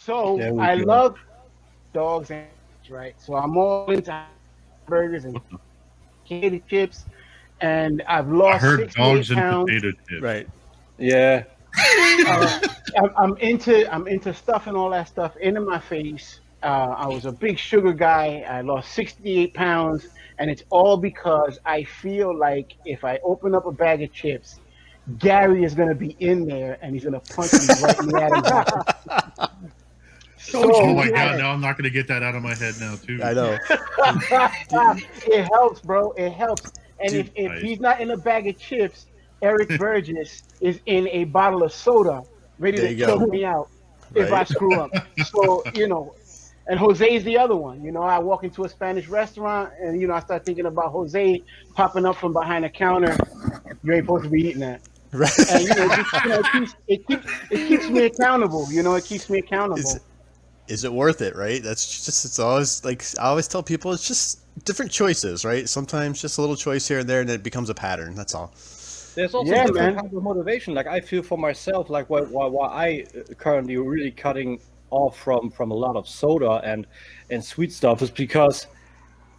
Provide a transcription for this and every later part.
So There we I go. love dogs and cats, right? So I'm all into burgers and potato chips, and I've I lost heard dogs 68 and pounds. potato chips. Right. Yeah. Uh, I'm into stuffing all that stuff into my face. I was a big sugar guy. I lost 68 pounds, and it's all because I feel like if I open up a bag of chips, Gary is gonna be in there and he's gonna punch me right in the Adam's apple. So Oh my god! Now I'm not going to get that out of my head now too. I know. it helps, bro. It helps. And Dude, if nice. he's not in a bag of chips, Eric Burgess is in a bottle of soda, ready There to you go. choke me out if I Right. screw up. So and Jose's the other one. I walk into a Spanish restaurant and I start thinking about Jose popping up from behind the counter. You ain't supposed to be eating that. Right. And it keeps me accountable. It keeps me accountable. Is it worth it, right? It's always like I always tell people, it's just different choices, right? Sometimes just a little choice here and there, and then it becomes a pattern. That's all. There's also Yeah, different man. kinds of motivation. Like I feel for myself, like why I currently really cutting off from a lot of soda and sweet stuff is because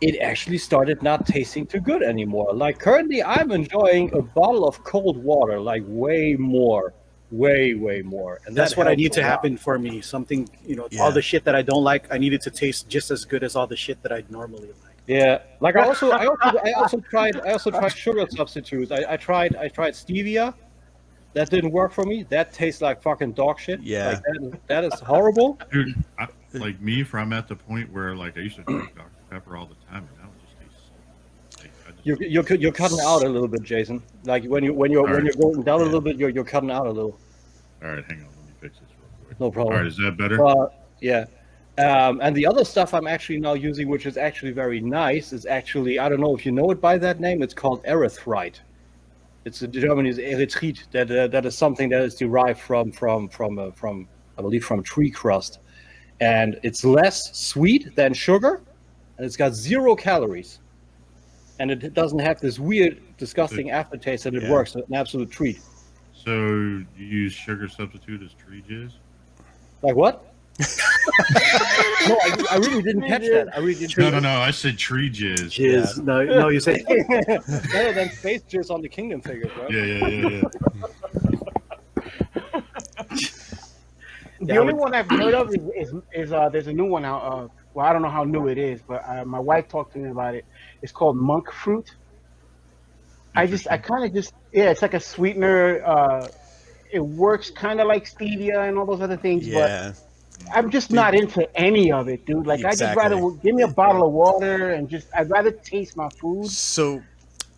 it actually started not tasting too good anymore. Like currently, I'm enjoying a bottle of cold water, like way more, way more. And That's that what I helps need a to lot. happen for me. Something, Yeah. all the shit that I don't like, I need it to taste just as good as all the shit that I normally like. Yeah, like I also tried sugar substitutes. I tried stevia. That didn't work for me. That tastes like fucking dog shit. Yeah. Like that is horrible. Dude, like me, I'm at the point where like I used to drink Dr. Pepper all the time, and now it just tastes so. Like, I just, You're cutting out a little bit, Jason. Like when you're Alright. going down a little bit, you're cutting out a little. all right, hang on, let me fix this real quick. No All problem. right, is that better? Yeah. And the other stuff I'm actually now using, which is actually very nice, is actually, I don't know if you know it by that name. It's called erythrite. It's in German is erythrite. That is something that is derived from I believe from tree crust, and it's less sweet than sugar, and it's got 0 calories, and it doesn't have this weird, disgusting aftertaste, and it Yeah. works. It's an absolute treat. So you use sugar substitute as tree jizz? Like what? No, I really didn't catch that. I really didn't. No. I said tree jizz. Jizz. No, you say Better than space jizz on the Kingdom figures, right? Yeah. The only one I've heard of is there's a new one out. Well, I don't know how new it is, but my wife talked to me about it. It's called monk fruit. It's like a sweetener. It works kind of like stevia and all those other things, Yeah. but I'm just not into any of it, dude. Like I just Exactly. rather give me a bottle of water and I'd rather taste my food. So,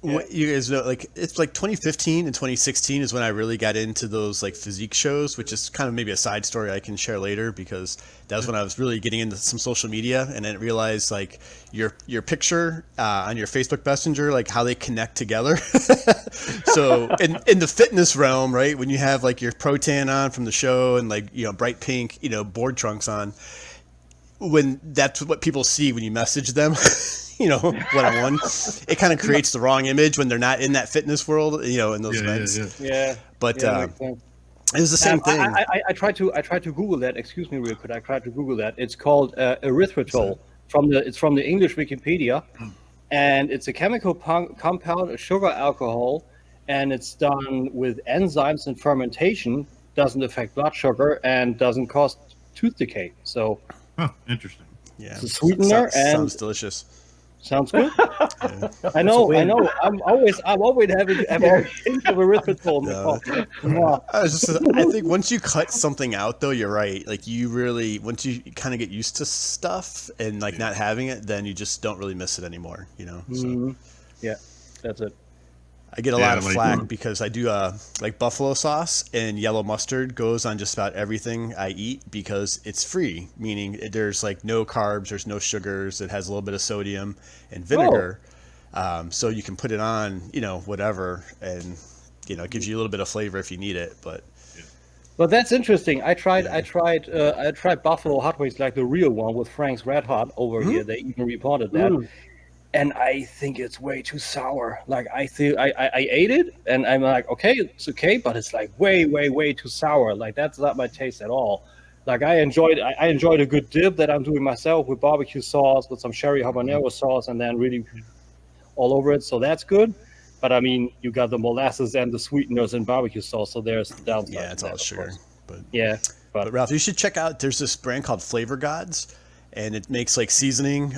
what you guys know, like it's like 2015 and 2016 is when I really got into those like physique shows, which is kind of maybe a side story I can share later because that was when I was really getting into some social media and then realized like your picture on your Facebook Messenger, like how they connect together. So in the fitness realm, right, when you have like your pro tan on from the show and like bright pink board trunks on, when that's what people see when you message them. One-on-one, it kind of creates the wrong image when they're not in that fitness world, in those events. Yeah. But Yeah, makes sense. it was the same thing. I tried to Google that. Excuse me, real quick. I tried to Google that. It's called erythritol. It's from the English Wikipedia, and it's a chemical compound, a sugar alcohol, and it's done with enzymes and fermentation. Doesn't affect blood sugar and doesn't cause tooth decay. So, Interesting. Yeah, it's a sweetener and sounds delicious. sounds good. I know. I'm always having a hint of erythritol in the coffee. Yeah. I think once you cut something out, though, you're right. Like once you kind of get used to stuff and like not having it, then you just don't really miss it anymore. So. Yeah, that's it. I get a lot of flack because I do like buffalo sauce, and yellow mustard goes on just about everything I eat because it's free, meaning there's like no carbs, there's no sugars, it has a little bit of sodium and vinegar. So you can put it on, whatever, and it gives you a little bit of flavor if you need it. But that's interesting. I tried Buffalo Hot Wings, like the real one with Frank's Red Hot over here. They even reported that. And I think it's way too sour. Like I ate it and I'm like, okay, it's okay, but it's like way too sour. Like that's not my taste at all. Like I enjoyed a good dip that I'm doing myself with barbecue sauce, with some sherry habanero sauce, and then really all over it. So that's good. But I mean, you got the molasses and the sweeteners and barbecue sauce, so there's the downside. Yeah, it's to all that, of sugar. course. But Yeah, But Ralph, you should check out. There's this brand called Flavor Gods, and it makes like seasoning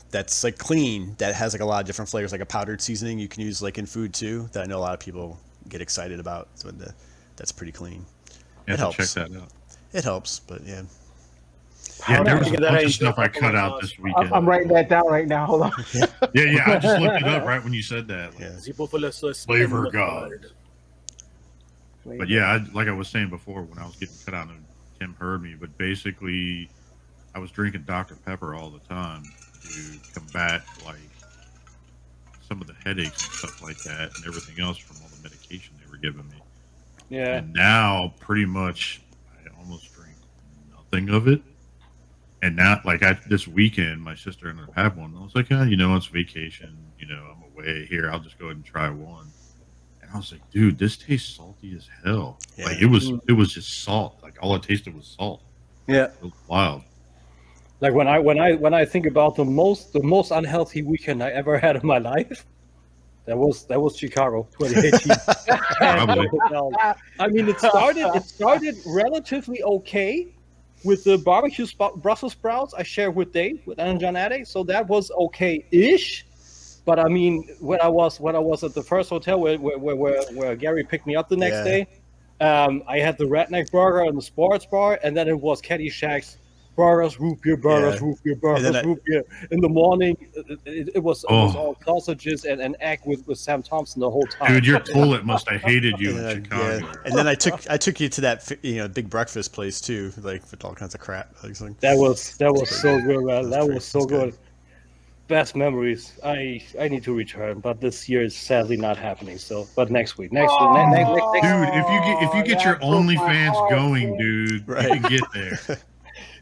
that's like clean. That has like a lot of different flavors, like a powdered seasoning you can use like in food too. That I know a lot of people get excited about. So that's pretty clean. You It have to helps. check that out. It helps, but yeah. Yeah, there was a That bunch I of stuff I enjoy cut out this weekend. I'm writing that down right now. Hold on. Yeah, I just looked it up right when you said that. Yeah. Flavor God. But yeah, like I was saying before, when I was getting cut out, and Tim heard me, but basically, I was drinking Dr. Pepper all the time to combat like some of the headaches and stuff like that, and everything else from all the medication they were giving me. yeah. And now, pretty much, I almost drink nothing of it. And now, like this weekend, my sister ended up having one. I was like, it's vacation. I'm away here. I'll just go ahead and try one. And I was like, dude, this tastes salty as hell. Yeah. Like it was just salt. Like all it tasted was salt. Yeah. It was wild. Like when I think about the most unhealthy weekend I ever had in my life, that was Chicago 2018. Probably. I mean, it started relatively okay with the barbecue Brussels sprouts I shared with Dave with John Addict, so that was okay-ish. But I mean, when I was at the first hotel where Gary picked me up the next day, I had the redneck burger and the sports bar, and then it was Caddyshack's burgers, root beer burgers, root beer burgers, root beer. In the morning, it was all sausages and egg with Sam Thompson the whole time. Dude, your toilet must have hated you in Chicago. Yeah. And then I took you to that big breakfast place too, like with all kinds of crap. That was so good, man. That was so good. Best memories. I need to return, but this year is sadly not happening. So, but next week. Dude, if you get your OnlyFans going, dude, you can get there.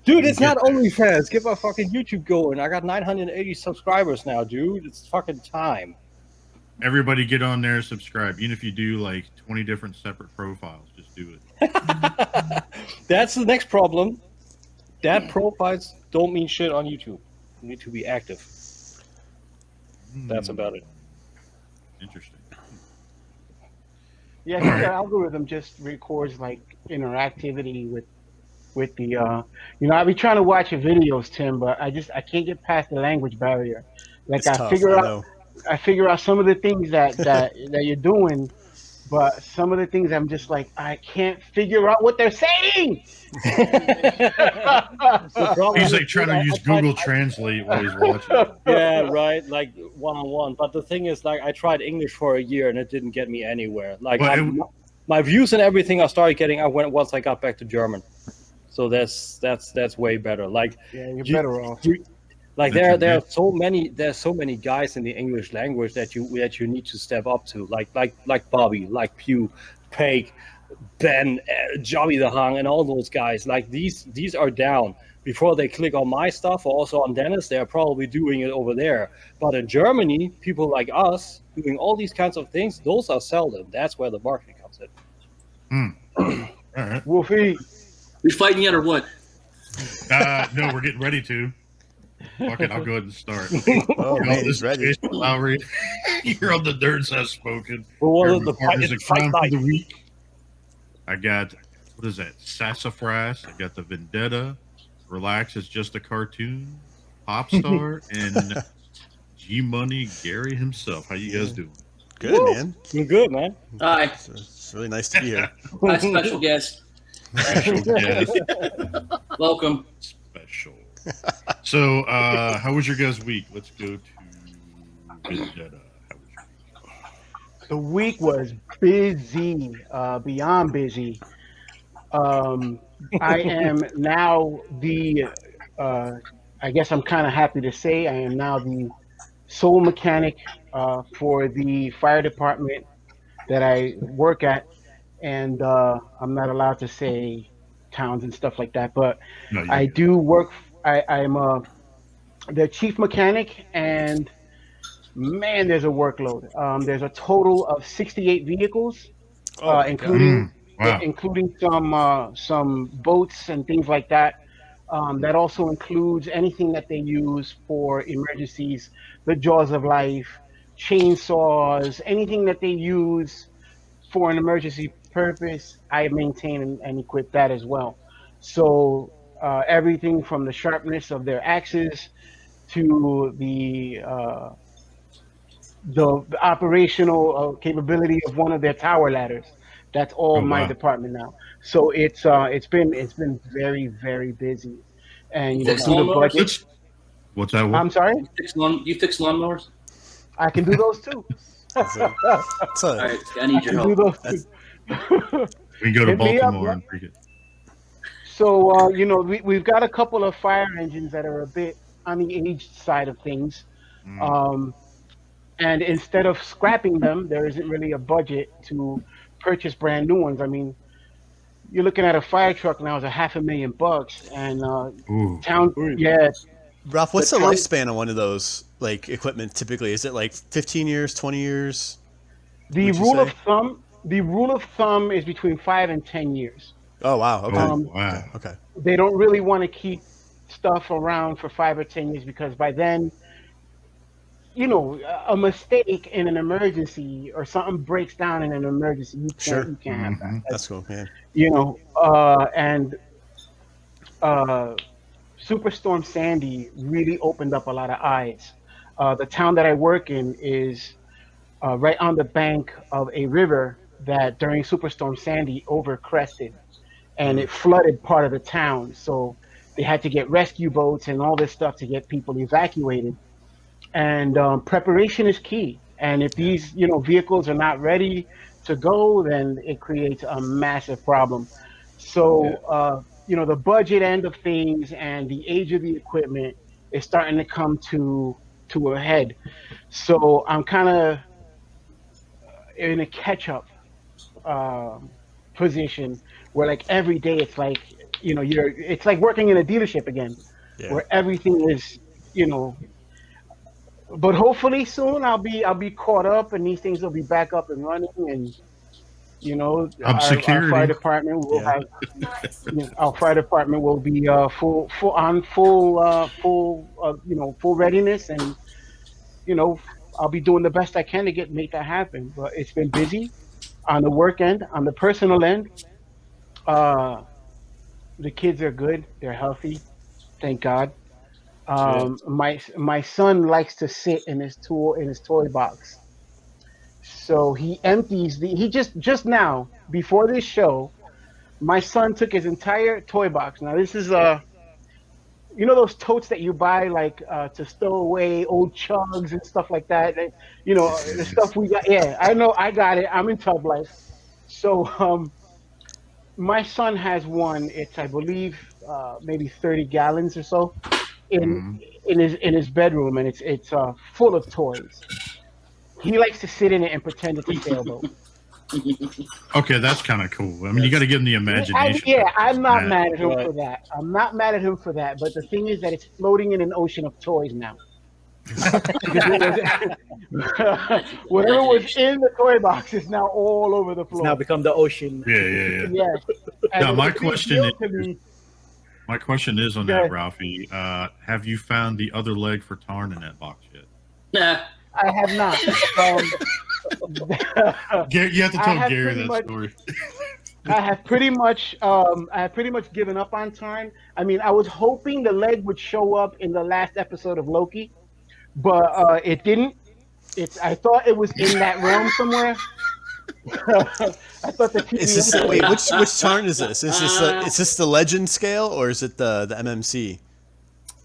Dude, it's not OnlyFans. Get my fucking YouTube going. I got 980 subscribers now, dude. It's fucking time. Everybody get on there, subscribe. Even if you do like 20 different separate profiles, just do it. That's the next problem. That profiles don't mean shit on YouTube. You need to be active. That's about it. Interesting. Yeah, the algorithm just records like interactivity with the I be trying to watch your videos, Tim, but I can't get past the language barrier. Like It's tough, I figure out some of the things that you're doing, but some of the things I'm just like I can't figure out what they're saying. He's like trying to use Google Translate while he's watching. Yeah, right. Like one-on-one. But the thing is, like, I tried English for a year and it didn't get me anywhere. Like, my views and everything I started getting out once I got back to German. So that's way better. Like, yeah, you're better off. There are so many guys in the English language that you need to step up to, like Bobby, like Pew, Peg, Ben, Johnny the Hung, and all those guys. Like these are down before they click on my stuff or also on Dennis. They are probably doing it over there. But in Germany, people like us doing all these kinds of things, those are seldom. That's where the marketing comes in. All right. Wolfie, we fighting yet or what? No, we're getting ready to. Fuck it, I'll go ahead and start. Oh, man, he's ready. Jason Lowry. You're on the Nerds Have Spoken. Well, the crime for the week. I got, what is that? Sassafras. I got the Vendetta. Relax, it's just a cartoon. Popstar and G Money Gary himself. How you guys doing? Good, man. You're good, man. Hi, It's really nice to be here. my special guest. Special guest. Welcome. Special. So, how was your guys' week? Let's go to Vendetta. How was your week? the week was busy, beyond busy. I am now I guess I'm kind of happy to say I am now the sole mechanic for the fire department that I work at. And I'm not allowed to say towns and stuff like that, but No, I do work. I'm the chief mechanic, and man, there's a workload. There's a total of 68 vehicles, including Wow. including some boats and things like that. That also includes anything that they use for emergencies, the jaws of life, chainsaws, anything that they use for an emergency purpose. I maintain and equip that as well. So everything from the sharpness of their axes to the operational capability of one of their tower ladders. That's all Oh my wow. department now. So it's been very very busy, and You you know fix through the lawnmowers? budget. What's that? I'm sorry, You fix lawnmowers? I can do those too. So, All right, I need your I can do help. those too. We can go to Hit me up, Baltimore yeah. and freak it. So you know we've got a couple of fire engines that are a bit on the aged side of things. Mm. Um, and instead of scrapping them, there isn't really a budget to purchase brand new ones. I mean, you're looking at a fire truck now is a $500,000, and Ooh. town, Ooh. yeah, Ralph, what's the town- lifespan of one of those like equipment typically? Is it like 15 years, 20 years? the would you rule of say? thumb, the rule of thumb is between 5 and 10 years. Oh wow. Okay. Oh, Um, wow. Okay. They don't really want to keep stuff around for 5 or 10 years because by then, you know, a mistake in an emergency or something breaks down in an emergency, Sure. you can't have that. Mhm. That's cool. Yeah. You know, and uh, Superstorm Sandy really opened up a lot of eyes. The town that I work in is right on the bank of a river that during Superstorm Sandy overcrested and it flooded part of the town. So they had to get rescue boats and all this stuff to get people evacuated. And preparation is key. And if these, you know, vehicles are not ready to go, then it creates a massive problem. So, you know, the budget end of things and the age of the equipment is starting to come to a head. So I'm kind of in a catch up um, position where like every day it's like, you know, it's like working in a dealership again, Yeah. where everything is, you know. But hopefully soon I'll be caught up and these things will be back up and running, and you know our Security. fire department will Yeah. have, you know, our fire department will be full readiness, and you know I'll be doing the best I can to make that happen. But it's been busy on the work end, on the personal end. Uh, the kids are good, they're healthy, thank God. My son likes to sit in his toy box. So he empties he just now before this show, my son took his entire toy box. Now this is you know those totes that you buy like to stow away old chugs and stuff like that. You know the stuff we got. Yeah, I know I got it. I'm in tub life. So my son has one. It's I believe maybe 30 gallons or so in Mhm. in his bedroom, and it's full of toys. He likes to sit in it and pretend it's a sailboat. Okay, that's kind of cool. I mean, you got to give them the imagination. I'm not Yeah. mad at him Right. for that. I'm not mad at him for that. But the thing is that it's floating in an ocean of toys now. Whatever was in the toy box is now all over the It's floor. now become the ocean. Yeah. Yes. And Now, it's my a big question deal is- to me. My question is on Go that, ahead. Ralphie. Have you found the other leg for Tarn in that box yet? Nah, I have not. You have to I tell have Gary pretty that much- story. I have pretty much given up on Tarn. I mean, I was hoping the leg would show up in the last episode of Loki, but it didn't. I thought it was in that realm somewhere. I thought the TV Is this episode- wait? Which Tarn is this? Is this the Legend scale or is it the MMC?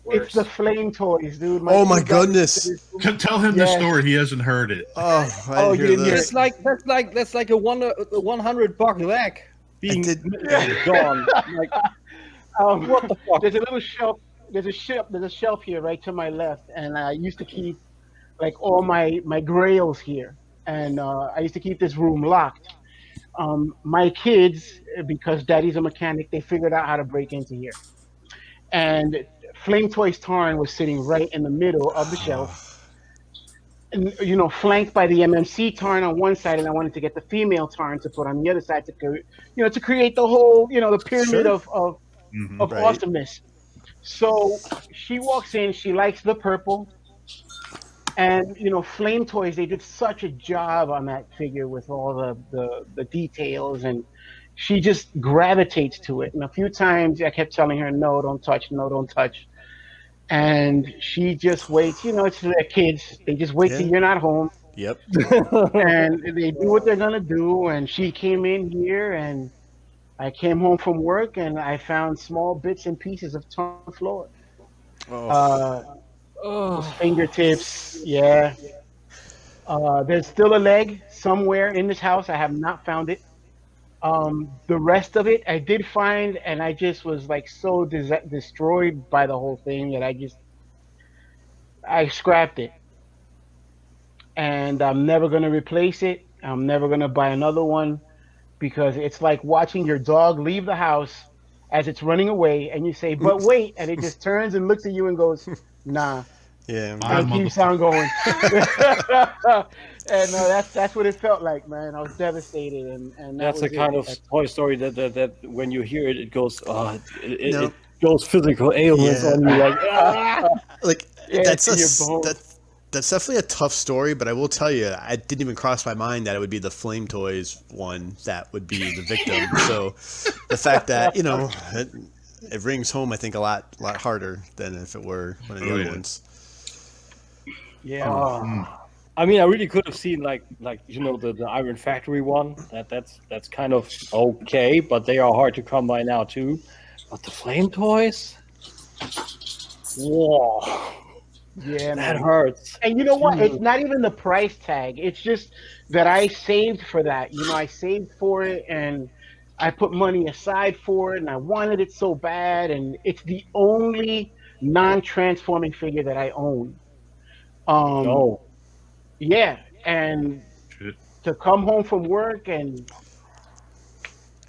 It's the flame toys, dude. Oh my two guys- goodness. Tell him the Yes. story. He hasn't heard it. Oh, I Oh, didn't hear you didn't hear this. That's like a 100 buck leg being did- gone. Like, what the fuck? There's a little shelf. There's a shelf here right to my left, and I used to keep like all my grails here, and I used to keep this room locked. My kids, because Daddy's a mechanic, they figured out how to break into here, and Flame Toys Tarn was sitting right in the middle of the shelf, flanked by the MMC Tarn on one side, and I wanted to get the female Tarn to put on the other side to create the whole, the pyramid Sure. of Right. awesomeness. So she walks in, she likes the purple, and Flame Toys, they did such a job on that figure with all the details, and she just gravitates to it. And a few times I kept telling her, no, don't touch, no, don't touch. And she just waits, it's their kids. They just wait till Yeah. you're not home, Yep. and they do what they're gonna do. And she came in here, and I came home from work, and I found small bits and pieces of torn floor. Oh. Those fingertips, yeah. There's still a leg somewhere in this house. I have not found it. The rest of it I did find, and I just was like so destroyed by the whole thing that I scrapped it, and I'm never gonna replace it. I'm never gonna buy another one because it's like watching your dog leave the house as it's running away, and you say, "But wait," and it just turns and looks at you and goes, "Nah," Yeah. and keeps on going. And that's what it felt like, man. I was devastated, and That's a kind of Toy Story that when you hear it, it goes, No. it goes physical ailments Yeah. on you, like, Like Yeah, that's it's in your bones. that's definitely a tough story, but I will tell you, I didn't even cross my mind that it would be the Flame Toys one that would be the victim. So the fact that it rings home, I think, a lot harder than if it were one of the other ones. Yeah. I mean, I really could have seen like the Iron Factory one. That's kind of okay, but they are hard to come by now too. But the Flame Toys, whoa, Yeah, that man. hurts. And you know what? It's not even the price tag. It's just that I saved for that. I saved for it, and I put money aside for it, and I wanted it so bad. And it's the only non-transforming figure that I own. No, Yeah, and Shit. to come home from work and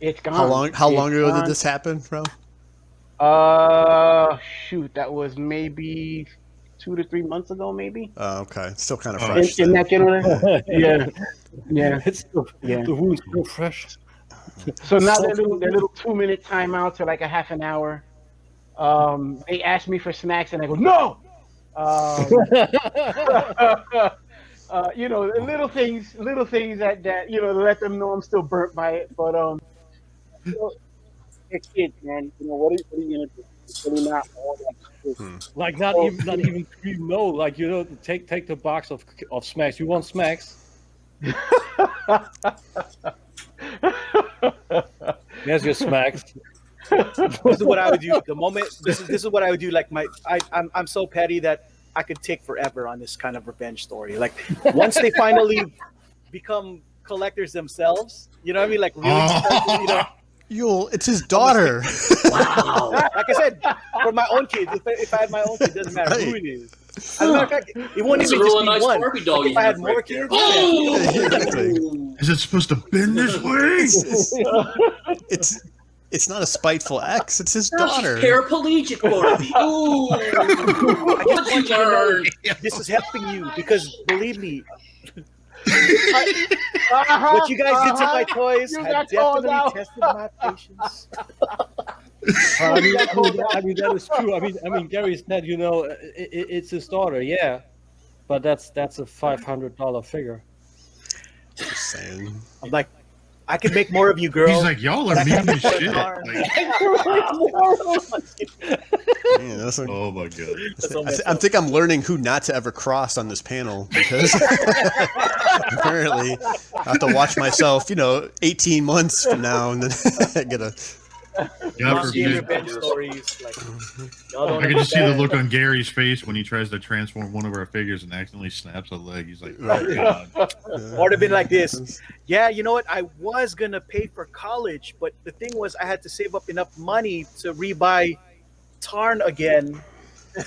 it's gone. How long It's ago gone. did this happen, bro? Shoot, that was maybe 2 to 3 months ago, maybe. Oh, okay. Still kind of Oh, fresh. In then. that general. Yeah. it's the Yeah. wound's so fresh. So now their little 2-minute timeouts are like a half an hour. They ask me for snacks, and I go no. Little things that to let them know I'm still burnt by it. But they're kids, man. What are you gonna do? It's really not all that. Like not even scream no. Like take the box of smacks. You want smacks? There's your smacks. This is what I would do. The moment this is what I would do. Like I'm so petty that I could take forever on this kind of revenge story. Like once they finally become collectors themselves, you know what I mean? Like really, It's his daughter. Wow. like I said, for my own kids. If I had my own kids, it doesn't matter who it is. As a matter of fact, it won't It's a even real just be nice one. Barbie doll If you I had have more right there. kids, Oh! Is it supposed to bend this way? It's not a spiteful ex. It's his Now she's daughter. paraplegic, Barbie. Ooh. I just What want you you to know learn? this is helping you because believe me, what you guys did to my toys You had got called definitely out. tested my patience. I mean that is true. I mean Gary said, it's his daughter, yeah, but that's a $500 figure. Just saying. I'm like, I can make more of you, girl. He's like, y'all are mean as shit. Like, Man, that's like- oh my god. I think I'm learning who not to ever cross on this panel because apparently I have to watch myself, 18 months from now and then get a. God Seeing forbid. revenge stories, like, y'all don't I can just see the understand. look on Gary's face when he tries to transform one of our figures and accidentally snaps a leg. He's like, Right. oh god. Or it'd been like this. Yeah, you know what? I was gonna pay for college, but the thing was, I had to save up enough money to rebuy Tarn again. I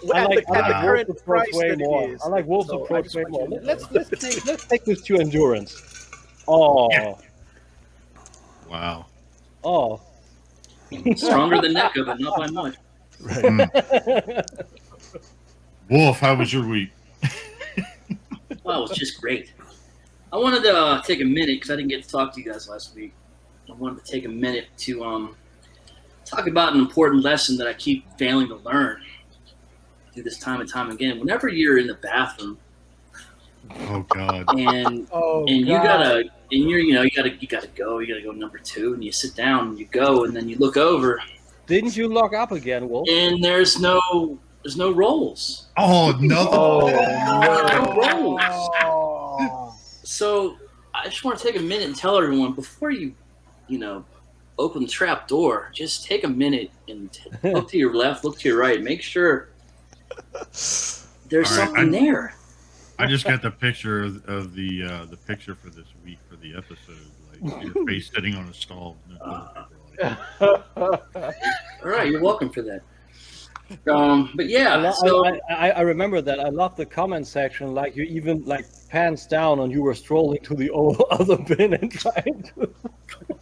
like at the current Wolf's approach price way that it more. is. I like Wolf's So I approach just way want more. you to know. Let's take this to endurance. Oh, Yeah. Wow. oh. Stronger than NECA, but not by much. Right. Wolf, how was your week? Wow, it was just great. I wanted to take a minute because I didn't get to talk to you guys last week. I wanted to take a minute to talk about an important lesson that I keep failing to learn through this time and time again. Whenever you're in the bathroom Oh God. and you gotta go number 2, and you sit down and you go, and then you look over Didn't you lock up again, Wolf? and there's no rolls. Oh no. No rolls. So I just want to take a minute and tell everyone before you open the trap door, just take a minute and look to your left, look to your right, make sure there's something there. I just got the picture of the picture for this week for the episode, like your face sitting on a stall. All right, you're welcome for that. But yeah, I remember that. I love the comment section. Like you even like pants down and you were strolling to the other bin and trying to.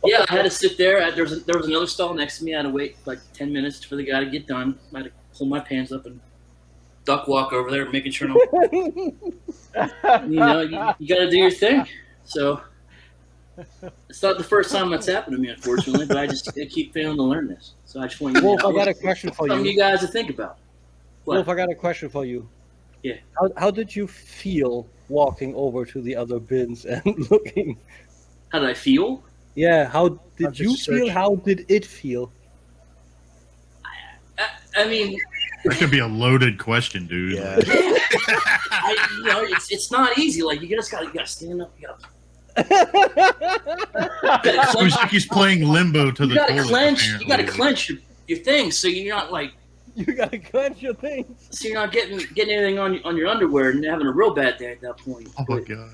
Yeah, I had to sit there. There was another stall next to me. I had to wait like 10 minutes for the guy to get done. I had to pull my pants up and duck walk over there, making sure you got to do your thing. So it's not the first time that's happened to me, unfortunately, but I keep failing to learn this. So I just want Wolf, I got a question for something you guys to think about. What? Wolf, I got a question for you. Yeah. How did you feel walking over to the other bins and looking? How did I feel? Yeah, how did Just you search. feel? How did it feel? I mean, That could be a loaded question, dude. Yeah. Like, it's not easy. Like you gotta stand up. You it was like he's playing limbo to the gotta toilet, clench. You apparently. gotta clench your thing, so you're not like. You gotta clench your things. So you're not getting anything on your underwear and having a real bad day at that point. Oh my But God.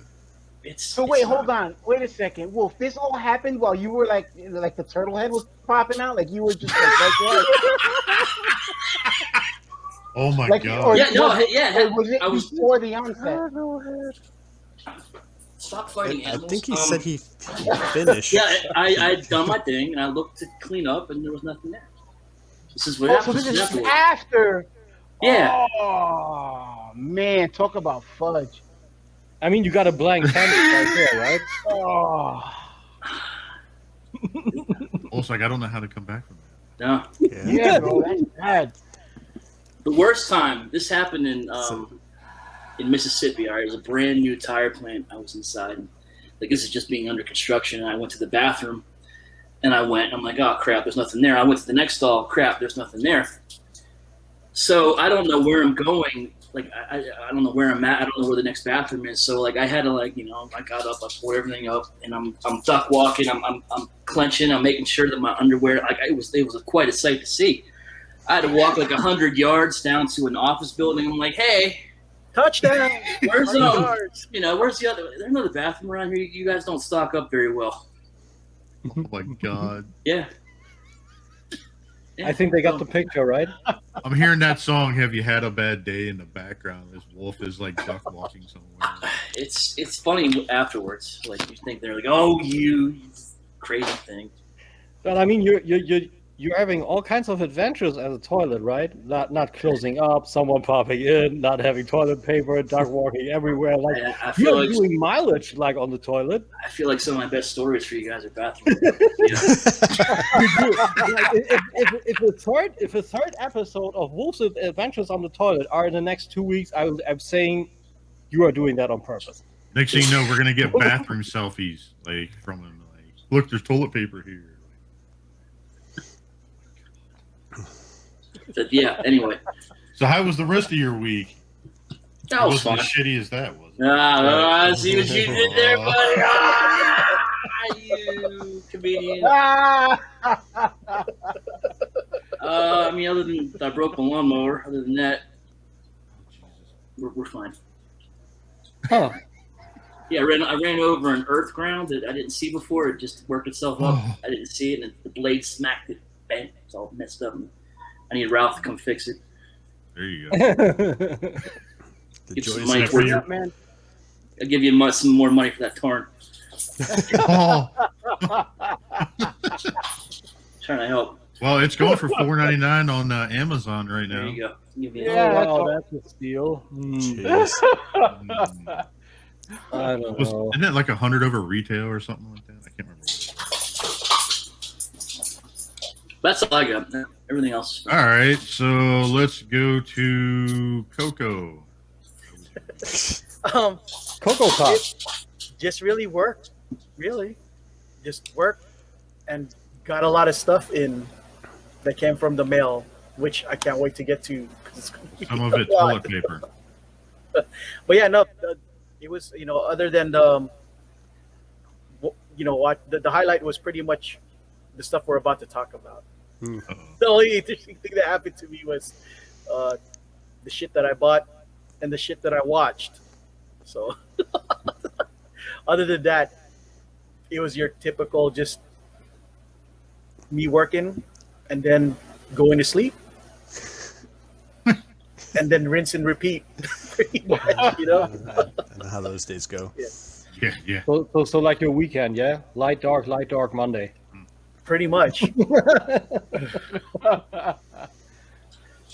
So wait, hold on. Wait a second. Wolf, this all happened while you were like the turtle head was popping out? Like you were just like right Oh my Like, God. or- Yeah, no, was- yeah. there? Or was it I was- before the onset? Stop fighting I animals. think he said he finished. Yeah, I'd done my thing and I looked to clean up and there was nothing there. This is what Oh, so happens. this is afterwards. after. Yeah. Oh man, talk about fudge. I mean, you got a blank canvas right there, right? Oh. Also, like, I don't know how to come back from that. No. Yeah. Yeah, bro, that's bad. The worst time. This happened in Mississippi. All right, it was a brand new tire plant. I was inside. Like this is just being under construction, and I went to the bathroom, and I'm like, oh crap, there's nothing there. I went to the next stall. Crap, there's nothing there. So I don't know where I'm going. Like I don't know where I'm at. I don't know where the next bathroom is. So like I had to I got up, I pulled everything up, and I'm duck walking. I'm clenching. I'm making sure that my underwear it was quite a sight to see. I had to walk like 100 yards down to an office building. I'm like, hey, Touchdown! where's Mark where's the other? There's another bathroom around here. You guys don't stock up very well. Oh my God. Yeah. I think they got the picture, right? I'm hearing that song, Have You Had a Bad Day, in the background. This wolf is like duck walking somewhere. It's funny afterwards. Like you think they're like, oh, you crazy thing. But I mean, you're having all kinds of adventures as a toilet, right? Not closing up, someone popping in, not having toilet paper, duck walking everywhere. Like I feel you're like doing mileage like on the toilet. I feel like some of my best stories for you guys are bathroom. Yeah. If the third episode of Wolf's Adventures on the Toilet are in the next 2 weeks, I'm saying you are doing that on purpose. Next thing you know, we're gonna get bathroom selfies, like from him. Like, look, there's toilet paper here. But yeah. Anyway, So, how was the rest of your week? that was Wasn't fun. as shitty as that was. I see what you did there, buddy. You comedian. Ah! I mean, other than I broke my lawnmower, other than that, we're fine. Huh. Yeah, I ran over an earth ground that I didn't see before. It just worked itself up. I didn't see it, and the blade smacked it. Bang! It's all messed up. I need Ralph to come fix it. There you go. The Give some joys money of for Yeah, you. man. I'll give you some more money for that torrent. Oh, Trying to help. Well, it's going for $4.99 on Amazon right There now. you go. Give me Yeah. Oh, wow, that's a steal. Jeez. Mm. I don't know. Isn't it like 100 over retail or something like that? I can't remember. That's all I got. Everything else. All right, so let's go to Coco. Cocoa Pop. Just really worked. Really, just worked, and got a lot of stuff in that came from the mail, which I can't wait to get to. 'Cause it's gonna be Some of a it lot. toilet paper. But yeah, no, it was, other than the, what the highlight was pretty much the stuff we're about to talk about. Uh-oh. The only interesting thing that happened to me was the shit that I bought and the shit that I watched. So other than that, it was your typical just me working and then going to sleep and then rinse and repeat. Pretty much, I know how those days go. Yeah. So like your weekend, yeah? Light, dark Monday. Pretty much.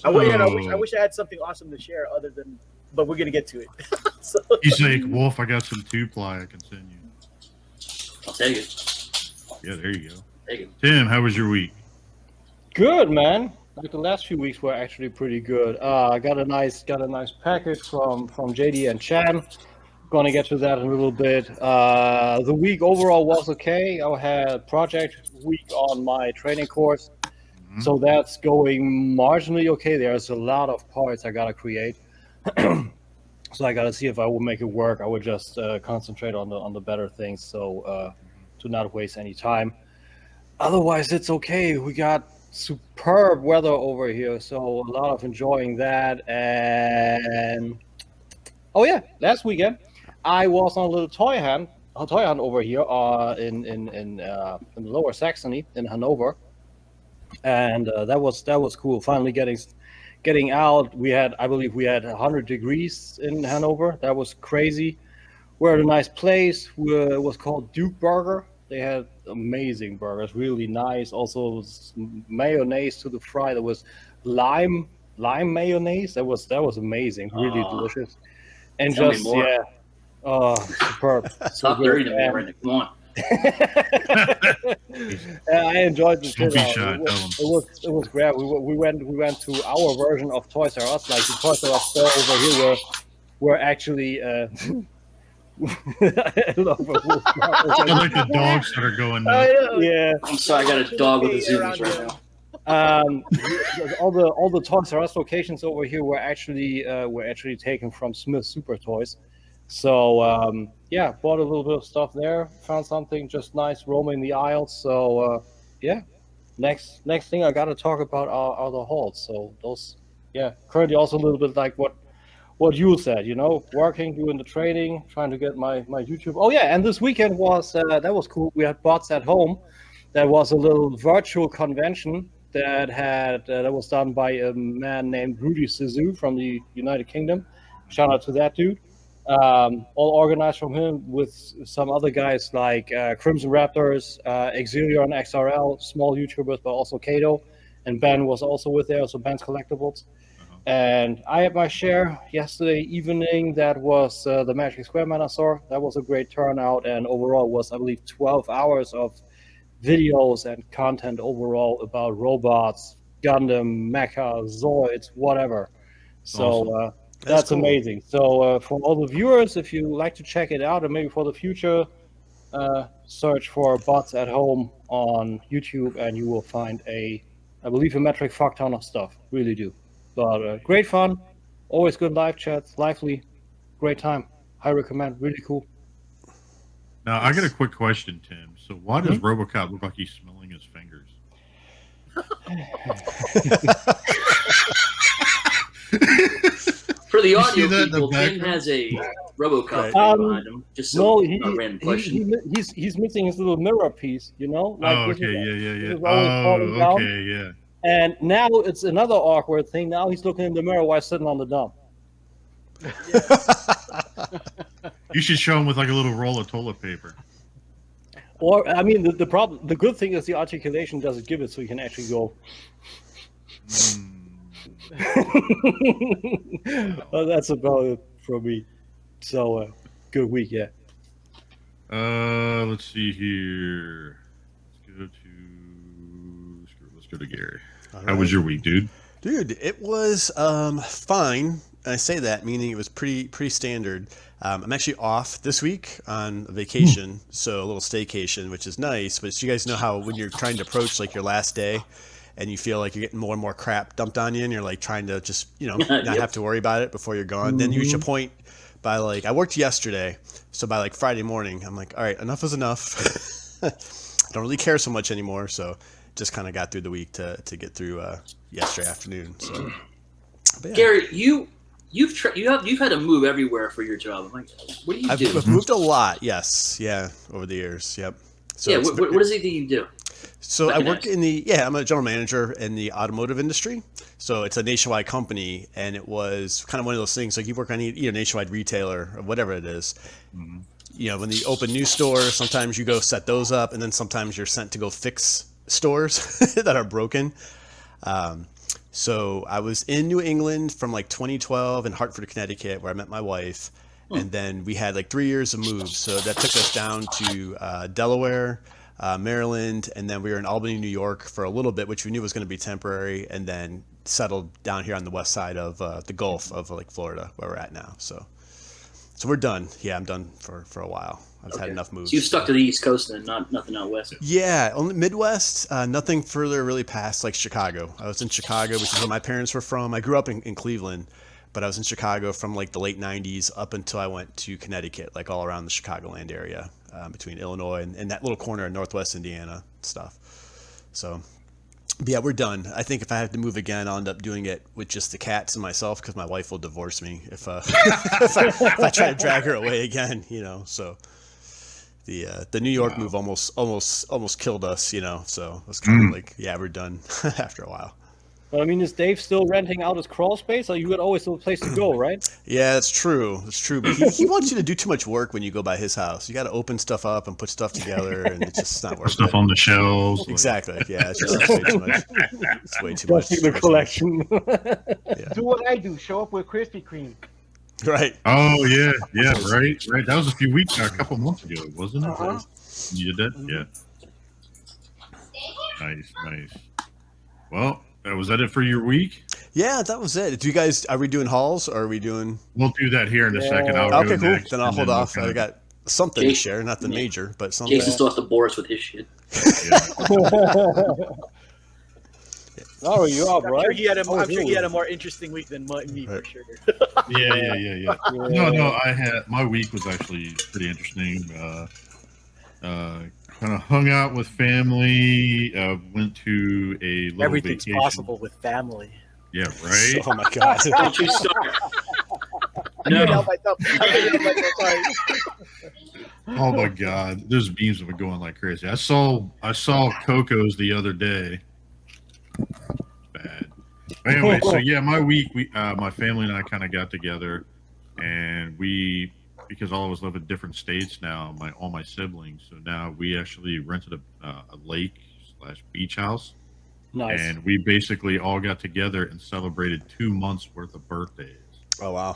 I wish I had something awesome to share other than, but we're gonna get to it. So, He's like, Wolf, I got some 2-ply I can send you. I'll take it. Yeah, there you go. Take it. Tim, how was your week? Good, man. Like the last few weeks were actually pretty good. I got a nice package from JD and Chan. Gonna get to that in a little bit. The week overall was okay. I had project week on my training course, so that's going marginally okay. There's a lot of parts I gotta create, so I gotta see if I will make it work. I would just concentrate on the better things, so to not waste any time. Otherwise, it's okay. We got superb weather over here, so a lot of enjoying that. And oh yeah, last weekend I was on a little toy hunt over here in Lower Saxony in Hanover, and that was cool. Finally getting out. I believe we had 100 degrees in Hanover. That was crazy. We're at a nice place. It was called Duke Burger. They had amazing burgers, really nice. Also mayonnaise to the fry. There was lime mayonnaise. That was amazing, really delicious. And Tell me just more. superb. Stop dirty to me right now. Come on. I enjoyed the Don't be trip. shy, tell 'em. It was great. We went to our version of Toys R Us, like the Toys R Us store over here, where actually. I love it. I like the dogs that are going now. Yeah. I'm sorry, I got a dog with a zoomies right now. All the Toys R Us locations over here were actually taken from Smith Super Toys. So yeah, bought a little bit of stuff there. Found something just nice roaming the aisles. So yeah, next thing I got to talk about are the hauls. So those, yeah, currently also a little bit like what you said, working, doing the training, trying to get my YouTube. Oh yeah, and this weekend was that was cool. We had Bots at Home. That was a little virtual convention that was done by a man named Rudy Sizu from the United Kingdom. Shout out to that dude. All organized from him with some other guys like Crimson Raptors, Exilior and XRL, small YouTubers, but also Kato, and Ben was also with there, so Ben's Collectibles. And I had my share yesterday evening. That was the Magic Square Manosaur. That was a great turnout, and overall was, I believe, 12 hours of videos and content overall about robots, Gundam, Mecha, Zoids, whatever. So Awesome. that's cool. amazing. So for all the viewers, if you like to check it out, and maybe for the future, search for Bots at Home on YouTube, and you will find I believe, a metric fuck ton of stuff. Really do. But great fun, always good live chats, lively, great time. I recommend, really cool. Now, I got a quick question, Tim. So why does RoboCop look like he's smelling his fingers? For the You audio see that in the people, Tim background? has a RoboCop Right. behind him. Just so No, not a random question. he's missing his little mirror piece, Like, Oh, this okay, is- yeah. is always falling Oh, down. okay, yeah. And now it's another awkward thing. Now he's looking in the mirror while sitting on the dump. You should show him with like a little roll of toilet paper. Or I mean, the problem, the good thing is the articulation doesn't give it, so you can actually go. Well, that's about it for me. So good week, yeah. Let's see here. Let's go to Gary. How was your week, dude? Dude, it was fine. I say that meaning it was pretty standard. I'm actually off this week on vacation, so a little staycation, which is nice. But you guys know how when you're trying to approach like your last day, and you feel like you're getting more and more crap dumped on you, and you're like trying to just not have to worry about it before you're gone. Then you reach a point by like I worked yesterday, so by like Friday morning, I'm like, all right, enough is enough. I don't really care so much anymore, so just kind of got through the week to get through yesterday afternoon. So, but yeah. Gary, you've had to move everywhere for your job. I'm like, what do you do? I've moved a lot. Yes, yeah, over the years. Yep. So yeah, what is it that you do? So I work in I'm a general manager in the automotive industry. So it's a nationwide company, and it was kind of one of those things like you work on a nationwide retailer or whatever it is. Mm-hmm. When they open new stores, sometimes you go set those up, and then sometimes you're sent to go fix stores that are broken. So I was in New England from like 2012 in Hartford, Connecticut, where I met my wife. And then we had like 3 years of moves. So that took us down to Delaware, Maryland, and then we were in Albany, New York for a little bit, which we knew was going to be temporary, and then settled down here on the west side of the Gulf of like Florida, where we're at now. So we're done. Yeah, I'm done for a while. I've had enough moves. So you've stuck to the East Coast and nothing out west. Yeah, only Midwest. Nothing further really past like Chicago. I was in Chicago, which is where my parents were from. I grew up in Cleveland, but I was in Chicago from like the late 90s up until I went to Connecticut, like all around the Chicagoland area, between Illinois and that little corner in Northwest Indiana stuff. So, but yeah, we're done. I think if I have to move again, I'll end up doing it with just the cats and myself because my wife will divorce me if if I try to drag her away again. So. The New York move almost killed us, so it's kind of like, yeah, we're done after a while. But I mean, is Dave still renting out his crawl space? Or you would always have a place to go, right? Yeah, that's true. It's true. But he wants you to do too much work when you go by his house. You got to open stuff up and put stuff together, and it's just not worth stuff it. on the shelves. Exactly. Yeah, it's just way too much. It's way too much. The collection. Yeah. Do what I do. Show up with Krispy Kreme. Right. Oh yeah, right. That was a couple months ago, wasn't it? Uh-huh. You did that? Yeah. Nice. Well, was that it for your week? Yeah, that was it. Are we doing hauls or are we doing? We'll do that here in a second. Okay, cool. Then I'll hold off. I got something to share, not the major, but something. Jason still has to bore us with his shit. Oh, you up, right? I'm sure he had a more interesting week than me, for sure. Yeah. No, my week was actually pretty interesting. Kind of hung out with family. Went to a little Everything's vacation. possible with family. Yeah, right. Oh my god. Don't you start. No. Oh my god, those beams have been going like crazy. I saw Coco's the other day. Bad. Anyway, so yeah, my week, my family and I kind of got together, and because all of us live in different states now, all my siblings. So now we actually rented a lake/beach house. Nice. And we basically all got together and celebrated 2 months worth of birthdays. Oh wow.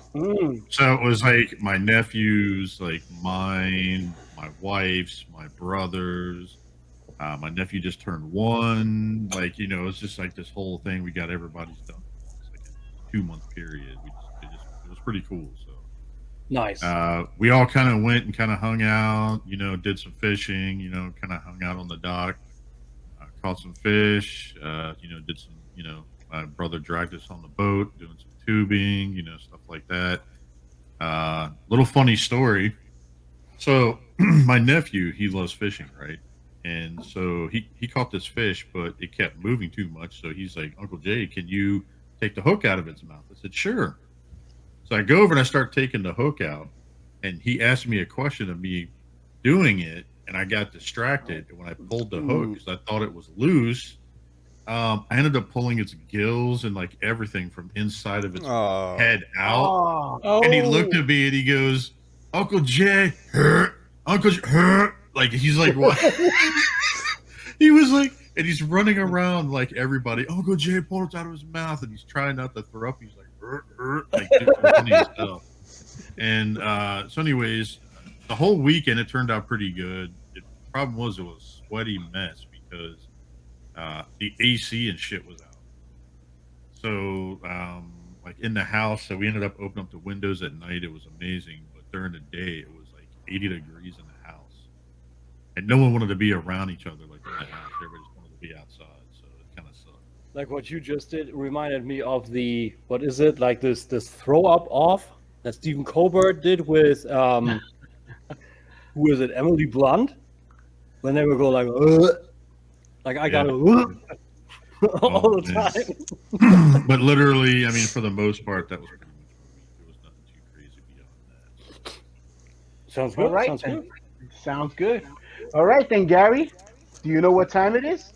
So it was like my nephews, like mine, my wife's, my brother's. My nephew just turned 1. Like, it's just like this whole thing. We got everybody's done. It's like a 2-month period. It was pretty cool. So Nice. We all kind of went and kind of hung out. Did some fishing. Kind of hung out on the dock. Caught some fish. Did some. My brother dragged us on the boat, doing some tubing. Stuff like that. Little funny story. So my nephew, he loves fishing, right? And so he caught this fish, but it kept moving too much. So he's like, Uncle Jay, can you take the hook out of its mouth? I said, sure. So I go over and I start taking the hook out, and he asked me a question of me doing it, and I got distracted. And when I pulled the hook, because I thought it was loose, I ended up pulling its gills and like everything from inside of its head out. And he looked at me and he goes, Uncle Jay, Uncle Jay, Like he's like what? He was like, and he's running around like everybody. Oh, go Jay, pull it out of his mouth, and he's trying not to throw up. He's like defending himself. And so, anyways, the whole weekend it turned out pretty good. The problem was it was a sweaty mess because the AC and shit was out. So, like in the house, so we ended up opening up the windows at night. It was amazing, but during the day, it was like 80 degrees in the house, and no one wanted to be around each other like in the house. Everybody just wanted to be outside, so it kind of sucked. Like what you just did reminded me of the what is it like this throw up off that Stephen Colbert did with who is it, Emily Blunt, when they would go like I got all the time. But literally, I mean, for the most part, that was pretty much what we did. There was nothing too crazy beyond that. Sounds good. All right, Sounds then. good. Sounds good. All right, then, Gary. Do you know what time it is?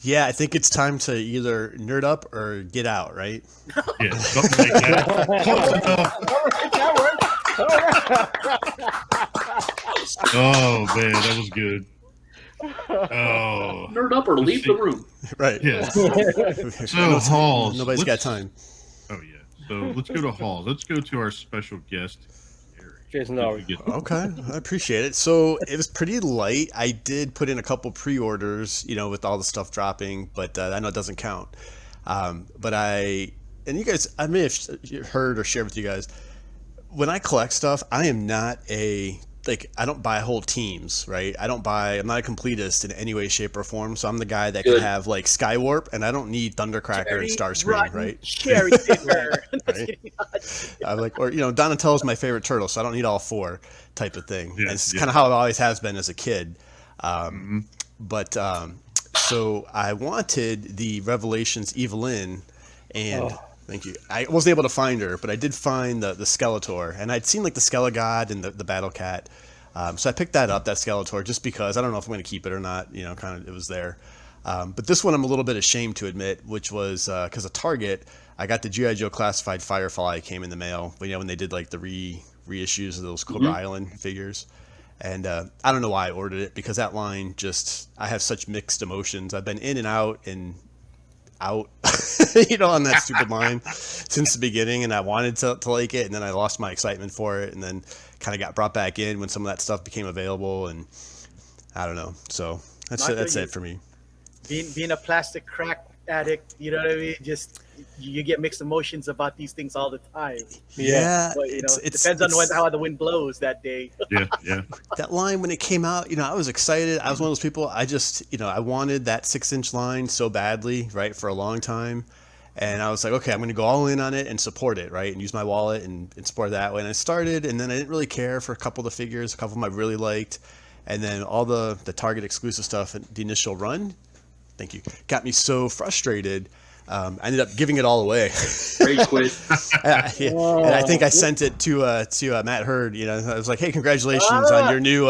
Yeah, I think it's time to either nerd up or get out, right? Yeah, something like that. Close enough. All right, that works. Oh man, that was good. Oh, Nerd up or leave the room. Right. yeah. So Halls. Nobody's got time. Oh yeah. So let's go to Halls. Let's go to our special guest, Gary. Jason Lowry. Okay, I appreciate it. So it was pretty light. I did put in a couple pre-orders, with all the stuff dropping, but I know it doesn't count. But and you guys, I may have heard or shared with you guys, when I collect stuff, I am not I don't buy whole teams, right? I'm not a completist in any way, shape, or form. So I'm the guy that can have like Skywarp, and I don't need Thundercracker and Starscream, right? Cherry picker. Right? I'm like, or Donatello's my favorite turtle, so I don't need all four type of thing. Yeah, and it's kind of how it always has been as a kid. But so I wanted the Revelations Evelyn, and thank you. I wasn't able to find her, but I did find the Skeletor, and I'd seen like the Skelegod and the Battle Cat. So I picked that up, that Skeletor, just because I don't know if I'm going to keep it or not. Kind of it was there. But this one I'm a little bit ashamed to admit, which was because of Target, I got the G.I. Joe Classified Firefly came in the mail. When they did like the reissues of those Cobra Island figures. And I don't know why I ordered it, because that line I have such mixed emotions. I've been in and out on that stupid line since the beginning, and I wanted to like it, and then I lost my excitement for it, and then kind of got brought back in when some of that stuff became available, and I don't know. So that's it for me. Being a plastic crack addict, you know what I mean? Just you get mixed emotions about these things all the time. Yeah, but, it depends on how the wind blows that day. Yeah. That line when it came out, I was excited. I was one of those people. I just, I wanted that 6-inch line so badly, right, for a long time. And I was like, okay, I'm going to go all in on it and support it, right, and use my wallet and support it that way. And I started, and then I didn't really care for a couple of the figures. A couple of them I really liked. And then all the Target exclusive stuff, the initial run, thank you, got me so frustrated. I ended up giving it all away. Rage quit. And I think I sent it to Matt Hurd. I was like, "Hey, congratulations on your new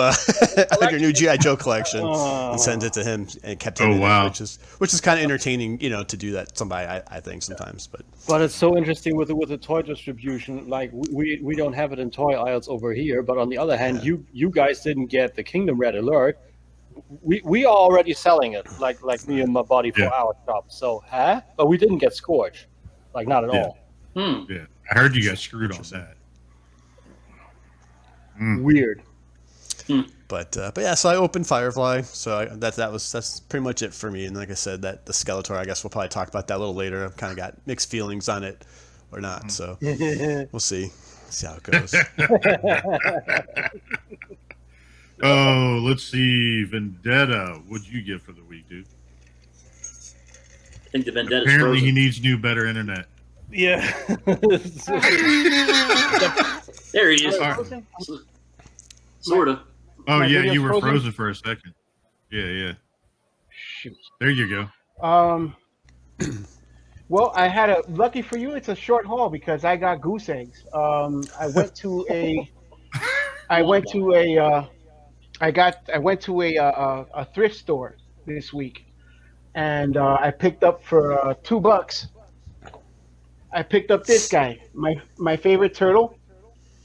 GI Joe collection," and sent it to him and kept it. Which is kind of entertaining, to do that. I think sometimes, but it's so interesting with the toy distribution. Like we don't have it in toy aisles over here, but on the other hand, you guys didn't get the Kingdom Red Alert. We are already selling it, like me and my buddy for our shop. So, but we didn't get Scorch, not at all. Yeah, I heard you got screwed on that. Weird. But yeah, so I opened Firefly. So that's pretty much it for me. And like I said, that the Skeletor, I guess we'll probably talk about that a little later. I've kind of got mixed feelings on it or not. So we'll see how it goes. Oh, let's see. Vendetta. What'd you get for the week, dude? I think the Vendetta. Apparently, he needs better internet. Yeah. There he is. Sort of. Oh, My yeah, video's you were frozen? frozen for a second. Yeah. Shoot. There you go. Well, lucky for you, it's a short haul because I got goose eggs. I went to a thrift store this week, and I picked up for $2. I picked up this guy, my favorite turtle,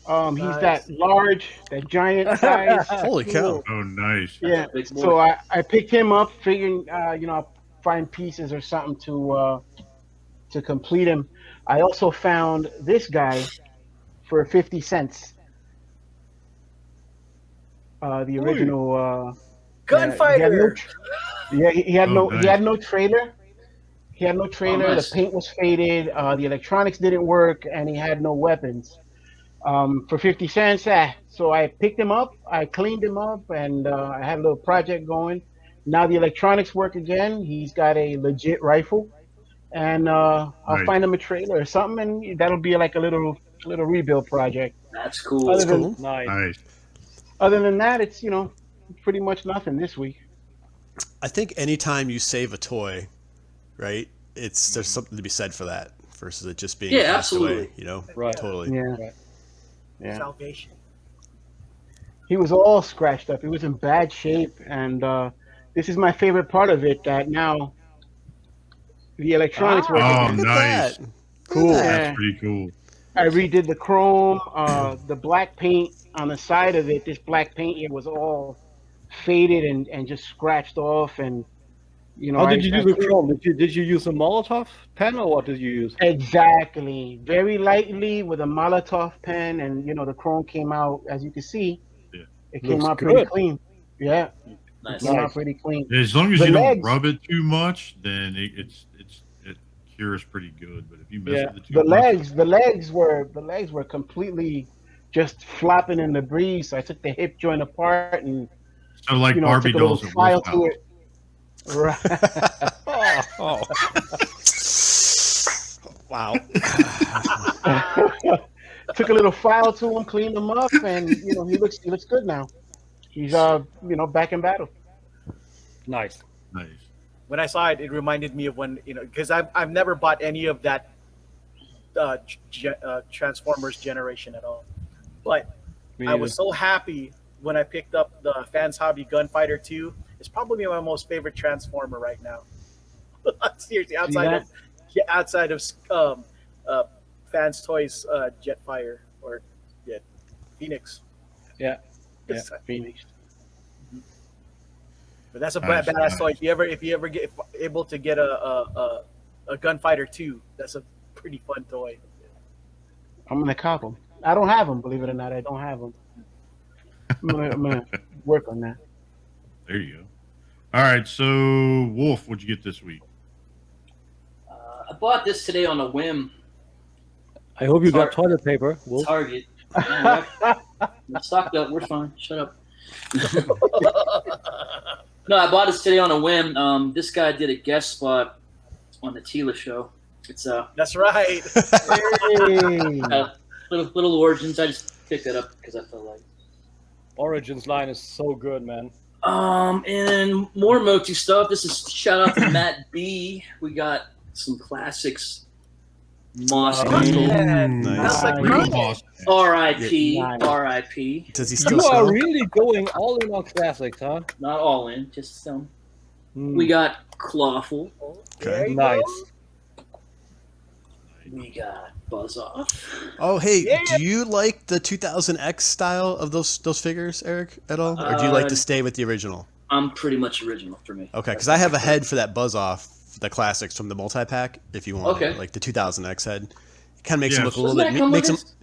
He's that large, that giant size. Holy cow! Oh, nice. Yeah. Big boy. So I picked him up, figuring I'll find pieces or something to complete him. I also found this guy for 50 cents. The original Gunfighter. He had no nice. he had no trailer. He had no trailer. Oh, nice. The paint was faded. The electronics didn't work, and he had no weapons. For 50 cents, so I picked him up. I cleaned him up, and I had a little project going. Now the electronics work again. He's got a legit rifle, and I'll Nice. find him a trailer or something, and that'll be like a little rebuild project. That's cool. Other than Cool. Nice. Nice. other than that, it's pretty much nothing this week. I think anytime you save a toy, right? There's something to be said for that versus it just being Yeah, passed away. absolutely. You know, Right. Totally. Yeah, Right. yeah. Salvation. He was all scratched up. He was in bad shape, and this is my favorite part of it. That now the electronics work Oh, again. Look nice. at that. Cool. Look at that. That's pretty cool. I redid the chrome, the black paint on the side of it. This black paint, it was all faded and just scratched off, and How did you I do the chrome? Did you use a Molotov pen or what did you use? exactly very lightly with a Molotov pen, and the chrome came out, as you can see. Yeah. It came Looks out pretty good. clean. Yeah, Nice. it came out Nice. pretty clean. As long as The you legs. don't rub it too much, then it cures pretty good. But if you mess Yeah. with it too The much, legs were completely just flopping in the breeze. So I took the hip joint apart and so like took Barbie a little dolls at file Wolf to House. it. Right. Oh. Wow. Took a little file to him, cleaned him up, and he looks good now. He's back in battle. Nice. Nice. When I saw it, it reminded me of when because I've never bought any of that Transformers generation at all, but I was so happy when I picked up the Fans Hobby Gunfighter 2. It's probably my most favorite Transformer right now. Seriously, outside of Fans Toys Jetfire or Phoenix. Yeah. It's- Phoenix. But that's a Nice, badass nice. toy. If you ever get able to get a Gunfighter 2, that's a pretty fun toy. I'm gonna cop them. I don't have them, believe it or not. I don't have them. I'm gonna work on that. There you go. All right. So Wolf, what'd you get this week? I bought this today on a whim. I hope you got Sorry. toilet paper. Wolf. Target. Man, we're stocked up. We're fine. Shut up. No, I bought this today on a whim. This guy did a guest spot on the Tila show. It's That's right. Hey. little origins. I just picked it up because I felt like. Origins line is so good, man. And more Motu stuff. This is shout out to Matt B. We got some classics. Moss. Nice. That's like Real Nice. boss. R.I.P. Nice. R.I.P. Does he You still are sell? really going all in on classics, huh? Not all in, just some. Mm. We got Clawful. There you Nice. go. We got Buzz Off. Oh, hey, Yeah. do you like the 2000X style of those figures, Eric, at all? Or do you like to stay with the original? I'm pretty much original for me. Okay, because I have a head for that Buzz Off, the classics from the multi-pack, if you want Okay. it, like the 2000X head. It kind of makes Yeah. him look a Doesn't little that bit, come with makes him, this?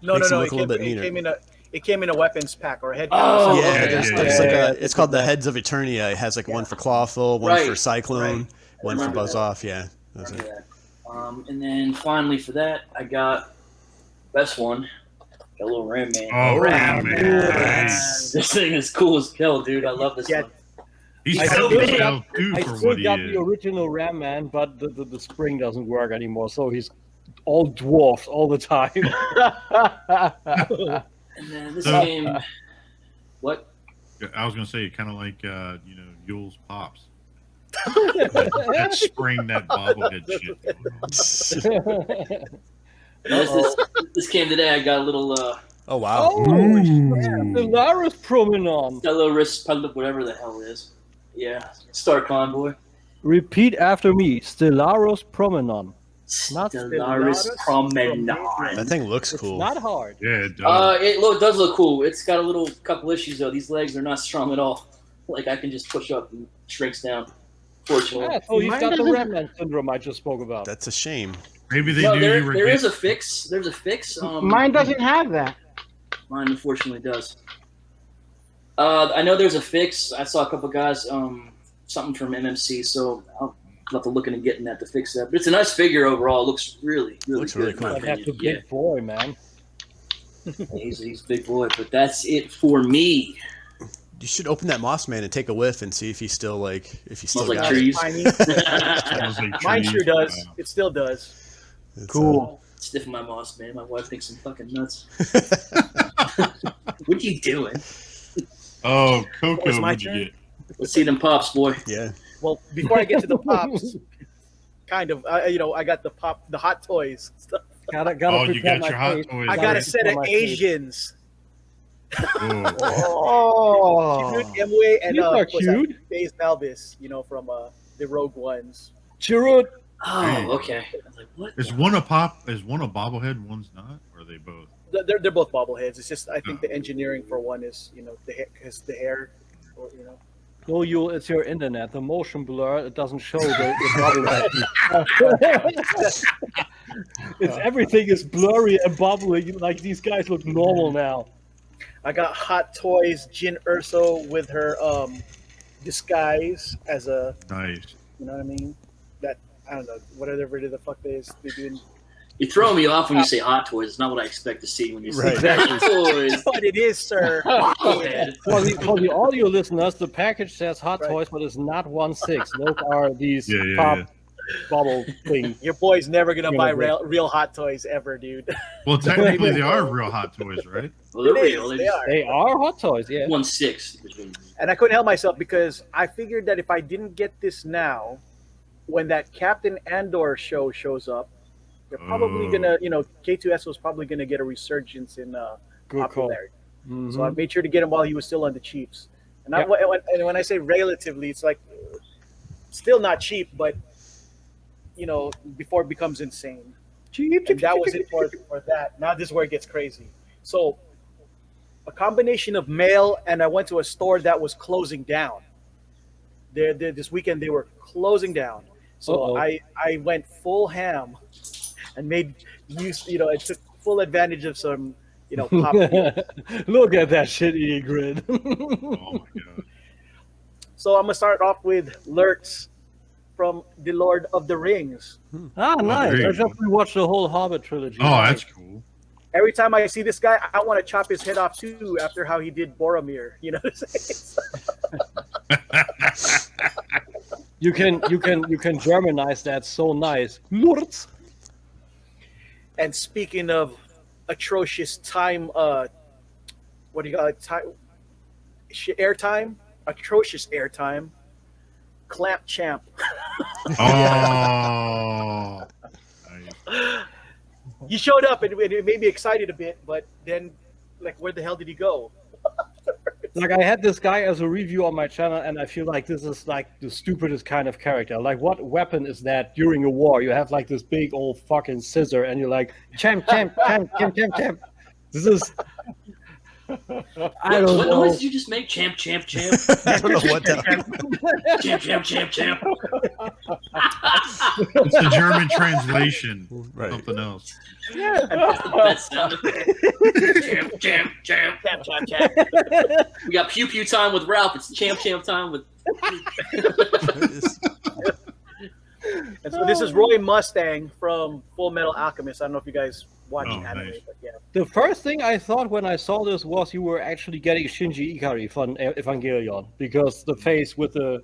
No, Makes no, him no. look a little bit meaner. It came in a weapons pack or a head. Oh, yeah, okay. there's yeah, like yeah. it's called the Heads of Eternia. It has like one for Clawful, one Right, for Cyclone, right. one for Remember Buzz that. Off. Yeah, that's it. Yeah. And then finally for that, I got best one. Got a little Ram Man. Oh, Ram man. Nice. This thing is cool as hell, dude. I love this Yeah. one. He's I selling still himself too I for still what he got is. the original Ram Man, but the spring doesn't work anymore, so he's all dwarfed all the time. And then this So- game. What? I was gonna say kind of like Yule's pops. That spring, that bobblehead shit going on. This came today. I got a little Oh wow. Oh, the Laris Promenade. got a little wrist whatever the hell it is. Yeah, Star Convoy. Repeat after me. Stellaris Promenade. Stellaris Promenade. That thing looks It's cool. not hard. Yeah, it does. It does look cool. It's got a couple issues though. These legs are not strong at all. Like I can just push up and shrinks down. Fortunately, Yeah, so he's Mine got the doesn't- remnant syndrome I just spoke about. That's a shame. Maybe they no, knew there, you were. there is a fix. There's a fix. Mine doesn't have that. Mine unfortunately does. I know there's a fix. I saw a couple guys, something from MMC, so I'll have to look into getting that to fix that. But it's a nice figure overall. It looks really, really Looks good. really in cool. my That's a opinion. big boy, man. He's a big boy, but that's it for me. You should open that Moss Man and take a whiff and see if he's still Smells like got trees. Tiny. Smells like Mine trees. sure does. Wow. It still does. it. It's, Cool. Stiffing my moss, man. My wife thinks I'm fucking nuts. What you doing? Oh, Coco, it's my what'd you turn? get? Let's see them pops, boy. yeah. Well, before I get to the pops, kind of, I got the hot toys stuff. Gotta Oh, you prepare got my your hot face. toys. I got Gotta a set prepare of my face. Asians. Oh. Oh. Cute Emwe and These are what's that? cute. Faze Malvis, from the Rogue Ones. Chirrut. Oh, okay. I was like, what? Is one a pop? Is one a bobblehead? One's not? Or are they both? They're both bobbleheads. It's just I think the engineering for one is the hair, or No, it's your internet. The motion blur, it doesn't show the bobblehead. It's everything is blurry and bubbly. Like these guys look normal now. I got Hot Toys Jin Urso with her disguise as a, Nice. you know what I mean? That I don't know whatever the fuck they're doing. You're throwing me off when you say hot toys. It's not what I expect to see when you say Right. hot toys. But it is, sir. Bobblehead. For the audio listeners, the package says Hot Right. Toys, but it's not 1/6. Those are these Yeah, yeah, pop yeah. bubble things. Your boy's never gonna Yeah, buy but- real Hot Toys ever, dude. Well, technically, they are real hot toys, right? Well, they're It is, real. they are. They are Hot Toys, yeah. 1/6. And I couldn't help myself because I figured that if I didn't get this now, when that Captain Andor show shows up, they're probably Oh. gonna, K2S was probably gonna get a resurgence in Good call. popularity. Mhm. So I made sure to get him while he was still on the cheaps. And Yep. when I say relatively, it's like still not cheap, but before it becomes insane. And that was it for that. Now this is where it gets crazy. So a combination of mail, and I went to a store that was closing down. This weekend they were closing down. So Uh-oh. I went full ham and made use, I took full advantage of some, pop. Look at that shitty grid. Oh my god. So I'm gonna start off with Lurtz from The Lord of the Rings. Ah, nice. there you I just rewatched the whole Hobbit trilogy. Oh, that's cool. Every time I see this guy, I want to chop his head off too. After how he did Boromir, you know what I'm saying? You can Germanize that so nice. Lurtz. And speaking of atrocious time, what do you call it? Airtime? Atrocious airtime. Clamp Champ. Oh. Nice. He showed up and it made me excited a bit, but then, like, where the hell did he go? Like I had this guy as a review on my channel, and I feel like this is like the stupidest kind of character. Like, what weapon is that during a war? You have like this big old fucking scissor, and you're like, champ. This is. I don't What know. noise did you just make? Champ. I don't know what that. Champ. It's the German translation. Right. Something else. That sound effect. Champ. Champ. We got pew time with Ralph. It's champ time with. And so this is Roy Mustang from Full Metal Alchemist. I don't know if you guys watch Oh, anime, nice. but yeah. The first thing I thought when I saw this was you were actually getting Shinji Ikari from Evangelion, because the face with the,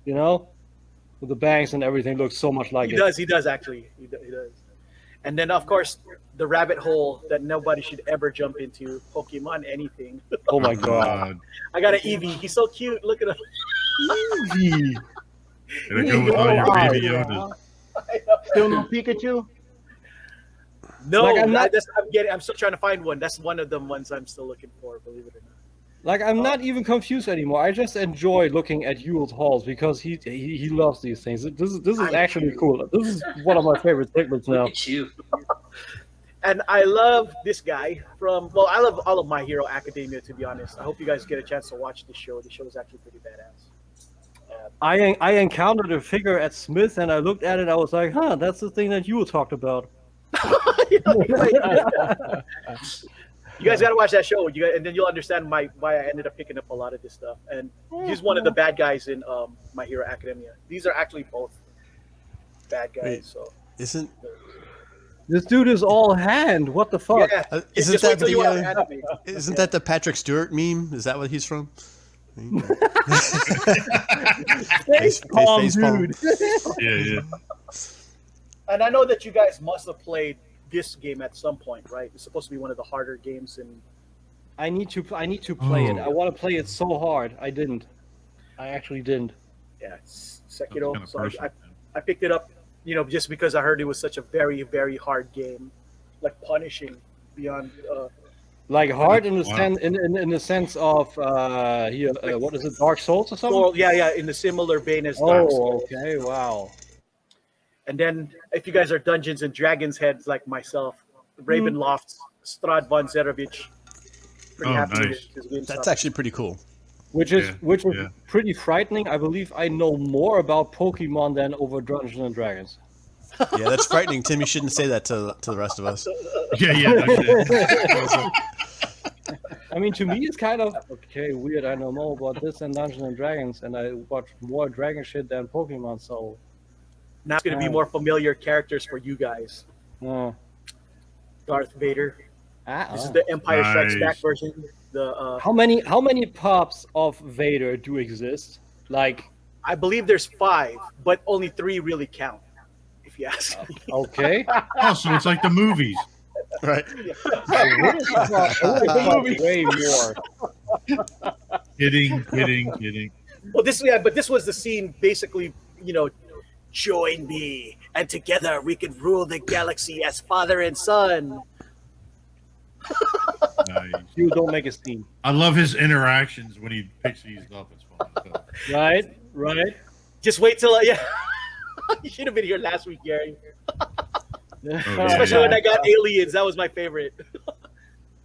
with the bangs and everything looks so much like He it. does actually. He does. And then, of course, the rabbit hole that nobody should ever jump into, Pokemon anything. Oh my god. I got an Eevee. He's so cute. Look at him. Eevee. Gotta go with all your baby Yodas. Still no Pikachu? No, Like, I'm not- I'm still trying to find one. That's one of the ones I'm still looking for, believe it or not. Like, I'm not even confused anymore. I just enjoy looking at Yule's halls because he loves these things. This is actually cool. This is one of my favorite segments now. Look at you. And I love this guy from. Well, I love all of My Hero Academia. To be honest, I hope you guys get a chance to watch the show. The show is actually pretty badass. I encountered a figure at Smith and I looked at it. I was like, huh, that's the thing that Yule talked about. You guys got to watch that show, and then you'll understand why I ended up picking up a lot of this stuff. And he's one of the bad guys in My Hero Academia. These are actually both bad guys. Wait. So Isn't This dude is all hand. What the fuck? yeah, isn't just wait that till you watch the anime. isn't that the Patrick Stewart meme? Is that what he's from? Face palm, dude. Yeah. And I know that you guys must have played this game at some point, right? It's supposed to be one of the harder games in. I need to play it. I want to play it so hard. I didn't. I actually didn't. Yeah, it's Sekiro. Kind of So personal. I picked it up, just because I heard it was such a very, very hard game, like punishing beyond. Like hard in the Wow. in the sense of what is it, Dark Souls or something? Well, yeah, in the similar vein as Dark Souls. Okay, wow. And then, if you guys are Dungeons and Dragons heads like myself, Ravenloft's Strad von Zerovich, pretty Oh, happy nice. with his game That's stuff. actually pretty cool. Which is Yeah. pretty frightening. I believe I know more about Pokemon than over Dungeons and Dragons. Yeah, that's frightening, Tim. You shouldn't say that to the rest of us. Yeah. I mean, to me, it's kind of okay, weird. I know more about this than Dungeons and Dragons, and I watch more Dragon shit than Pokemon. So, Now it's going to be more familiar characters for you guys. Darth Vader. This is the Empire Strikes Back Nice. version. The how many pops of Vader do exist? Like, I believe there's 5, but only 3 really count, if you ask me. okay, Oh, so it's like the movies. Right. way more. Kidding. Well, this was the scene, basically, join me, and together we can rule the galaxy as father and son. Nice. You don't make a scene, I love his interactions when he picks these up. It's fun. So. right? Just wait till you should have been here last week, Gary. yeah. Especially when I got aliens, that was my favorite.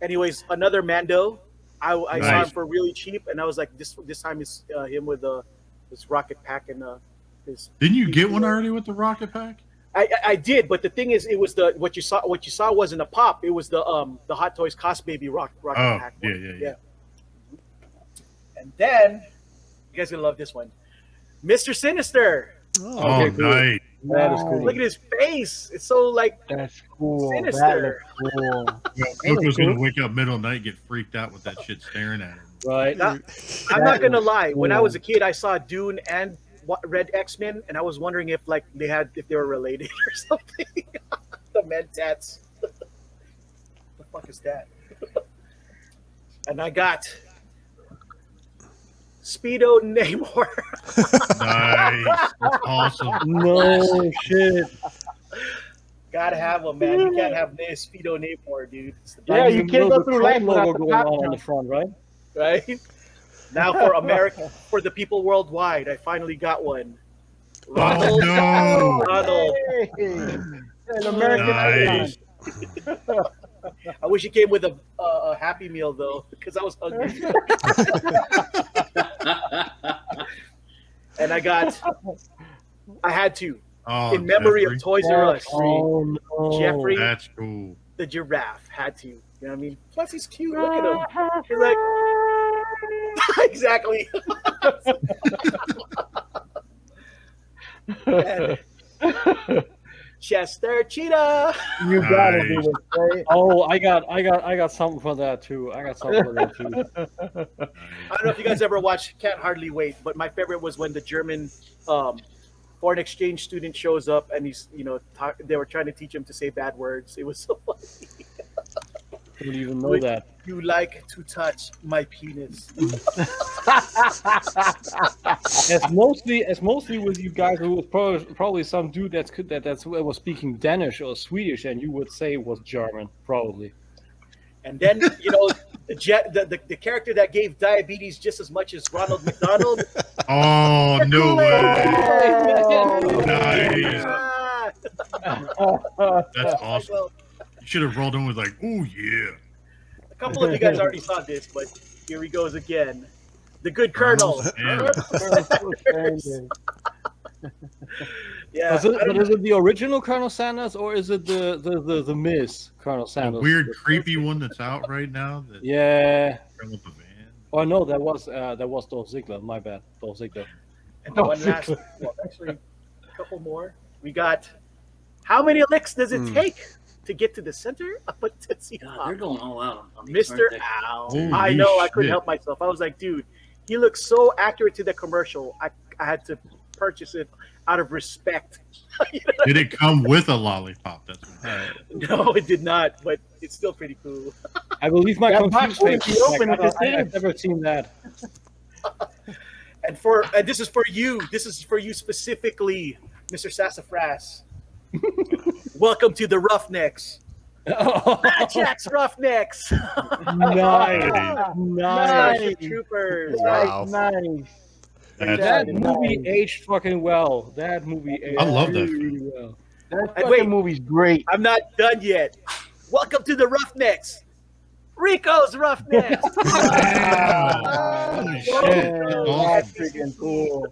Anyways, another Mando. I saw him Nice. for really cheap, and I was like, this time is him with his rocket pack and his. Didn't you get one already with the rocket pack? I did, but the thing is, it was what you saw wasn't a pop. It was the Hot Toys Cost Baby rocket Oh, pack. yeah. one. And then you guys gonna love this one, Mr. Sinister. Oh, Okay, cool. nice. That is cool. Look at his face. It's so like That's cool. Sinister. That looks cool. Luke was gonna wake up middle of the night and get freaked out with that shit staring at him. Right. I'm not gonna lie. When I cool. was a kid, I saw Dune and Red X-Men, and I was wondering if they were related or something. The Mentats. The fuck is that? And I got Speedo Namor. Nice. That's awesome. No shit. Gotta have him, man. You can't have this Speedo Namor, dude. It's the Yeah, best, you can't go through life logo without the going top on now. the front, right? right? Now for America, for the people worldwide, I finally got one. Oh, Ronald. no. Ronald. Hey, an American Nice. icon. I wish it came with a Happy Meal though, because I was hungry. And I had to, Oh, in memory Jeffrey. of Toys R Us, Oh no. Jeffrey That's cool. the giraffe had to. You know what I mean? Plus he's cute. Look at him. He's like exactly. And Chester Cheetah. You gotta Nice. do this, right? Oh, I got something for that too. I I don't know if you guys ever watched Can't Hardly Wait, but my favorite was when the German foreign exchange student shows up and he's, they were trying to teach him to say bad words. It was so funny. I don't even know that. You like to touch my penis. As mostly with you guys, who was probably some dude that was speaking Danish or Swedish, and you would say it was German, probably. And then, the character that gave diabetes just as much as Ronald McDonald. Oh, no way. Nice. Ah. That's awesome. Well, You should have rolled in with like, oh, yeah. a couple of you guys already saw this, but here he goes again. The good Colonel. Yeah. Yeah. Is it the original Colonel Sanders or is it the Miss Colonel The Sanders? weird, creepy one that's out right now. That Yeah. with the van. Oh no, that was Dolph Ziggler. My bad, Dolph Ziggler. And one last, well, actually, a couple more. We got. How many licks does it take to get to the center of a Tootsie God, Pop? they're going all out on these, Mr. aren't they? Owl. Holy I know, I couldn't shit. help myself. I was like, dude, he looks so accurate to the commercial. I had to purchase it out of respect. You know? Did it come with a lollipop? That's what No, it did not, but it's still pretty cool. I believe my That box confused face. would be open at the I've end. never seen that. And this is for you. This is for you specifically, Mr. Sassafras. Welcome to the Roughnecks. Jack's Roughnecks. Nice. Starship Troopers. Wow. Nice. That's That Nice. movie aged fucking well. That movie aged I love that really, film. really well. That And fucking wait. movie's great. I'm not done yet. Welcome to the Roughnecks. Rico's Roughnecks. Wow. Holy shit. That's That's awesome. freaking cool.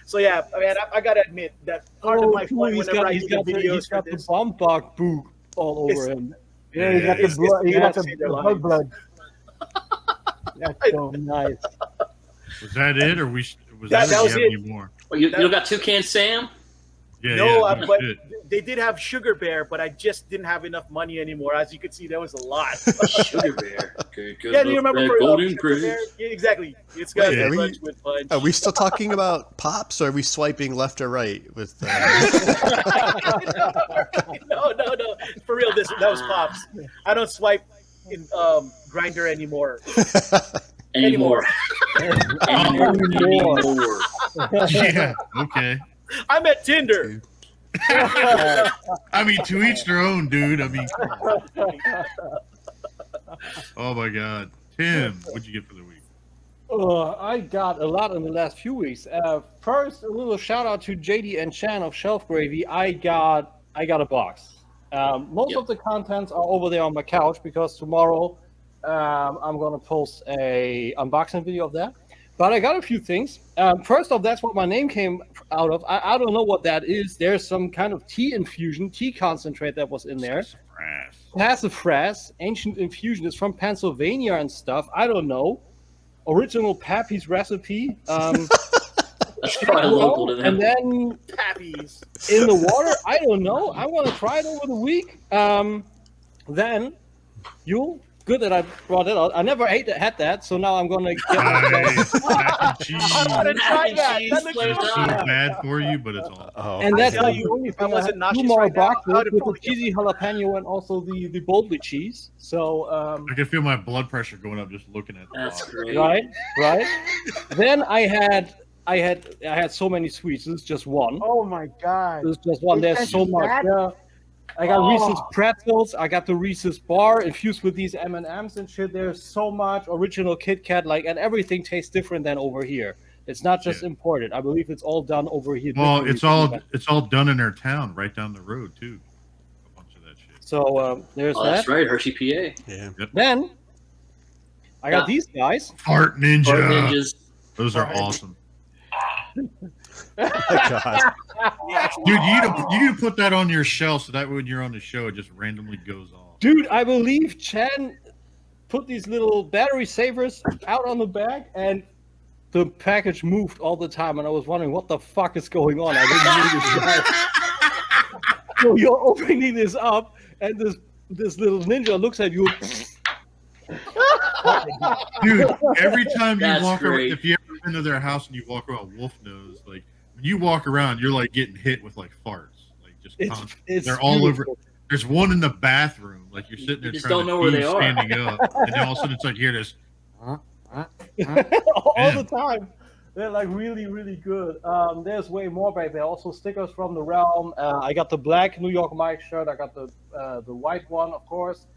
So yeah, I mean, I gotta admit that part of my fun he's whenever got, I he's do the got, the, videos he's for got the this. bomb bug book all over him. Yeah, he got the It's- blood. He got it's- the it's their blood. lines. That's so Nice. Was that it, or was That that was have it. any more? Oh, you got Toucan Sam? Yeah, No, yeah, but shit. they did have Sugar Bear, but I just didn't have enough money anymore. As you can see, there was a lot. Sugar Bear. Okay, good. Yeah, do you remember for Golden Sugar Prince. Bear? Yeah, exactly. It's got Yeah, punch with punch. Are we still talking about pops, or are we swiping left or right with? No. For real, that was Pops. I don't swipe in Grinder anymore. Anymore. Anymore. Yeah, okay. I'm at Tinder. I mean, to each their own, dude. I mean, come on. Oh my god, Tim, what'd you get for the week? I got a lot in the last few weeks. First, a little shout out to JD and Chan of Shelf Gravy. I got a box. Most of the contents are over there on my couch because tomorrow I'm gonna post a unboxing video of that. But I got a few things. First off, that's what my name came out of. I don't know what that is. There's some kind of tea infusion, tea concentrate that was in there. Sassafras, ancient infusion. It's from Pennsylvania and stuff. I don't know. Original Pappy's recipe. That's probably local to them. And then Pappies. in the water, I don't know. I'm gonna try it over the week. Then good that I brought it out. I never had that, so now I'm gonna get Nice. Mac and cheese. I want to try and that. cheese That looks flavored So awesome. bad for you, but it's all. Oh, and that's tell not you, the only if I thing. I wasn't have nauseous two more right now, I boxes would've with the told you. cheesy jalapeno and also the boldly cheese. So I can feel my blood pressure going up just looking at the That's bottle. great. right. Then I had so many sweets. This is just one. Oh my god. This is just one. They There's sent so you much. that? Yeah. I got Oh. Reese's pretzels. I got the Reese's bar infused with these M&Ms and shit. There's so much original Kit Kat, and everything tastes different than over here. It's not just Yeah. imported. I believe it's all done over here. Well, differently. it's all done in their town, right down the road too. A bunch of that shit. So there's Oh, that. that's right, Hershey, PA. yeah. Then I got Yeah. these guys. Fart Ninja. Fart Ninjas. Those are Fart. awesome, Oh, God. dude. You need to put that on your shelf so that when you're on the show, it just randomly goes off. Dude, I believe Chan put these little battery savers out on the bag and the package moved all the time, and I was wondering what the fuck is going on. I didn't know this guy. So you're opening this up, and this little ninja looks at you. Dude, every time you That's walk around, great. if you ever been to their house and you walk around Wolf Nose, like when you walk around, you're like getting hit with like farts, like just constant. It's They're all over. beautiful. There's one in the bathroom, like you're sitting there You just trying don't to know where pee they are. standing up, and then all of a sudden it's like you hear this. all Man. the time. They're like really, really good. There's way more back there. Also stickers from the realm. I got the black New York Mike shirt. I got the white one, of course.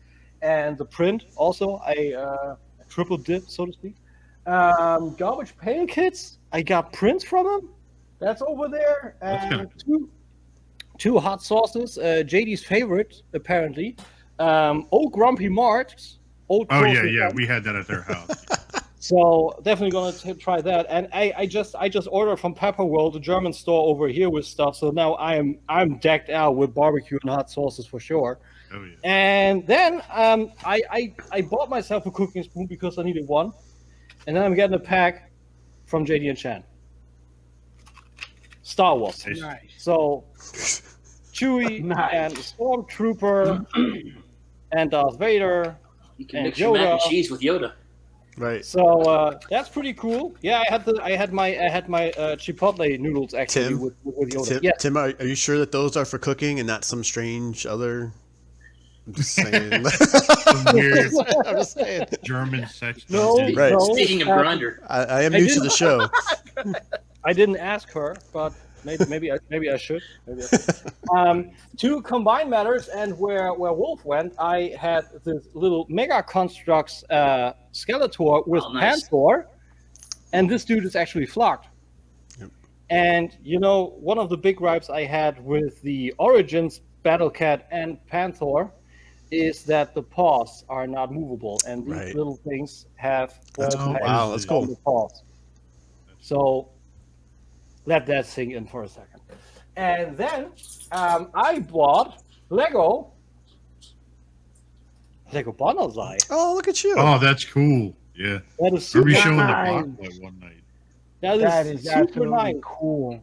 and the print also. I triple dip, so to speak. Garbage pail kits. I got prints from them. That's over there. That's And kinda two hot sauces. JD's favorite, apparently. Old Grumpy Marks. Old Oh yeah, frozen yeah. Marks. We had that at their house. So definitely gonna try that. And I just ordered from Pepper World, the German store over here, with stuff. So now I'm decked out with barbecue and hot sauces for sure. Oh yeah. And then I bought myself a cooking spoon because I needed one. And then I'm getting a pack from JD and Chan. Star Wars. Nice. Nice. So Chewie Nice. and Stormtrooper and Darth Vader. You can And mix your mac and Yoda. cheese with Yoda. Right. So that's pretty cool. Yeah, I had my Chipotle noodles actually Tim? with Yoda. Tim, Yeah. Tim, are you sure that those are for cooking and not some strange other? I'm just saying. Some weird I'm just saying. German sex. No, dungeon. Right. no. Speaking of grinder, I am I new to didn't- the show. I didn't ask her, but maybe I should. To combine matters and where Wolf went, I had this little Mega Constructs Skeletor with Oh, nice. Panther, and this dude is actually flocked. Yep. And you know, one of the big gripes I had with the Origins Battle Cat and Panther is that the paws are not movable, and these Right. little things have That's ball cool. pegs Wow, that's on cool. the paws. So let that sink in for a second. And then I bought Lego Banzai. Oh, look at you. Oh, that's cool. Yeah. That is Remember super, showing the nice. box like one night. That is super absolutely nice. cool.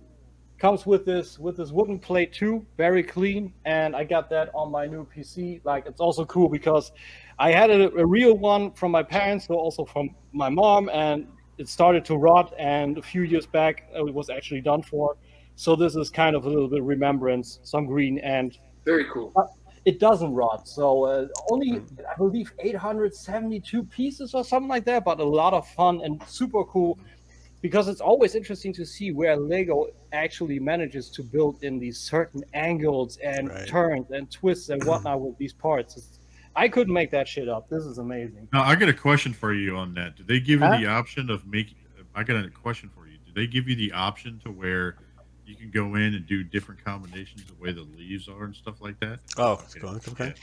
Comes with this wooden plate too, very clean, and I got that on my new PC. Like, it's also cool because I had a real one from my parents, so also from my mom, and it started to rot, and a few years back it was actually done for. So this is kind of a little bit of remembrance, some green, and very cool. it doesn't rot. So only, I believe, 872 pieces or something like that, but a lot of fun and super cool, because it's always interesting to see where Lego actually manages to build in these certain angles and Right. turns and twists and whatnot with these parts. I couldn't make that shit up. This is amazing. Now I got a question for you on that. Did they give you Huh? the option of making? I got a question for you. Did they give you the option to where you can go in and do different combinations of the way the leaves are and stuff like that? Oh, okay.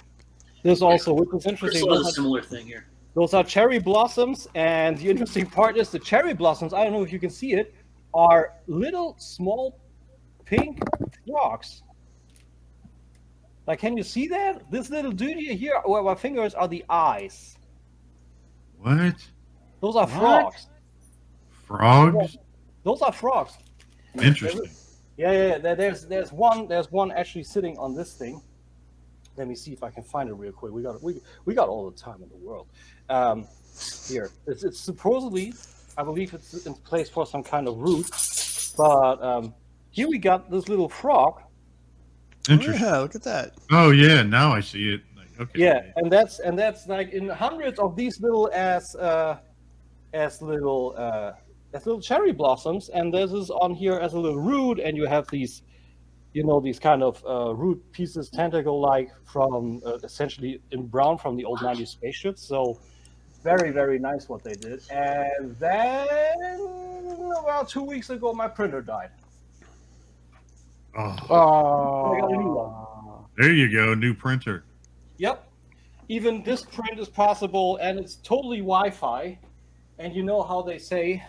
There's also, which is interesting, Crystal has a similar thing here. those are cherry blossoms, and the interesting part is the cherry blossoms, I don't know if you can see it, are little small pink frogs. Like, can you see that? This little dude here, where my fingers are the eyes. What? Those are What? frogs. Frogs? Those are frogs. Interesting. Yeah. There's one actually sitting on this thing. Let me see if I can find it real quick. We got all the time in the world. Here, it's supposedly, I believe it's in place for some kind of root, but here we got this little frog. Interesting. Yeah, look at that. Oh yeah, now I see it. Like, okay. Yeah, and that's like in hundreds of these little as little cherry blossoms, and this is on here as a little root, and you have these, these kind of root pieces, tentacle-like, from essentially in brown from the old 90s spaceships. So very, very nice what they did. And then about 2 weeks ago, my printer died. Oh, I got a new Oh, there you go, new printer. Yep. Even this print is possible, and it's totally Wi-Fi. And you know how they say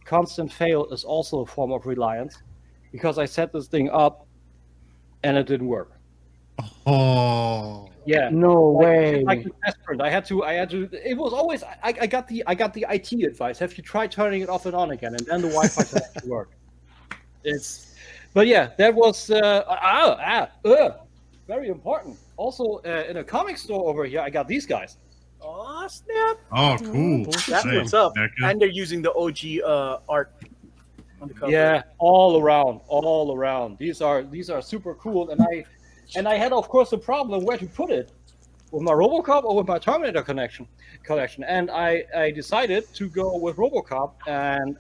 constant fail is also a form of reliance, because I set this thing up and it didn't work. Oh, Yeah. no way. Like the test print, I had to. It was always. I got the IT advice. Have you tried turning it off and on again, and then the Wi-Fi can actually work. But yeah, that was very important. Also, in a comic store over here, I got these guys. Oh snap! oh, cool. That's Nice. what's up. Becca. And they're using the OG art on the cover. Yeah, all around. These are super cool, and I had, of course, a problem where to put it, with my RoboCop or with my Terminator collection. And I decided to go with RoboCop, and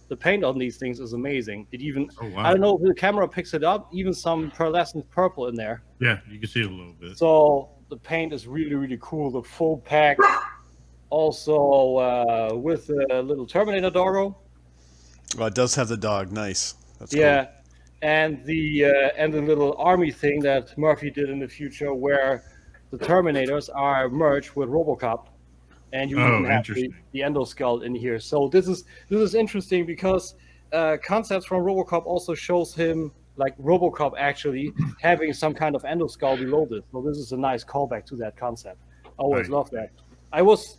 the paint on these things is amazing. It even, Oh, wow. I don't know if the camera picks it up, even some pearlescent purple in there. Yeah, you can see it a little bit. So the paint is really, really cool. The full pack, also with a little Terminator doggo. Oh, it does have the dog. Nice. That's Yeah, and the little army thing that Murphy did in the future, where the Terminators are merged with RoboCop, and you even have the endoskull in here. So this is interesting because concepts from RoboCop also shows him like RoboCop actually having some kind of endoskull below this. So this is a nice callback to that concept. I always love that. I was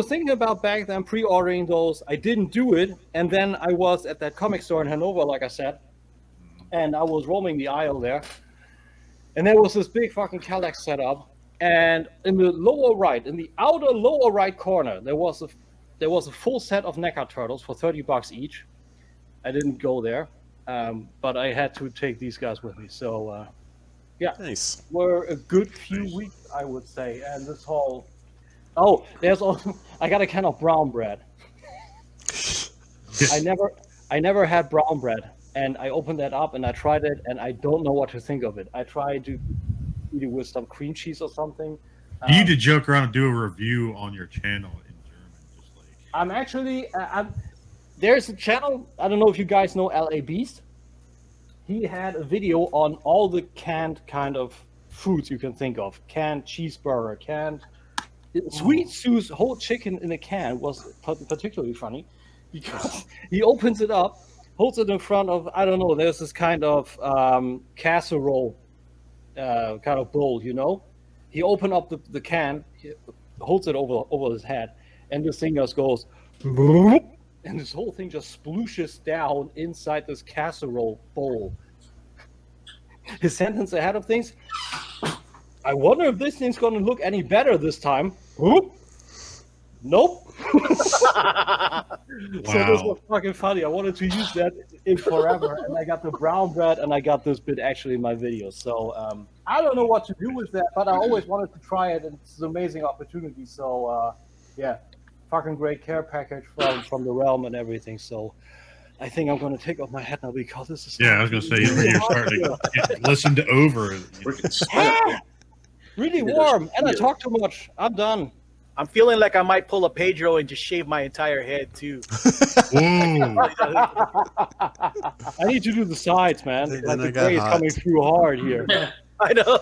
thinking about back then pre-ordering those. I didn't do it, and then I was at that comic store in Hanover, like I said, and I was roaming the aisle there, and there was this big fucking Calax set up, and in the lower right, in the outer lower right corner, there was a full set of NECA turtles for $30 each. I didn't go there, but I had to take these guys with me. So yeah, nice. Were a good few weeks, I would say, and this whole. Oh, there's also I got a can of brown bread. I never had brown bread, and I opened that up and I tried it, and I don't know what to think of it. I tried to eat it with some cream cheese or something. You need to joke around and do a review on your channel in German. Just like I'm actually there's a channel. I don't know if you guys know LA Beast. He had a video on all the canned kind of foods you can think of: canned cheeseburger, canned. Sweet Sue's whole chicken in a can was particularly funny because he opens it up, holds it in front of, I don't know, there's this kind of casserole kind of bowl, you know? He opened up the can, he holds it over his head, and this thing just goes, and this whole thing just splooshes down inside this casserole bowl. His sentence ahead of things, I wonder if this thing's going to look any better this time. Whoop. Nope. wow. So this was fucking funny. I wanted to use that in forever, and I got the brown bread, and I got this bit actually in my video. So I don't know what to do with that, but I always wanted to try it, and it's an amazing opportunity. So yeah, fucking great care package from the realm and everything. So I think I'm going to take off my hat now because this is. Yeah, I was going to say you're starting to get listened over. Really warm, and I talk too much. I'm done. I'm feeling like I might pull a Pedro and just shave my entire head too. Whoa! I need to do the sides, man. Then Like I the got gray is hot. coming through hard here. I know.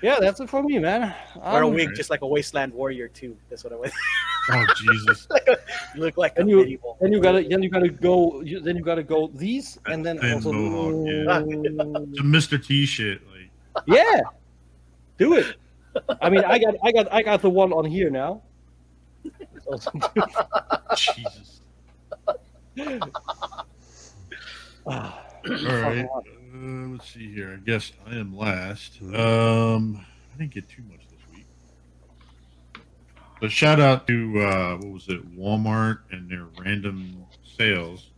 Yeah, that's it for me, man. Wear a wig just like a wasteland warrior too. That's what I went. Oh Jesus! You look like And a you medieval. then you gotta go these, and then Thin also mohawk, yeah. Some Mr. T shit. Like yeah, do it. I mean, I got the one on here now. It's also Jesus. Ah, All right. Let's see here. I guess I am last. I didn't get too much this week. So shout out to what was it, Walmart and their random sales.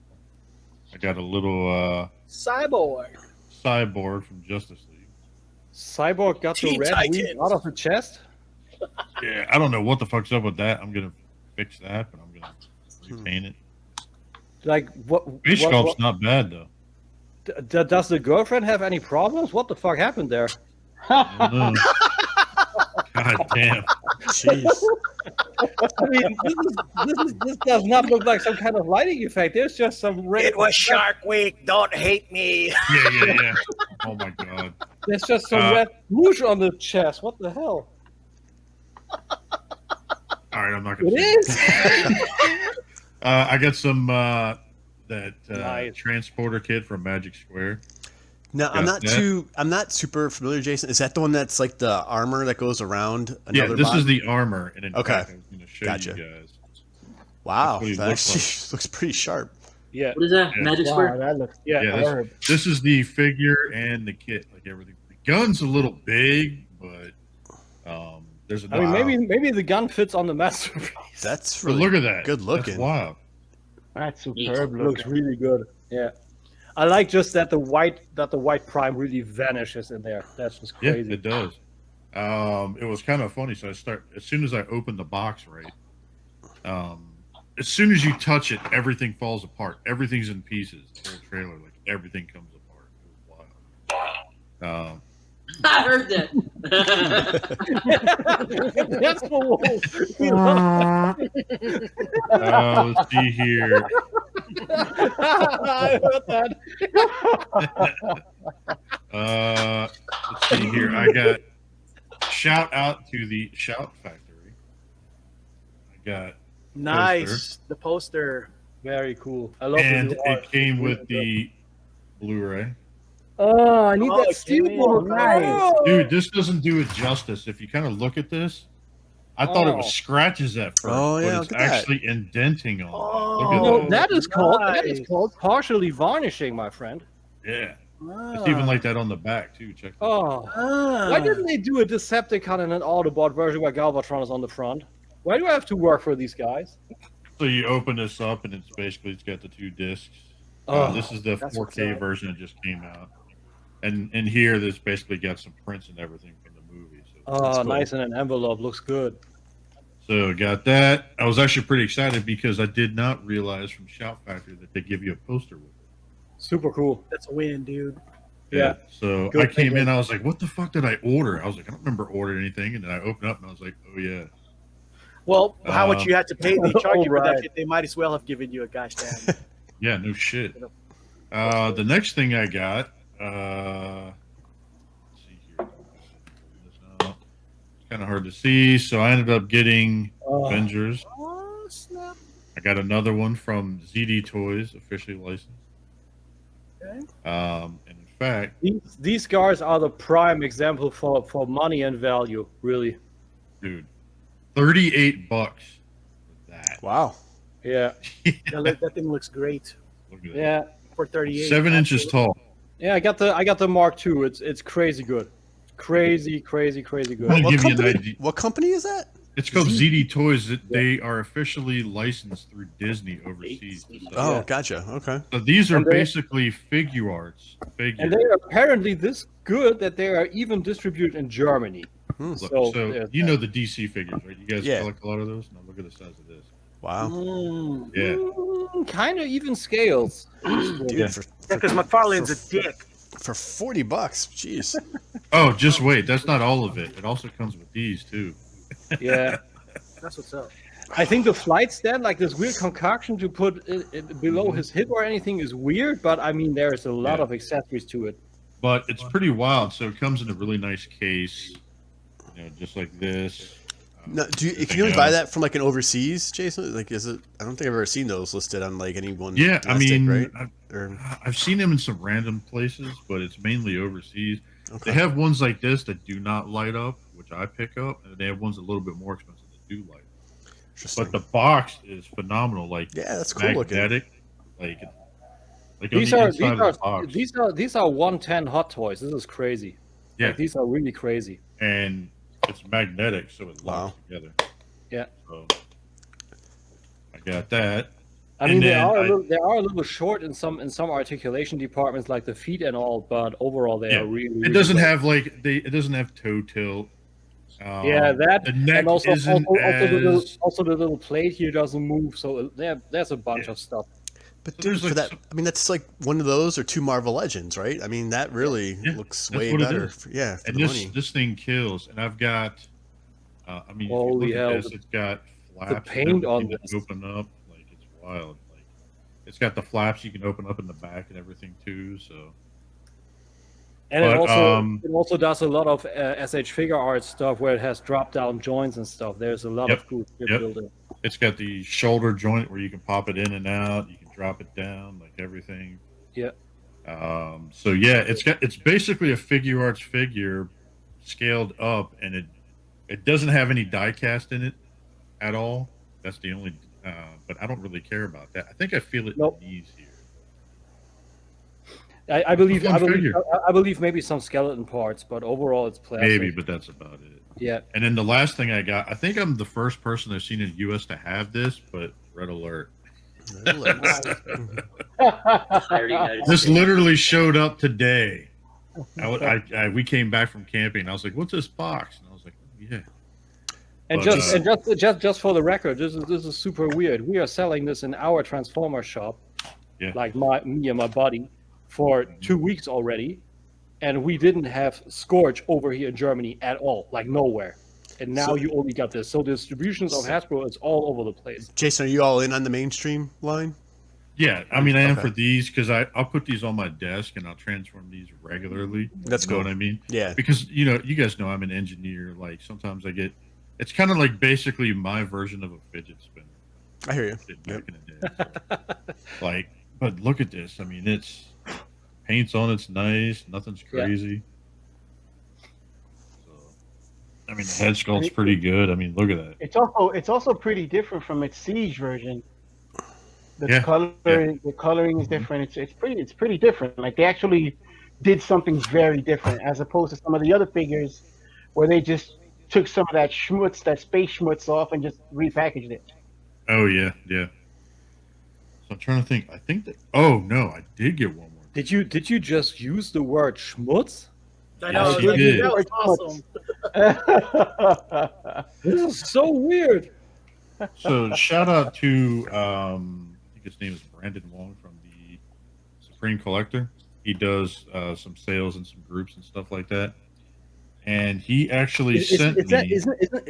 I got a little Cyborg. cyborg from Justice League. Cyborg got the Teen red Titans. weave out of the chest. Yeah, I don't know what the fuck's up with that. I'm gonna fix that, but I'm gonna repaint it. Like what? Face what- sculpt's not bad though. Does the girlfriend have any problems? What the fuck happened there? I don't know. God damn. Jeez. I mean, this does not look like some kind of lighting effect. There's just some red. It was Shark Week. Don't hate me. Yeah. Oh my god. There's just some red rouge on the chest. What the hell? All right, I'm not gonna. It say is. I got some that Nice. transporter kit from Magic Square. No, Got I'm not that. I'm not super familiar, Jason. Is that the one that's like the armor that goes around Yeah, another this body? is the armor, and in Okay. fact, I was going to show Gotcha. you guys. Wow, That's what he that looks actually looks pretty sharp. Yeah. What is that? Yeah. Magic Wow, Square? that looks Yeah. Yeah, herb. this is the figure and the kit, like everything. The gun's a little big, but there's a. I mean, maybe the gun fits on the masterpiece. That's But really look at that. good looking. That's wild. That's superb Looks looking. really good. Yeah. I like just that the white prime really vanishes in there. That's just Yeah, crazy. it does. It was kind of funny. So as soon as I opened the box, right, as soon as you touch it, everything falls apart. Everything's in pieces. The whole trailer, like everything comes apart. It was wild. I heard that. That's the wolf. Let's see here. I heard that. Let's see here. I got shout out to the Shout Factory. I got Nice. The poster. Very cool. I love and the it came with the Blu-ray. Oh, I need Oh, that it came in. steelbook. Nice. Dude, this doesn't do it justice. If you kind of look at this, I thought it was Oh. scratches at first, Oh, yeah, but look it's at that. actually indenting on Oh. it. You Look know, at that is Nice. called partially varnishing, my friend. that. Yeah. Ah. It's even like that on the back, too. Check this out. Oh, Ah. why didn't they do a Decepticon and an Autobot version where Galvatron is on the front? Why do I have to work for these guys? So you open this up, and it's got the 2 discs. Oh, This is the that's what's 4K up. version that just came out. And in here, there's basically got some prints and everything from the movie. So, Oh, cool. nice in an envelope. Looks good. so got that. I was actually pretty excited because I did not realize from Shout Factory that they give you a poster with it. Super cool. That's a win, dude. Yeah. So Good I came thinking. in, I was like, what the fuck did I order? I was like, I don't remember ordering anything. And then I opened up and I was like, oh, yeah. Well, how much you had to pay? They charge you for that Alright. shit. They might as well have given you a gosh damn. Yeah, no shit. The next thing I got, let's see here. It's kind of hard to see. So I ended up getting Oh. Avengers. Oh, snap. I got another one from ZD Toys, officially licensed. Okay. And in fact, These guys are the prime example for money and value, really. dude, $38 for that. Wow. Yeah. That thing looks great Look at that. Yeah. for 38. 7 inches tall. Yeah, I got the Mark II. It's crazy good. Crazy good. Let me give you an company? idea. What company is that? It's called ZD Toys. They are officially licensed through Disney overseas. Oh, Yeah. gotcha. Okay. So these are And they- basically figure arts. And they are apparently this good that they are even distributed in Germany. Look, So, so there's you that. know the DC figures, right? You guys Yeah. collect a lot of those? Now look at the size of this. Wow. Mm. Yeah. Kind of even scales. Dude, Yeah. for, Yeah, because McFarlane's a dick. for $40. Jeez. Oh, just wait. That's not all of it. It also comes with these too. Yeah. That's what's up. I think the flight stand, like this weird concoction to put it below his hip or anything, is weird. But I mean, there's a lot Yeah. of accessories to it. But it's pretty wild. So it comes in a really nice case, you know, just like this. No, can you Everything only buy else. that from like an overseas, Jason? Like, is it? I don't think I've ever seen those listed on like any one. Yeah, I domestic, mean, right? Or, I've seen them in some random places, but it's mainly overseas. okay. They have ones like this that do not light up, which I pick up, and they have ones a little bit more expensive that do light up. Interesting. But the box is phenomenal. Like, Yeah, that's cool looking. magnetic. Like on These the are inside of the box. these are 110 hot toys. This is crazy. Yeah, Like, these are really crazy. and it's magnetic, so it locks Wow. together. Yeah. So I got that. I And mean, then they are a little short in some articulation departments, like the feet and all. But overall, they Yeah. are really. It really doesn't good. have it doesn't have toe tilt. Yeah, that the neck and also isn't also the little plate here doesn't move. So there's a bunch Yeah. of stuff. But So dude, there's, for like, that, some- I mean, that's like one of those or 2 Marvel Legends, right? I mean, that really Yeah, looks that's way what it better. is. For, yeah, for and the this money. this thing kills. And I've got. I mean, Holy if you hell, look at this, it's got flaps. and paint on everything that this. open up like it's wild. Like it's got the flaps you can open up in the back and everything too. So And But, it also does a lot of SH figure art stuff where it has drop down joints and stuff. There's a lot Yep, of cool shit yep. built in. it's got the shoulder joint where you can pop it in and out. You can drop it down, like everything. Yeah. So yeah, it's basically a figure arts figure scaled up, and it doesn't have any die cast in it at all. That's the only. But I don't really care about that. I think I feel it Nope. in the knees here. I believe Fun figure. I believe maybe some skeleton parts, but overall it's plastic. Maybe, but that's about it. Yeah. And then the last thing I got, I think I'm the first person I've seen in the U.S. to have this, but red alert. This literally showed up today. We came back from camping. I was like, "What's this box?" And I was like, oh, "Yeah." And But, just for the record, this is super weird. We are selling this in our Transformer shop, Yeah. like me and my buddy, for 2 weeks already. and we didn't have Scorch over here in Germany at all, like nowhere. And now you only got this. So the distributions of Hasbro is all over the place. Jason, are you all in on the mainstream line? Yeah, I mean, I am Okay. for these because I'll put these on my desk and I'll transform these regularly. That's You know cool. what I mean? Yeah. Because you guys know I'm an engineer. Like sometimes I get, it's kind of like basically my version of a fidget spinner. I hear you. Shit back in the day. So, like, but look at this. I mean, it's paint's on. It's nice. Nothing's crazy. So, I mean, the head sculpt's pretty good. I mean, look at that. It's also pretty different from its Siege version. The coloring is different. It's pretty different. Like they actually did something very different as opposed to some of the other figures where they just took some of that schmutz, that space schmutz off and just repackaged it. Oh yeah. So I'm trying to think. I think that. Oh no, I did get one more. Did you just use the word schmutz? I know. Yes, you did. That was awesome. This is so weird. So shout out to I think his name is Brandon Wong from the Supreme Collector. He does some sales and some groups and stuff like that. And he actually sent me.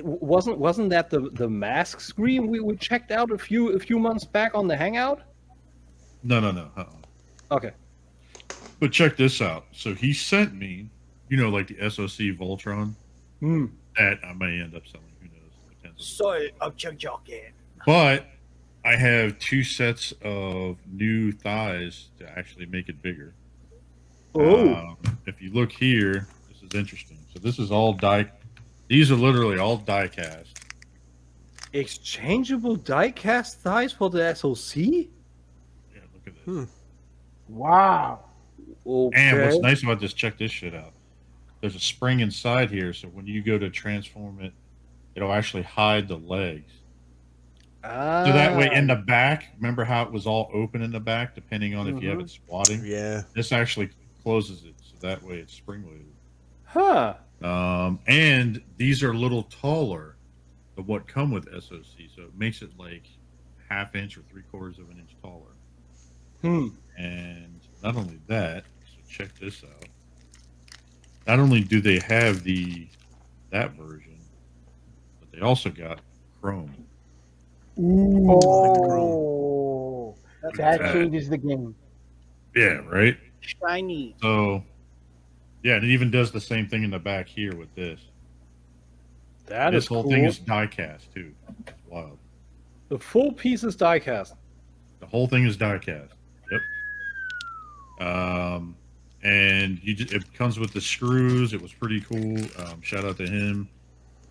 Wasn't that the mask screen we checked out a few months back on the Hangout? No. Okay. But check this out. So he sent me, like the SOC Voltron that I may end up selling. Who knows? Depends on- Soy of Joking. But I have 2 sets of new thighs to actually make it bigger. Oh. If you look here, this is interesting. So this is all die. These are literally all die cast. Exchangeable die-cast thighs for the SOC? Yeah, look at this. Wow. Okay. And what's nice about this, check this shit out. There's a spring inside here, so when you go to transform it, it'll actually hide the legs. So that way in the back, remember how it was all open in the back, depending on if you have it squatting? Yeah. This actually closes it, so that way it's spring-loaded. Huh. And these are a little taller than what come with SOC, so it makes it like 1/2 inch or 3/4 of an inch taller. And not only that, so check this out. Not only do they have that version, but they also got chrome. Oh, That's that that. changes the game. Yeah, right? shiny. So, yeah, and it even does the same thing in the back here with this. This whole thing is die cast, too. It's wild. The full piece is die-cast. The whole thing is die cast. Yep. And it comes with the screws. It was pretty cool. Shout out to him.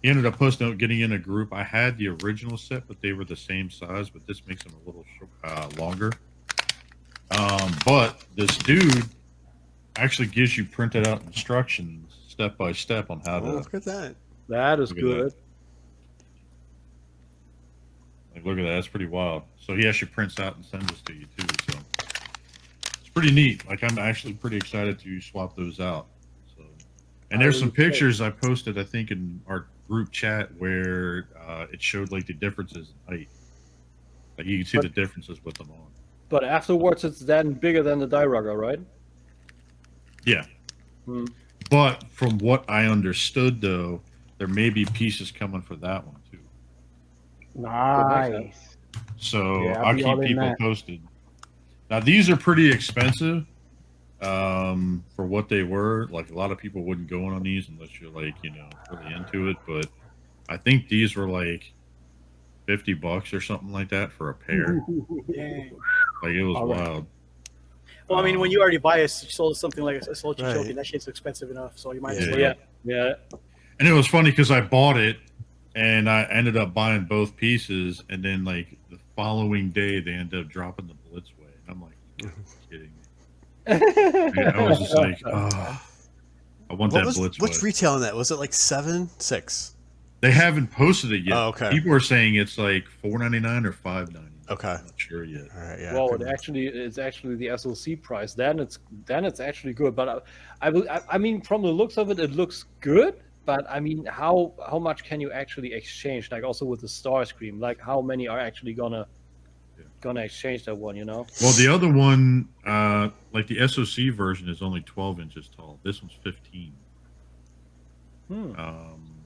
He ended up getting in a group. I had the original set, but they were the same size, but this makes them a little longer. But this dude actually gives you printed out instructions step by step on how to. Look at that. That is Look at good. Like, look at that. That's pretty wild. So he actually prints out and sends this to you too. So it's pretty neat. Like I'm actually pretty excited to swap those out. So, and there's some pictures I posted, I think, in our group chat where it showed like the differences in height. Like you can see the differences with them on. But afterwards, it's then bigger than the die rugger, right? Yeah. But from what I understood, though, there may be pieces coming for that one too. Nice. So Yeah, I'll be all keep in people that. posted. Now these are pretty expensive for what they were. Like a lot of people wouldn't go in on these unless you're like really into it. But I think these were like $50 or something like that for a pair. Dang. Like it was All right. wild. Well, I mean, when you already buy something like a Soul Right. Chichoki, that shit's expensive enough, so you might as Yeah. well. Yeah. And it was funny because I bought it and I ended up buying both pieces, and then like the following day they ended up dropping the Blitzway, and I'm like, you're kidding me. And I was just like, oh, I want that Blitzway. What's retail on that? Was it like 7, 6? They haven't posted it yet. Oh, okay. People are saying it's like $4.99 or $5.99. Okay. I'm not sure yet. All right. Yeah. Well, it's actually the SOC price. Then it's actually good. But I mean, from the looks of it, it looks good. But I mean, how much can you actually exchange? Like also with the Starscream, like how many are actually gonna gonna exchange that one. Well, the other one, like the SOC version, is only 12 inches tall. This one's 15. Hmm.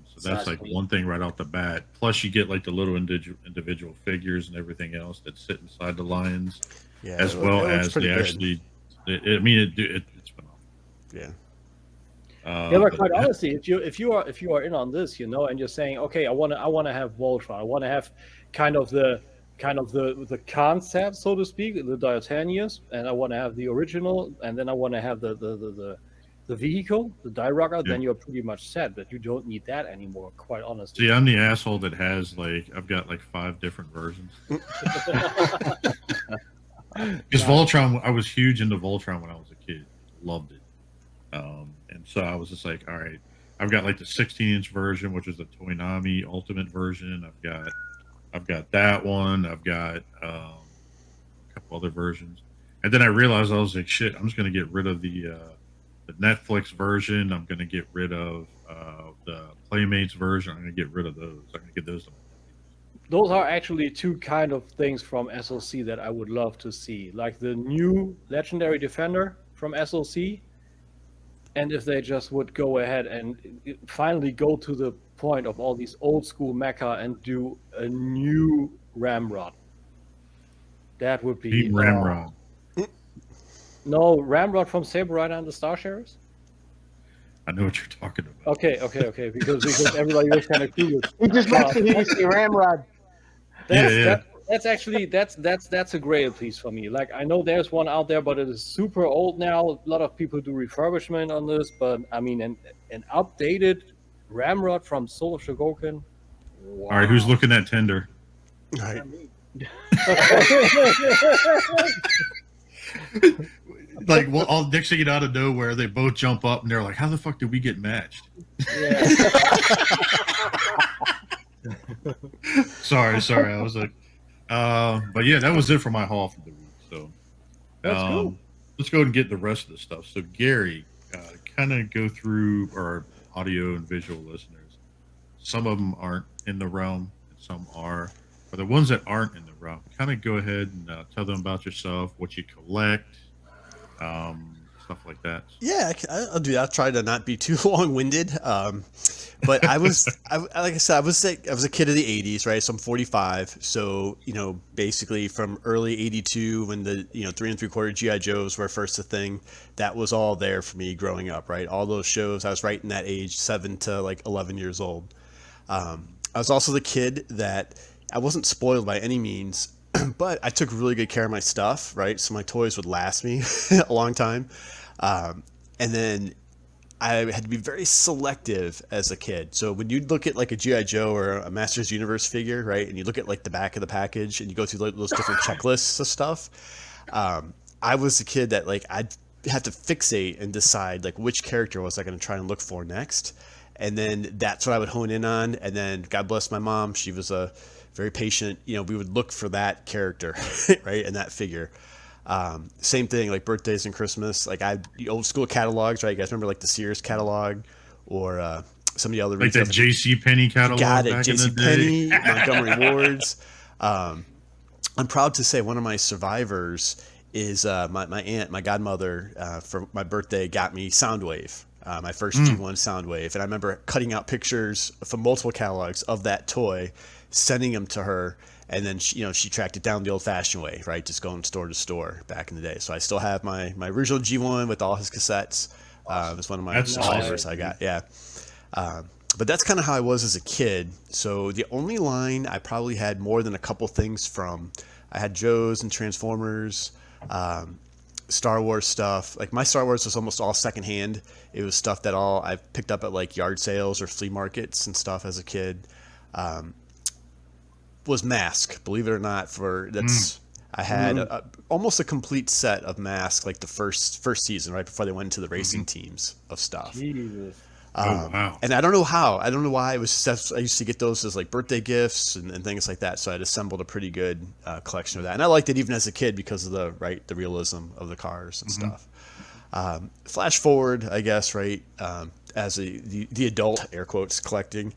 So that's like one thing right off the bat. Plus, you get like the little individual figures and everything else that sit inside the lions, as well as they actually. I mean, it's phenomenal. Yeah. Yeah, but quite honestly, if you are in on this, and you're saying, okay, I want to have Voltron, I want to have kind of the concept, so to speak, the Diotanius, and I want to have the original, and then I want to have the vehicle, the die rocker, then you're pretty much set. But you don't need that anymore, quite honestly. See, I'm the asshole that has I've got 5 different versions. Because Voltron, I was huge into Voltron when I was a kid, loved it. And so I was just like, all right, I've got the 16-inch version, which is the Toonami Ultimate version. I've got that one. I've got a couple other versions, and then I realized I was like, shit, I'm just gonna get rid of the Netflix version. I'm gonna get rid of the Playmates version. I'm gonna get rid of those. I'm gonna get those. Those are actually two kind of things from SOC that I would love to see, like the new Legendary Defender from SOC. And if they just would go ahead and finally go to the point of all these old school mecha and do a new Ramrod, that would be Team Ramrod. No, Ramrod from Saber Rider and the Star Sheriffs. I know what you're talking about. Okay. Because everybody was kind of curious. He just likes to hear you say Ramrod. That's actually that's a great piece for me. I know there's one out there, but it is super old now. A lot of people do refurbishment on this, but I mean an updated Ramrod from Soul of Shogoken. Wow. All right, who's looking at tender? All right. All next thing out of nowhere, they both jump up and they're like, "How the fuck did we get matched?" Yeah. Sorry. I was like. But yeah, that was it for my haul for the week. So that's cool. Let's go and get the rest of the stuff. So Gary, kind of go through our audio and visual listeners. Some of them aren't in the realm, and some are. For the ones that aren't in the realm, kind of go ahead and tell them about yourself, what you collect, stuff like that. Yeah, I'll do that. I'll try to not be too long-winded. But like I said, I was a kid of the 80s, right? So I'm 45. So, basically from early 82 when the, 3 3/4 G.I. Joes were first a thing, that was all there for me growing up, right? All those shows, I was right in that age, 7 to 11 years old. I was also the kid that I wasn't spoiled by any means, but I took really good care of my stuff, right? So my toys would last me a long time. And then I had to be very selective as a kid. So when you'd look at a G.I. Joe or a Masters Universe figure, right, and you look at the back of the package and you go through those different checklists of stuff, I was the kid that I'd have to fixate and decide which character was I going to try and look for next. And then that's what I would hone in on. And then God bless my mom, she was a very patient. We would look for that character, right, and that figure. Same thing, birthdays and Christmas. The old school catalogs, right? You guys remember the Sears catalog or some of the other that J.C. Penney catalog. Got it, J.C. Penney, Montgomery Ward's. I'm proud to say one of my survivors is my aunt, my godmother, for my birthday got me Soundwave. My first G1 Soundwave, and I remember cutting out pictures from multiple catalogs of that toy, sending them to her, and then she tracked it down the old-fashioned way, right? Just going store to store back in the day. So I still have my original G1 with all his cassettes. It was one of my survivors I got, yeah. But that's kind of how I was as a kid. So the only line I probably had more than a couple things from, I had Joe's and Transformers, Star Wars stuff. My Star Wars was almost all secondhand. It was stuff that I picked up at yard sales or flea markets and stuff as a kid. Was Mask, believe it or not. I had almost a complete set of Mask, the first season, right before they went into the racing teams of stuff. Jesus. Wow. And I don't know how. I don't know why. It was just, I used to get those as birthday gifts and things like that. So I'd assembled a pretty good collection of that, and I liked it even as a kid because of the realism of the cars and stuff. Flash forward, I guess, right, as the adult, air quotes, collecting.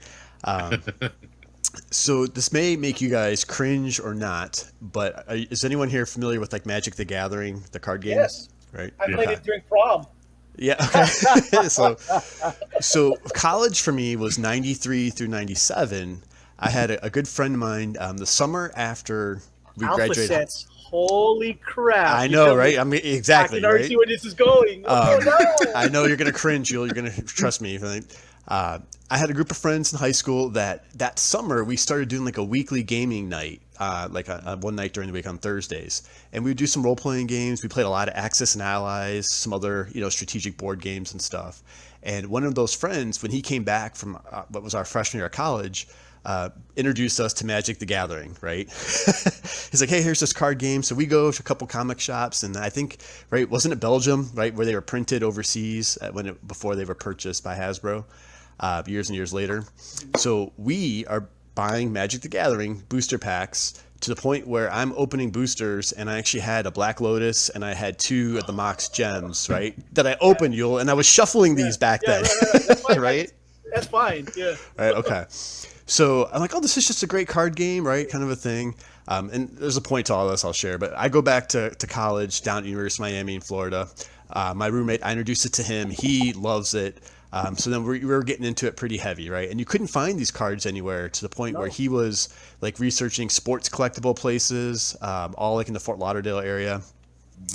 So this may make you guys cringe or not, but is anyone here familiar with like Magic the Gathering, the card game? Yes. Right. I played Okay. it during prom. Yeah. Okay. So college for me was 93 through 97. I had a good friend of mine the summer after we Alpha graduated. sets. Holy crap. I You know, feel me? right? I mean, exactly. I can already right? see where this is going. Oh, no. I know you're going to cringe. You're going to trust me. I had a group of friends in high school that summer we started doing like a weekly gaming night, like one night during the week on Thursdays. And we would do some role playing games. We played a lot of Axis and Allies, some other, strategic board games and stuff. And one of those friends, when he came back from what was our freshman year of college, introduced us to Magic the Gathering, right? He's like, hey, here's this card game. So we go to a couple comic shops, and I think, right, wasn't it Belgium, right, where they were printed overseas before they were purchased by Hasbro years and years later. So we are buying Magic the Gathering booster packs to the point where I'm opening boosters, and I actually had a Black Lotus and I had 2 of the Mox Gems, right, that I opened, Yul, and I was shuffling these back then, Right. That's fine. right? That's fine. Yeah. Right. Okay. So I'm like, oh, this is just a great card game, right? Kind of a thing. And there's a point to all this I'll share, but I go back to college down at University of Miami in Florida. My roommate, I introduced it to him. He loves it. So then we were getting into it pretty heavy, right? And you couldn't find these cards anywhere to the point where he was like researching sports collectible places, all like in the Fort Lauderdale area.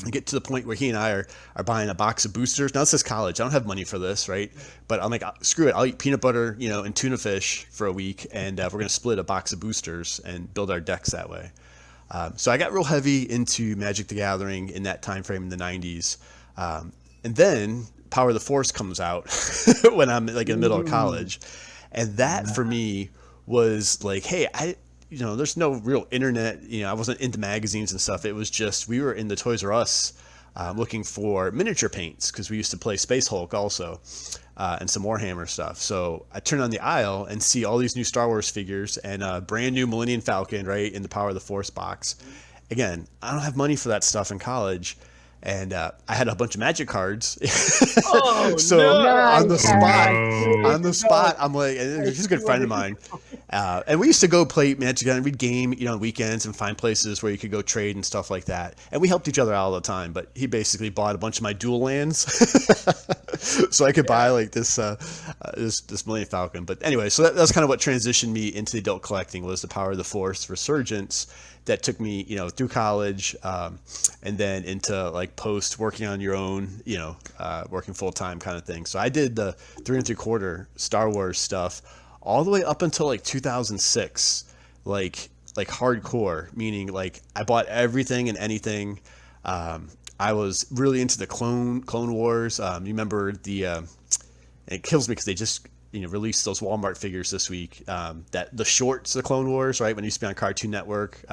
And get to the point where he and I are buying a box of boosters. Now this is college. I don't have money for this, right? But I'm like, screw it. I'll eat peanut butter, and tuna fish for a week, and we're going to split a box of boosters and build our decks that way. So I got real heavy into Magic the Gathering in that time frame in the 90s. And then Power of the Force comes out when I'm like in the middle of college. And that for me was like, hey, there's no real internet. I wasn't into magazines and stuff. It was just we were in the Toys R Us looking for miniature paints because we used to play Space Hulk also and some Warhammer stuff. So I turn on the aisle and see all these new Star Wars figures and a brand new Millennium Falcon right in the Power of the Force box. Again, I don't have money for that stuff in college. And I had a bunch of Magic cards. So on the spot, I'm like, and he's a good friend of mine. And we used to go play Magic and we'd game, on weekends and find places where you could go trade and stuff like that. And we helped each other out all the time. But he basically bought a bunch of my dual lands, so I could buy like this Millennium Falcon. But anyway, so that's kind of what transitioned me into the adult collecting was the Power of the Force resurgence. That took me, through college, and then into like post working on your own, working full time kind of thing. So I did the 3 3/4 Star Wars stuff all the way up until like 2006, like hardcore, meaning like I bought everything and anything. I was really into the Clone Wars. You remember and it kills me because they just released those Walmart figures this week. That the shorts, the Clone Wars, right? When it used to be on Cartoon Network.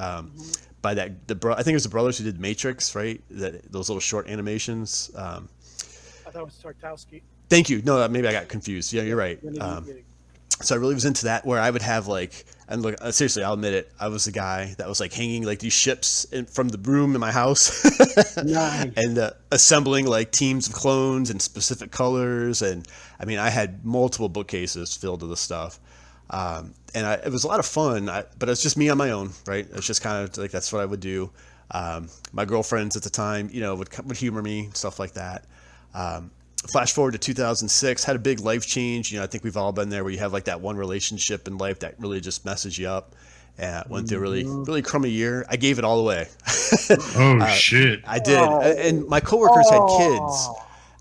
By that, I think it was the brothers who did Matrix, right? Those little short animations. I thought it was Tartowski. Thank you. No, maybe I got confused. Yeah, you're right. So I really was into that, where I would have like, and look, seriously, I'll admit it, I was the guy that was like hanging like these ships from the room in my house, Nice. and assembling like teams of clones in specific colors, and I mean, I had multiple bookcases filled with the stuff, and it was a lot of fun. But it's just me on my own, right? It's just kind of like that's what I would do. My girlfriends at the time, would humor me, stuff like that. Flash forward to 2006, had a big life change. I think we've all been there where you have like that one relationship in life that really just messes you up. Went through a really, really crummy year. I gave it all away. Shit. I did. And my coworkers had kids,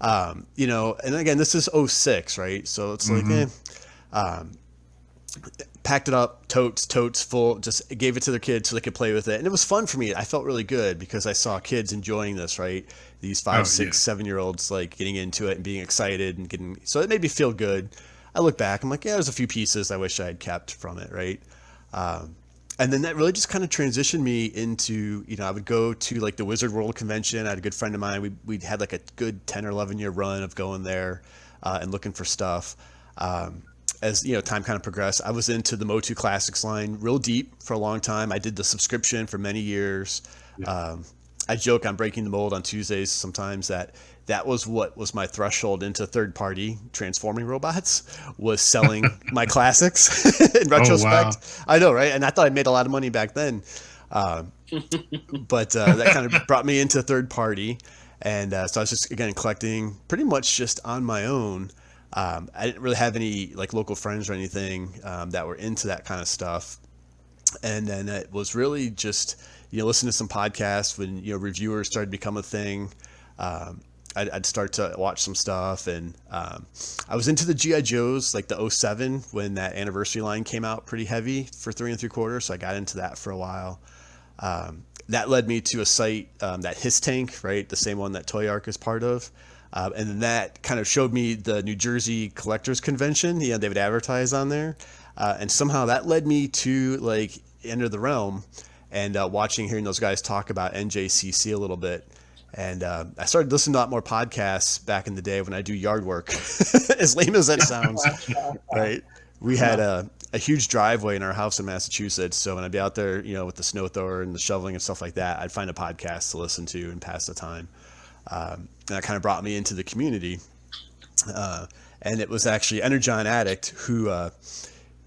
and again, this is 06, right? So it's like, packed it up, totes full, just gave it to their kids so they could play with it. And it was fun for me. I felt really good because I saw kids enjoying this, right? These 5, 6, 7-year-olds like getting into it and being excited and so it made me feel good. I look back, I'm like, yeah, there's a few pieces I wish I had kept from it, right? And then that really just kind of transitioned me into, I would go to like the Wizard World convention. I had a good friend of mine. We had like a good 10 or 11 year run of going there and looking for stuff. As time kind of progressed, I was into the Motu Classics line real deep for a long time. I did the subscription for many years. I joke I'm breaking the mold on Tuesdays sometimes that that was what was my threshold into third-party transforming robots, was selling my classics in retrospect. wow. I know, right? And I thought I made a lot of money back then. But that kind of brought me into third party. And so I was just, again, collecting pretty much just on my own. I didn't really have any like local friends or anything that were into that kind of stuff. And then it was really just, listen to some podcasts when, reviewers started to become a thing. I'd start to watch some stuff, and I was into the G.I. Joes, like the 07 when that anniversary line came out pretty heavy for 3 3/4. So I got into that for a while. That led me to a site, that Hiss Tank, right? The same one that Toy Arc is part of. And then that kind of showed me the New Jersey Collectors Convention. They would advertise on there. And somehow that led me to like Enter the Realm and hearing those guys talk about NJCC a little bit. And I started listening to a lot more podcasts back in the day when I do yard work, as lame as that sounds, right? We had a huge driveway in our house in Massachusetts. So when I'd be out there, with the snow thrower and the shoveling and stuff like that, I'd find a podcast to listen to and pass the time. And that kind of brought me into the community. And it was actually Energon Addict who,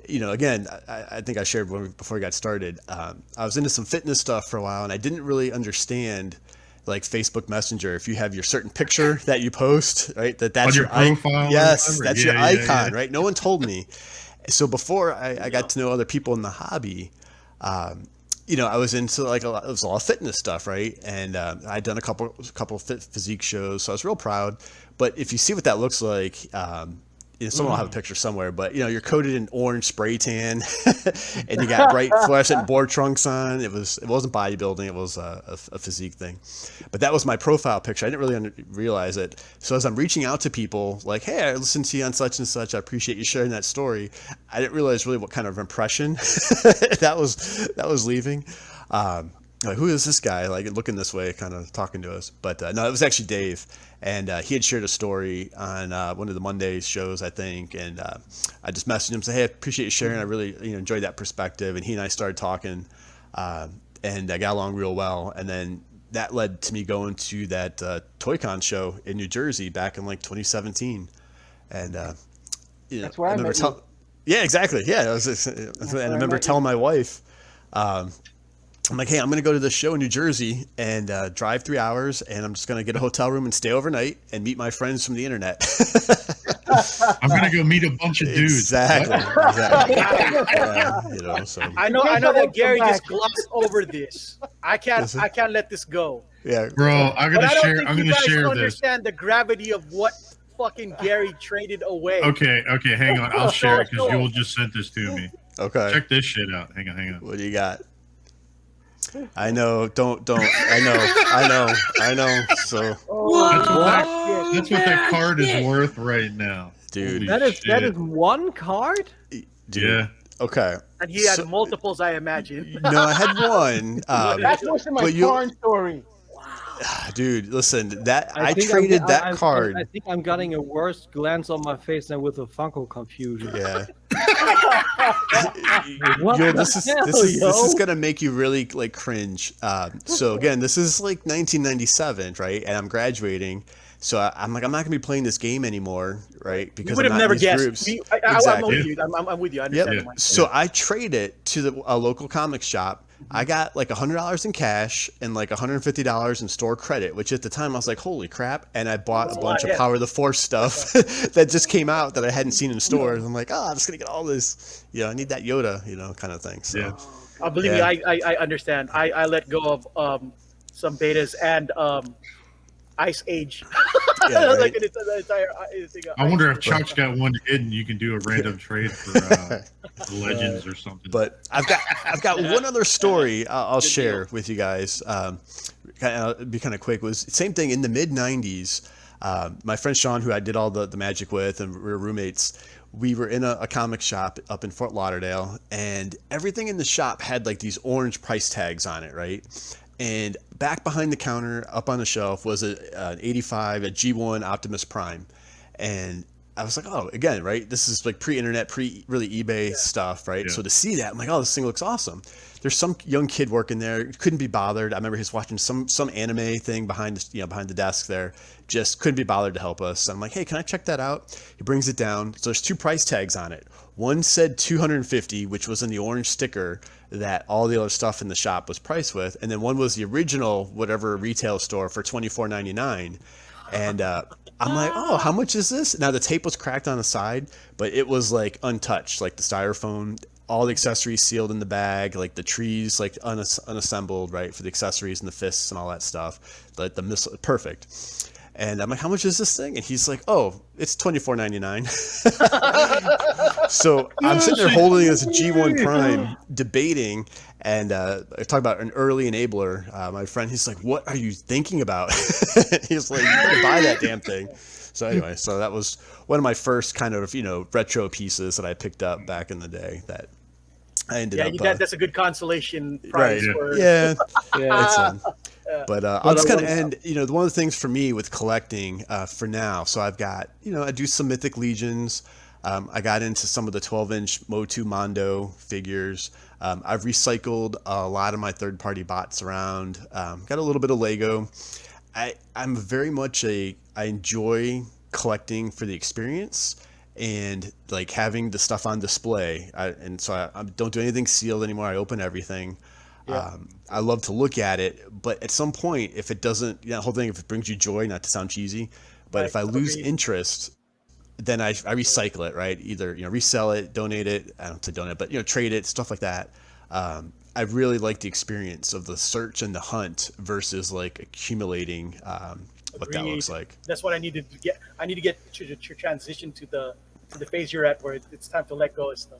again, I think I shared before we got started. I was into some fitness stuff for a while, and I didn't really understand like Facebook Messenger. If you have your certain picture that you post, right, that's your profile. Yes, that's your icon, yeah. right? No one told me. So before I got to know other people in the hobby, I was into like it was a lot of fitness stuff, right? And I'd done a couple physique shows, so I was real proud. But if you see what that looks like, someone will have a picture somewhere, but you're coated in orange spray tan, and you got bright fluorescent board trunks on. It wasn't bodybuilding; it was a physique thing. But that was my profile picture. I didn't really realize it. So as I'm reaching out to people, like, "Hey, I listened to you on such and such. I appreciate you sharing that story." I didn't realize really what kind of impression that was leaving. Like, who is this guy? Like looking this way, kind of talking to us. But no, it was actually Dave. And he had shared a story on one of the Monday shows, I think. And I just messaged him, said, "Hey, I appreciate you sharing. I really enjoyed that perspective." And he and I started talking, and I got along real well. And then that led to me going to that ToyCon show in New Jersey back in like 2017. And that's where I met you. Yeah, exactly. Yeah, and I remember telling my wife. I'm like, "Hey, I'm going to go to this show in New Jersey and drive 3 hours, and I'm just going to get a hotel room and stay overnight and meet my friends from the internet." I'm going to go meet a bunch of dudes. Exactly. Yeah, so. I know that Gary just glossed over this. I can't let this go. Yeah, bro, I'm going to share. I'm going to share this. Understand the gravity of what fucking Gary traded away. Okay, hang on. I'll share it because Yul just sent this to me. Okay. Check this shit out. Hang on. What do you got? I know. Don't. I know. So that's what that card is worth right now, dude. That is one card. Dude. Yeah. Okay. And he had multiples, I imagine. No, I had one. That's what's in my porn story. Dude, listen. I traded that card. I think I'm getting a worse glance on my face than with a Funko confusion. Yeah. What this is gonna make you really like cringe. So again, this is like 1997, right? And I'm graduating, so I'm like, I'm not gonna be playing this game anymore, right? Because you would have never guessed. Exactly. I'm with you. I'm with you. I understand. Yep. So I traded it to a local comic shop. I got like $100 in cash and like $150 in store credit, which at the time I was like, holy crap. And I bought a bunch of Power of the Force stuff that just came out that I hadn't seen in stores. I'm like, I'm just going to get all this, I need that Yoda, kind of thing. So, believe me, I understand. I let go of some betas and Ice Age. Yeah, right? Like an entire thing. I wonder if Chuck's got one hidden. You can do a random trade for Legends or something. But I've got one other story I'll share with you guys. Be kind of quick. Was same thing in the mid '90s. My friend Sean, who I did all the magic with, and we were roommates. We were in a comic shop up in Fort Lauderdale, and everything in the shop had like these orange price tags on it, right? And back behind the counter, up on the shelf, was an '85, a G1 Optimus Prime, and I was like, oh, again, right? This is like pre-internet, really eBay stuff, right? Yeah. So to see that, I'm like, oh, this thing looks awesome. There's some young kid working there, couldn't be bothered. I remember he was watching some anime thing behind the desk there, just couldn't be bothered to help us. So I'm like, hey, can I check that out? He brings it down. So there's 2 price tags on it. One said $250, which was in the orange sticker that all the other stuff in the shop was priced with, and then one was the original whatever retail store for $24.99. And I'm like, oh, how much is this? Now the tape was cracked on the side, but it was like untouched, like the styrofoam, all the accessories sealed in the bag, like the trees like unassembled, right, for the accessories and the fists and all that stuff, like the missile, perfect. And I'm like, how much is this thing? And he's like, oh, it's $24.99. So I'm sitting there holding this G1 Prime, debating, and I talk about an early enabler. My friend, he's like, what are you thinking about? He's like, you better buy that damn thing. So anyway, so that was one of my first kind of, retro pieces that I picked up back in the day that I ended up. That's a good consolation prize. Right. For... Yeah. Yeah. But I'll just kind of end, one of the things for me with collecting for now. So I've got, I do some Mythic Legions. I got into some of the 12-inch Motu Mondo figures. I've recycled a lot of my third-party bots around. Got a little bit of Lego. I'm very much I enjoy collecting for the experience and like having the stuff on display. So I don't do anything sealed anymore. I open everything. Yeah. I love to look at it, but at some point, if it doesn't, the whole thing, if it brings you joy, not to sound cheesy, but if I lose interest, then I recycle it, right? Either, resell it, donate it. I don't say donate, but, trade it, stuff like that. I really like the experience of the search and the hunt versus like accumulating what that looks like. That's what I need to get. I need to get to transition to the phase you're at where it's time to let go of stuff.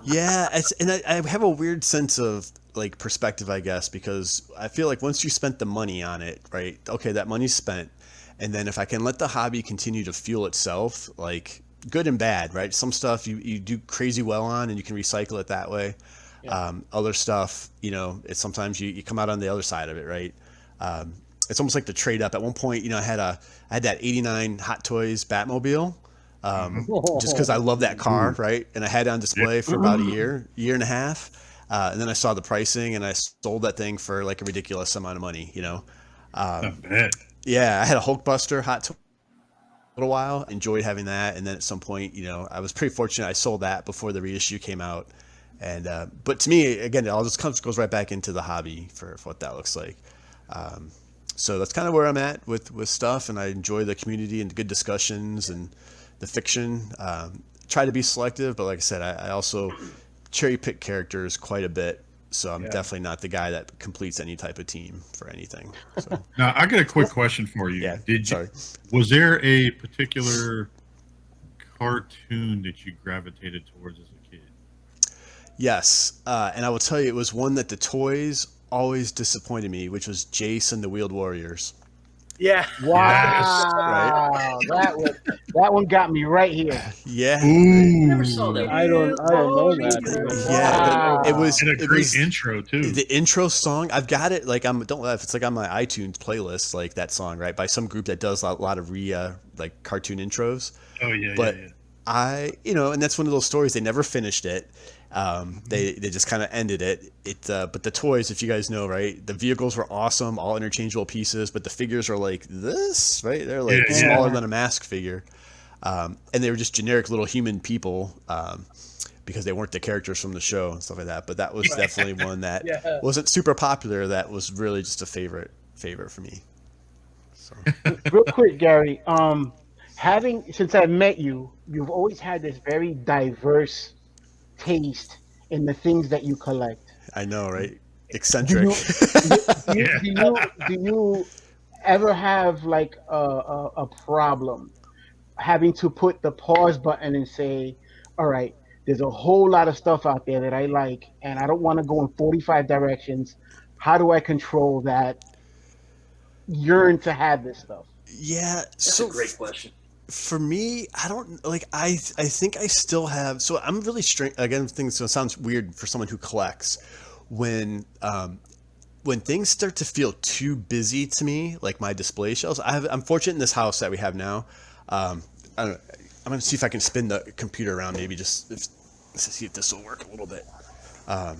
Yeah, and I have a weird sense of like perspective, I guess, because I feel like once you spent the money on it, right? Okay, that money's spent, and then if I can let the hobby continue to fuel itself, like good and bad, right? Some stuff you do crazy well on, and you can recycle it that way. Yeah. Other stuff, it's sometimes you come out on the other side of it, right? It's almost like the trade up. At one point, I had that '89 Hot Toys Batmobile. Just because I love that car, right? And I had it on display for about a year and a half. And then I saw the pricing and I sold that thing for like a ridiculous amount of money, Not bad. Yeah, I had a Hulkbuster Hot Toy a little while, enjoyed having that. And then at some point, I was pretty fortunate. I sold that before the reissue came out. And, but to me, again, it all just goes right back into the hobby for what that looks like. So that's kind of where I'm at with stuff. And I enjoy the community and the good discussions and the fiction. Try to be selective, but like I said, I also cherry pick characters quite a bit. So I'm definitely not the guy that completes any type of team for anything. So. Now I got a quick question for you. Yeah, Was there a particular cartoon that you gravitated towards as a kid? Yes, and I will tell you, it was one that the toys always disappointed me, which was Jace and the Wheeled Warriors. Yeah. Wow. Yes. Right. That one got me right here. Yeah. I never saw that. I don't know that. Yeah. Wow. It was And a great intro too. The intro song. I've got it. Like don't laugh. It's like on my iTunes playlist, like that song, right, by some group that does a lot of like cartoon intros. Oh yeah. But yeah. and that's one of those stories. They never finished it. They just kind of ended it. But the toys, if you guys know, right, the vehicles were awesome, all interchangeable pieces, but the figures are like this, right? They're like smaller than a mask figure. And they were just generic little human people, because they weren't the characters from the show and stuff like that. But that was definitely one that wasn't super popular. That was really just a favorite for me. So. Real quick, Gary, since I met you, you've always had this very diverse taste in the things that you collect. I know, right? Eccentric. Do you ever have like a problem having to put the pause button and say, all right, there's a whole lot of stuff out there that I like and I don't want to go in 45 directions. How do I control that yearn to have this stuff? Yeah. That's a great question. For me, I don't like. I think I still have. So I'm really strange. Again, things sounds weird for someone who collects. When things start to feel too busy to me, like my display shelves. I'm fortunate in this house that we have now. I don't know, I'm gonna see if I can spin the computer around, maybe just to see if this will work a little bit. I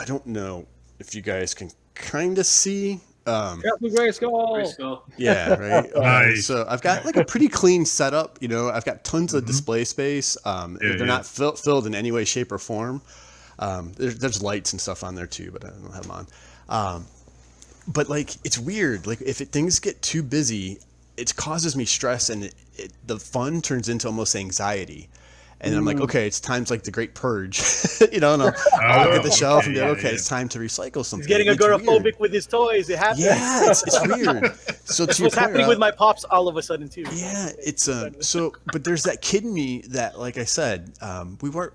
don't know if you guys can kind of see. Careful, Grayskull. Grayskull. Yeah, right. Nice. So I've got like a pretty clean setup. You know, I've got tons of display space. They're not filled in any way, shape, or form. There's lights and stuff on there too, but I don't have them on. But like, it's weird. Like, if things get too busy, it causes me stress, and the fun turns into almost anxiety. And I'm like, okay, it's times like the Great Purge, you know, and I'll look at the shelf and be like, okay, it's time to recycle something. He's getting agoraphobic with his toys. It happens. Yeah, it's weird. So It's what's happening with my pops all of a sudden too. Yeah, it's so. But there's that kid in me that, like I said, we weren't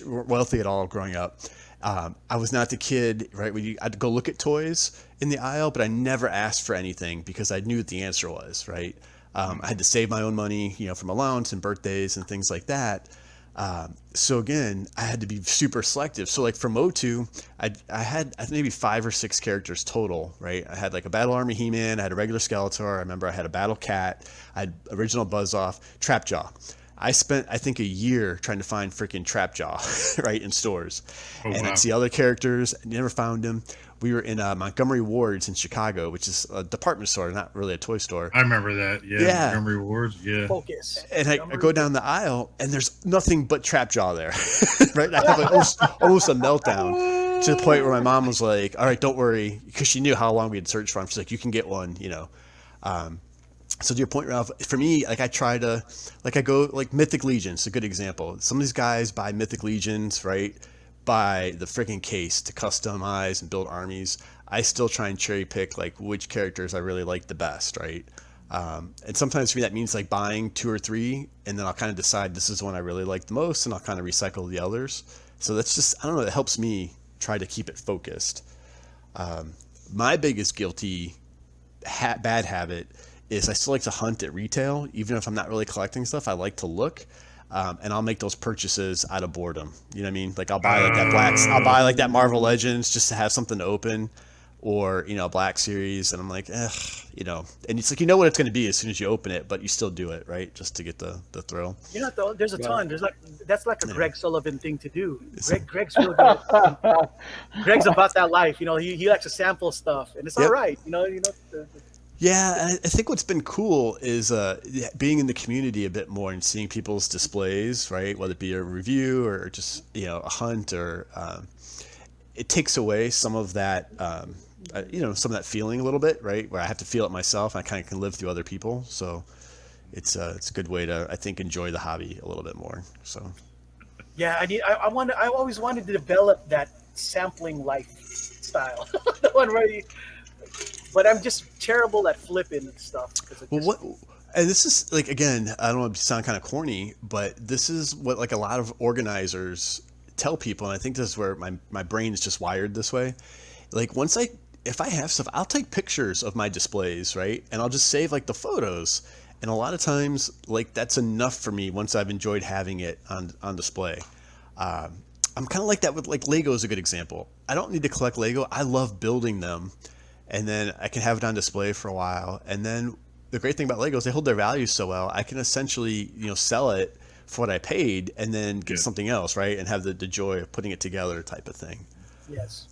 wealthy at all growing up. I was not the kid, right? I'd go look at toys in the aisle, but I never asked for anything because I knew what the answer was, right? I had to save my own money, you know, from allowance and birthdays and things like that. So again, I had to be super selective. So like for Motu, I had maybe 5 or 6 characters total, right? I had like a Battle Army He-Man, I had a regular Skeletor, I remember I had a Battle Cat, I had original Buzz-Off, Trapjaw. I spent, I think, a year trying to find freaking Trapjaw, right, in stores. And I'd see other characters, I never found them. We were in Montgomery Ward's in Chicago, which is a department store, not really a toy store. I remember that. Yeah. Montgomery Ward's. Yeah. Focus. And I go down the aisle, and there's nothing but Trapjaw there, right? I have like almost a meltdown to the point where my mom was like, "All right, don't worry," because she knew how long we had searched for him. She's like, "You can get one," you know. So to your point, Ralph, for me, like I try to, like I go, like Mythic Legion's a good example. Some of these guys buy Mythic Legions, right? Buy the freaking case to customize and build armies. I still try and cherry pick like which characters I really like the best, right? And sometimes for me that means like buying 2 or 3, and then I'll kind of decide this is the one I really like the most, and I'll kind of recycle the others. So that's just, I don't know, it helps me try to keep it focused. My biggest guilty bad habit is I still like to hunt at retail, even if I'm not really collecting stuff. I like to look, and I'll make those purchases out of boredom. You know what I mean? Like I'll buy like I'll buy like that Marvel Legends just to have something to open, or you know, Black Series, and I'm like, you know, and it's like, you know what it's going to be as soon as you open it, but you still do it, right, just to get the thrill. You know, there's a ton. There's like, that's like a Greg Sullivan thing to do. Greg's real good. Greg's about that life. You know, he likes to sample stuff, and it's all right. You know. Yeah, I think what's been cool is being in the community a bit more and seeing people's displays, right? Whether it be a review or just, you know, a hunt, or it takes away some of that, you know, some of that feeling a little bit, right? Where I have to feel it myself. I kind of can live through other people, so it's a good way to, I think, enjoy the hobby a little bit more. So yeah, I always wanted to develop that sampling lifestyle, the one where you. But I'm just terrible at flipping and stuff. And this is like, again, I don't want to sound kind of corny, but this is what like a lot of organizers tell people, and I think this is where my brain is just wired this way. Like if I have stuff, I'll take pictures of my displays, right? And I'll just save like the photos. And a lot of times, like that's enough for me once I've enjoyed having it on display. I'm kind of like that with like Lego is a good example. I don't need to collect Lego. I love building them. And then I can have it on display for a while. And then the great thing about Lego is they hold their value so well. I can essentially, you know, sell it for what I paid and then get something else, right? And have the joy of putting it together type of thing. Yes.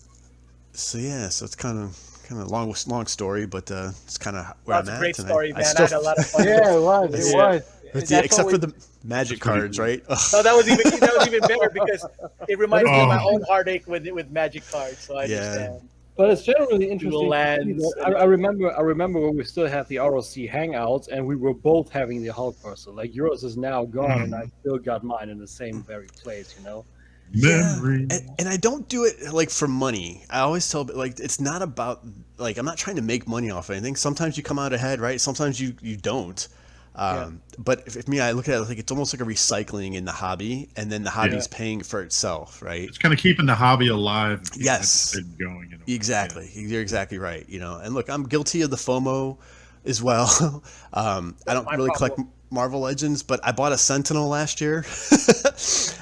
So yeah, so it's kind of a long story, but it's kind of where I'm at. That's a great and story, man. I had a lot of fun. Yeah, it was. Except for the magic cards, right? No, that was even better because it reminds me of my own heartache with magic cards. So I understand. But it's generally interesting. I remember when we still had the ROC hangouts, and we were both having the Hulk person. Like yours is now gone, and I still got mine in the same very place. You know. Memory. And I don't do it like for money. I always tell, like, it's not about like, I'm not trying to make money off anything. Sometimes you come out ahead, right? Sometimes you don't. But if me, I look at it like it's almost like a recycling in the hobby, and then the hobby's paying for itself, right? It's kind of keeping the hobby alive. And yes, it going. Exactly. Yeah. You're exactly right. You know, and look, I'm guilty of the FOMO as well. I don't really collect Marvel Legends, but I bought a Sentinel last year.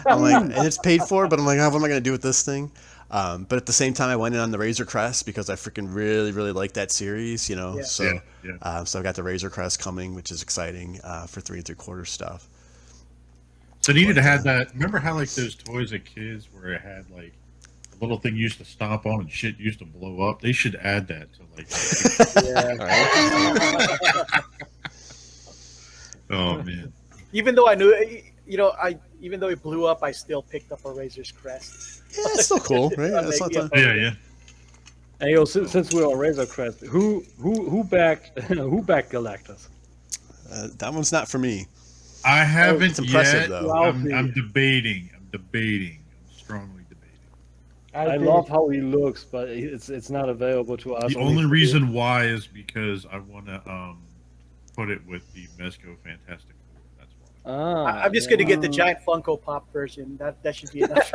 I'm like, and it's paid for, but I'm like, what am I going to do with this thing? But at the same time, I went in on the Razor Crest because I freaking really, really like that series, you know. Yeah. So, Yeah. so I've got the Razor Crest coming, which is exciting for 3 3/4 stuff. So they needed to have that. Remember how like those toys as kids where it had like the little thing you used to stomp on and shit used to blow up? They should add that to like. Oh man. Even though I knew, even though it blew up, I still picked up a Razor's Crest. Yeah, it's still cool, right? That's not the... Yeah. Hey, yo, since we're on Razor Crest, who backed Galactus? That one's not for me. I haven't It's impressive, yet. though. I'm debating. I'm strongly debating. I love how he looks, but it's not available to us. The only reason why is because I want to put it with the Mezco Fantastic Four. That's why. I'm just gonna get the giant Funko Pop version. That should be enough.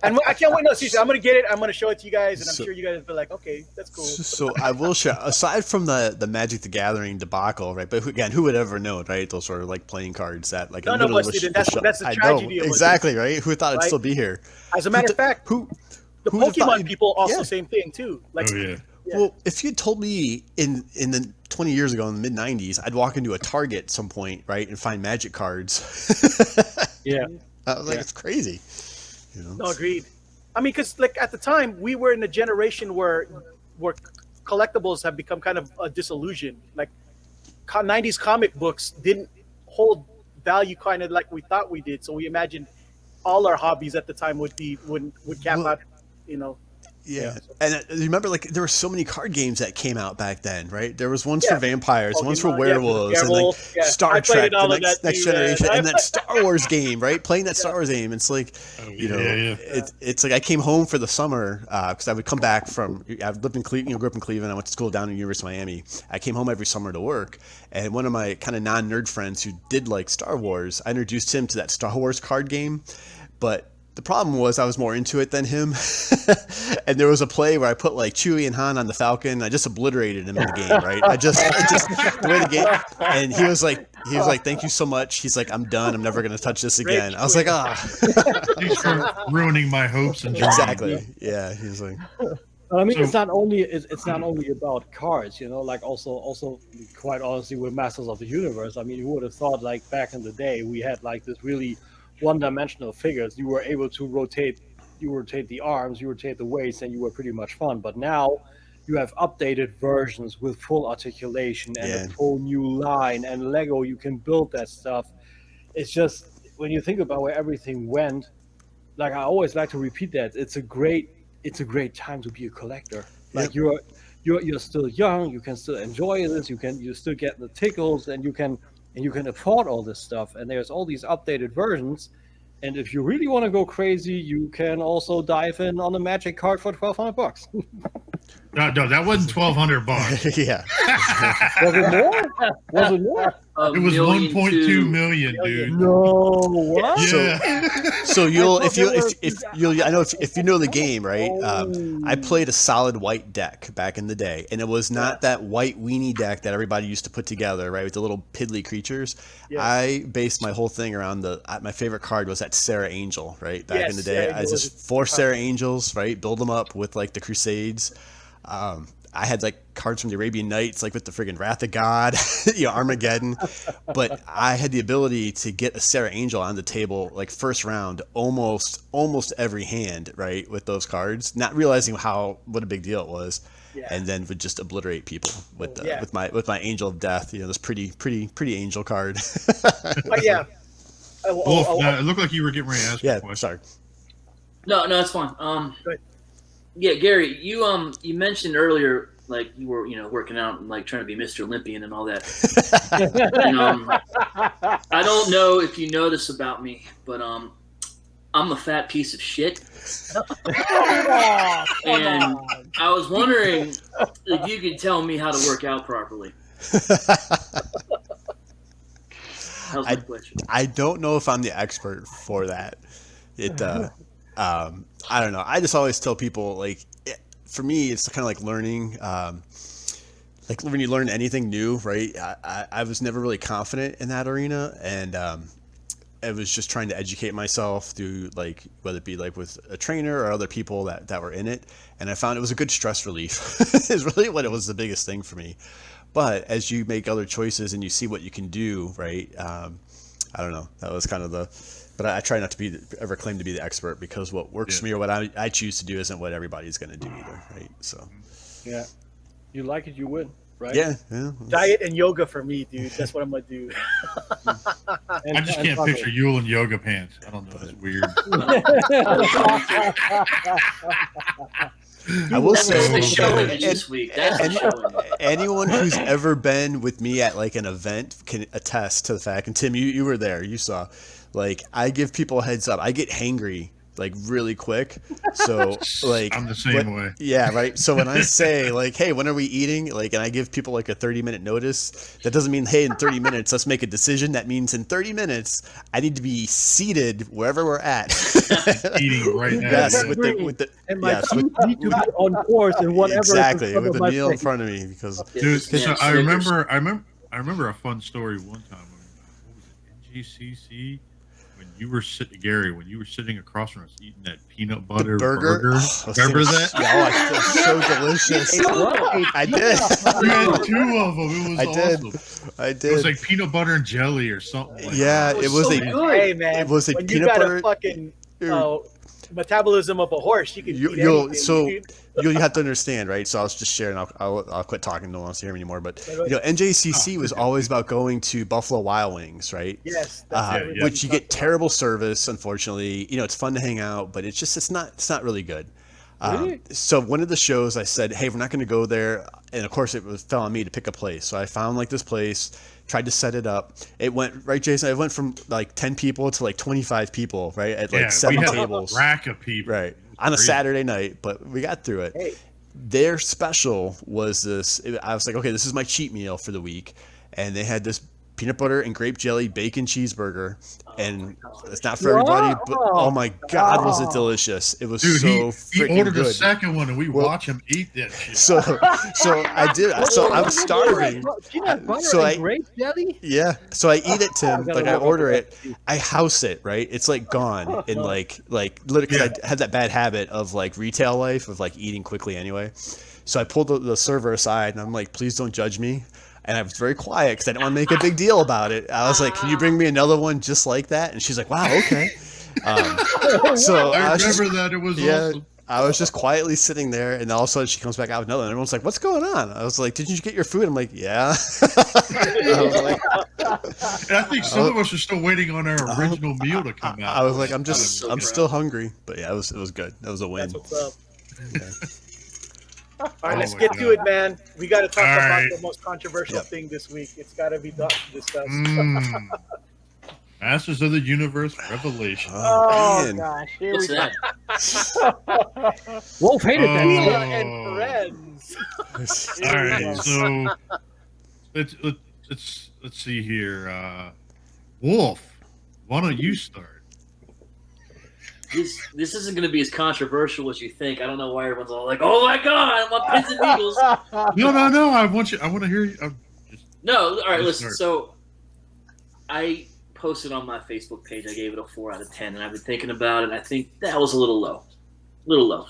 And I can't wait. No, seriously, I'm gonna get it. I'm gonna show it to you guys, and I'm sure you guys will be like, "Okay, that's cool." So I will share. Aside from the Magic the Gathering debacle, right? But again, who would ever know, right? Those sort of like playing cards that like None of us did. That's the I tragedy know, of it. exactly, right? Who thought it'd still be here? As a matter of fact, who the who'd have thought Pokemon people also yeah. same thing too. Like, Oh yeah. Yeah. Well, if you'd told me in the 20 years ago in the mid 90s, I'd walk into a Target at some point, right, and find Magic cards. Yeah. I was like, it's crazy. You know? No, agreed. I mean, because like at the time we were in a generation where collectibles have become kind of a disillusion. Like 90s comic books didn't hold value kind of like we thought we did. So we imagined all our hobbies at the time would cap out, you know. Yeah, and remember, like there were so many card games that came out back then, right? There was ones for vampires, ones for werewolves, and like Star Trek, the next generation, and that Star Wars game, right? Playing that Star Wars game, it's like, it's like I came home for the summer because I would come back from. I lived in Cleveland, grew up in Cleveland. I went to school down in University of Miami. I came home every summer to work, and one of my kind of non-nerd friends who did like Star Wars, I introduced him to that Star Wars card game, but. The problem was I was more into it than him, and there was a play where I put like Chewie and Han on the Falcon. And I just obliterated him in the game, right? I just the way the game, and he was like, "Thank you so much." He's like, "I'm done. I'm never gonna touch this again." I was like, Thanks for ruining my hopes and dreams. Exactly. Yeah, he was like. I mean, it's not only about cards, you know. Like also, quite honestly, with Masters of the Universe. I mean, who would have thought like back in the day we had like this really one-dimensional figures. You were able to rotate the arms, you rotate the waist, and you were pretty much fun. But now you have updated versions with full articulation and a full new line and Lego. You can build that stuff. It's just when you think about where everything went. Like I always like to repeat that it's a great time to be a collector. Like you're still young, you can still enjoy this. You still get the tickles, and you can afford all this stuff, and there's all these updated versions. And if you really want to go crazy, you can also dive in on a Magic card for $1,200. No, that wasn't $1,200. Yeah. Was it more? Was it more? It was 1.2 million, dude. No, what? Yeah. So if you know the game, right? I played a solid white deck back in the day, and it was not that white weenie deck that everybody used to put together, right, with the little piddly creatures. Yeah. I based my whole thing around my favorite card was that Sarah Angel, right? Back in the day, I just 4 Sarah Angels, right? Build them up with like the Crusades. I had like cards from the Arabian Nights, like with the friggin' Wrath of God, Armageddon. But I had the ability to get a Sarah Angel on the table, like first round, almost every hand, right, with those cards, not realizing what a big deal it was, and then would just obliterate people with my Angel of Death, this pretty angel card. Yeah. It looked like you were getting ready to ask a question. Sorry. No, it's fine. Yeah, Gary, you mentioned earlier, like you were, working out and like trying to be Mr. Olympian and all that. And, I don't know if you know this about me, but I'm a fat piece of shit. And I was wondering if you could tell me how to work out properly. How's my question? I don't know if I'm the expert for that. I don't know. I just always tell people, like, for me, it's kind of like learning. Like when you learn anything new, right? I was never really confident in that arena, and I was just trying to educate myself through like whether it be like with a trainer or other people that were in it, and I found it was a good stress relief. Is really what it was the biggest thing for me. But as you make other choices and you see what you can do, right? I don't know. That was kind of the. But I try not to be ever claim to be the expert, because what works for me or what I choose to do isn't what everybody's going to do either, right? So. Yeah, you like it, you win, right? Yeah. Diet and yoga for me, dude. That's what I'm gonna do. I just can't picture Yule in yoga pants. I don't know. It's weird. I will say, That's the show this week. That's the show. anyone who's ever been with me at like an event can attest to the fact. And Tim, you were there. You saw. Like, I give people a heads up. I get hangry like really quick. So like I'm the same way. Yeah, right. So when I say like, hey, when are we eating? Like, and I give people like a 30-minute notice, that doesn't mean, hey, in 30 minutes, let's make a decision. That means in 30 minutes, I need to be seated wherever we're at. Eating right now. Yes, yeah. with the And my yes, teeth need to be on course and whatever. exactly, is in front with of the my meal in plate. front of me, because Dude, so Yeah, I Snickers. remember a fun story one time. What was it? NGCC. When you were sitting across from us eating that peanut butter burger. Oh, Remember that? Yeah, oh, it's so delicious. I did. We had 2 of them. It was I did. awesome. I It was did. like peanut butter and jelly or something. Like Yeah, that. it was so a good. Hey man, It was a when you peanut got butter- a fucking metabolism of a horse, you can eat you'll anything. so You you have to understand, right? So I was just sharing. I'll quit talking. No one wants to hear me anymore. But can- NJCC was always about going to Buffalo Wild Wings, right? yes, that's everything Which you we get talked terrible service, unfortunately. It's fun to hang out, but it's not really good. Really? So one of the shows, I said, hey, we're not going to go there, and of course it fell on me to pick a place. So I found like this place, tried to set it up. It went right, Jason. It went from like 10 people to like 25 people, right? At like Yeah, 7 we had tables, a rack of people. right? On a Crazy. Saturday night, but we got through it. Hey. Their special was this. I was like, okay, this is my cheat meal for the week, and they had this peanut butter and grape jelly bacon cheeseburger, and it's not for everybody, but oh my god, was it delicious! It was Dude, so he freaking ordered good. a second one, and we Well- watch him eat that shit. So I did. So I'm starving. Peanut butter So and I- grape jelly? Yeah. So I eat it, Tim. gotta Like I look up order the it. I house it, right? It's like gone in like literally, because I had that bad habit of like retail life of like eating quickly anyway. So I pulled the server aside and I'm like, please don't judge me. And I was very quiet because I didn't want to make a big deal about it. I was like, can you bring me another one just like that? And she's like, wow, okay. So I was just- remember that. It was yeah, awesome. I was just quietly sitting there, and all of a sudden she comes back out with another. And everyone's like, "What's going on?" I was like, "Didn't you get your food?" I'm like, "Yeah." I was like, And I think some of us are still waiting on our original meal to come out. I was like, I'm so proud. still hungry, but yeah, it was good. That was a win. That's what's up. All right, Oh let's my get to God. it, man. We got to talk All about right. the most controversial Yep. thing this week. It's got to be discussed. Masters of the Universe Revelation. Oh man. gosh, here What's we go. that? Wolf hated that. Oh. Mila and friends. All right, so let's see here. Wolf, why don't you start? This isn't going to be as controversial as you think. I don't know why everyone's all like, "Oh my god, my pins and needles." No. I want to hear you. No, all right, Yes, listen. sir. So, I posted on my Facebook page. I gave it a 4 out of 10, and I've been thinking about it. And I think that was a little low.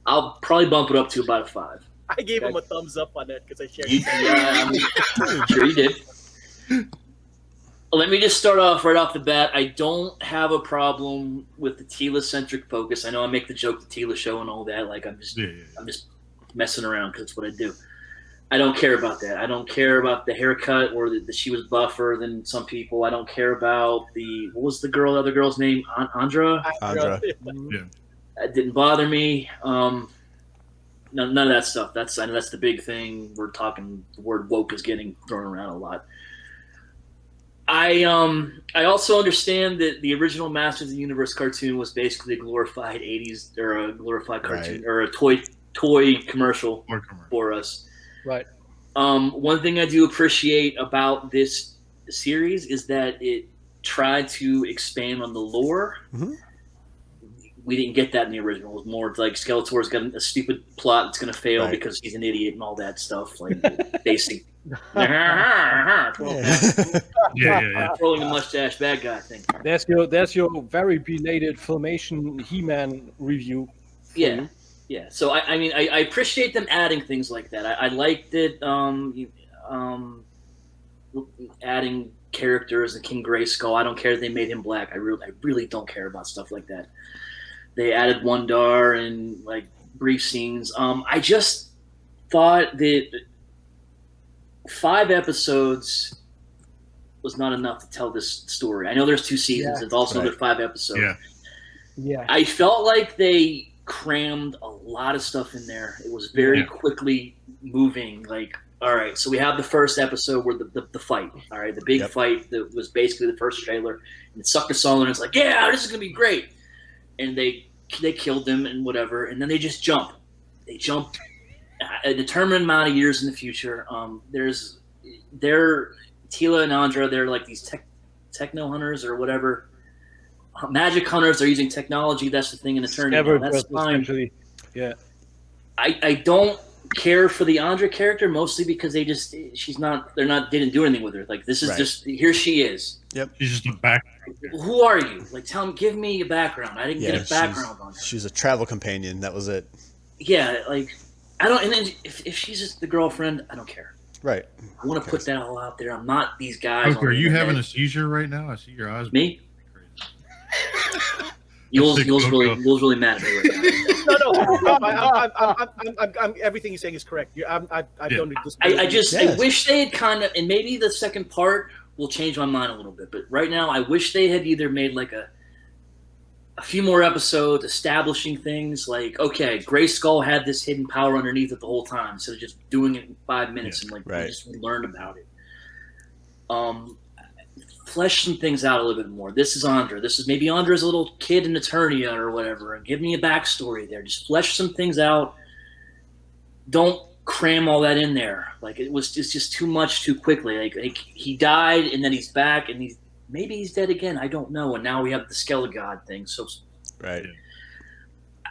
I'll probably bump it up to about a 5. I gave him a thumbs up on that because I shared Yeah, I'm sure you did. Let me just start off right off the bat. I don't have a problem with the Tila-centric focus. I know I make the joke, the Tila show and all that. Like I'm just messing around because it's what I do. I don't care about that. I don't care about the haircut or that she was buffer than some people. I don't care about what was the other girl's name? Andra? Andra. That didn't bother me. None of that stuff. I know that's the big thing. We're talking, the word woke is getting thrown around a lot. I also understand that the original Masters of the Universe cartoon was basically a glorified 80s or a glorified cartoon Right. or a toy commercial for us. Right. One thing I do appreciate about this series is that it tried to expand on the lore. Mhm. we didn't get that in the original. It was more like Skeletor's got a stupid plot that's going to fail Right. because he's an idiot and all that stuff. Like basic, Yeah, twirling a mustache bad guy thing. That's your very belated Filmation He-Man review. Yeah, yeah. So I mean, I appreciate them adding things like that. I liked it. Adding characters and King Grayskull. I don't care that they made him black. I really don't care about stuff like that. They added Wondar and like brief scenes. I just thought that 5 episodes was not enough to tell this story. I know there's 2 seasons. Yeah. It's also Right. another 5 episodes. yeah. Yeah. I felt like they crammed a lot of stuff in there. It was very Yeah. quickly moving. Like, all right, so we have the first episode where the fight. All right, the big Yep. fight that was basically the first trailer, and it sucked us all in. And it's like, yeah, this is gonna be great. And they killed them and whatever, and then they just jump. They jump a determined amount of years in the future. They're Tila and Andra. They're like these techno hunters or whatever. Magic hunters are using technology. That's the thing in Eternity. Never, Now, that's fine. essentially. Yeah. I don't care for the Andra character mostly because they didn't do anything with her. Like this is Right. just here she is. She's just a back. Who are you? Like give me a background. I didn't Yeah, get a background on her. she's a travel companion. That was it. Yeah, like I don't. And then if she's just the girlfriend, I don't care. Right. I want to put that all out there. I'm not these guys. Luke, on are the you internet. having a seizure right now? I see your eyes. Me? Crazy. Yule's really mad at me right now. No. I'm everything you're saying is correct. I don't disagree. I Yes. wish they had kind of, and maybe the second part will change my mind a little bit. But right now, I wish they had either made like a few more episodes establishing things like, okay, Grayskull had this hidden power underneath it the whole time, instead of just doing it in 5 minutes and like we Right. just learned about it. Flesh some things out a little bit more. This is Andra. This is maybe Andra's a little kid in Eternia or whatever. And give me a backstory there. Just flesh some things out. Don't cram all that in there. Like it's just too much too quickly. Like he died and then he's back and maybe he's dead again. I don't know. And now we have the Skelegod thing. So Right.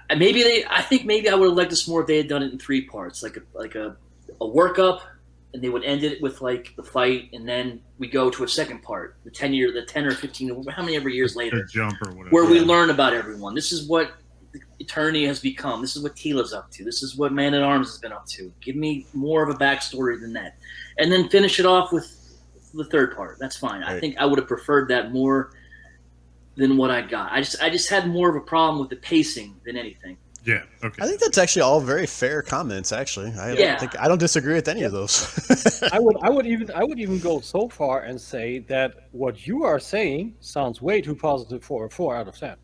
I think maybe I would have liked this more if they had done it in 3 parts, like a workup, and they would end it with like the fight, and then we go to a second part, the 10 or 15, how many ever years later, The jump or whatever. where we learn about everyone. This is what Eternity has become. This is what Tila's up to. This is what Man at Arms has been up to. Give me more of a backstory than that, and then finish it off with the third part. That's fine. Right. I think I would have preferred that more than what I got. I just had more of a problem with the pacing than anything. Yeah. Okay. I think that's actually all very fair comments. Actually, I don't disagree with any of those. I would even go so far and say that what you are saying sounds way too positive for a 4 out of 10.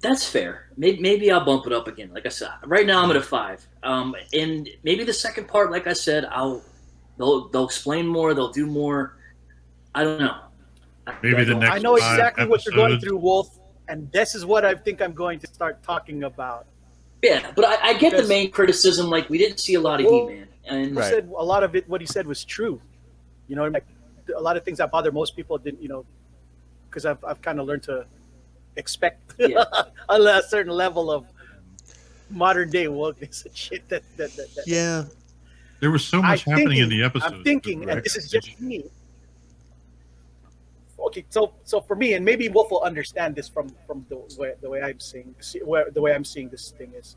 That's fair. Maybe I'll bump it up again. Like I said, right now I'm at a 5. And maybe the second part, like I said, they'll explain more. They'll do more. I don't know. Maybe the next. I know 5 exactly what you're going episodes- through, Wolf, and this is what I think I'm going to start talking about. Yeah, but I get the Because- main criticism. Like we didn't see a lot of Well, He-Man, and He Right. said a lot of it. What he said was true. You know, like a lot of things that bother most people didn't. You know, because I've kind of learned to expect Yeah. a certain level of modern day wokeness and shit. That Yeah. There was so much happening in the episode. I'm thinking, and this is just me. Okay, so for me, and maybe Wolf will understand this from the way I'm seeing this thing is.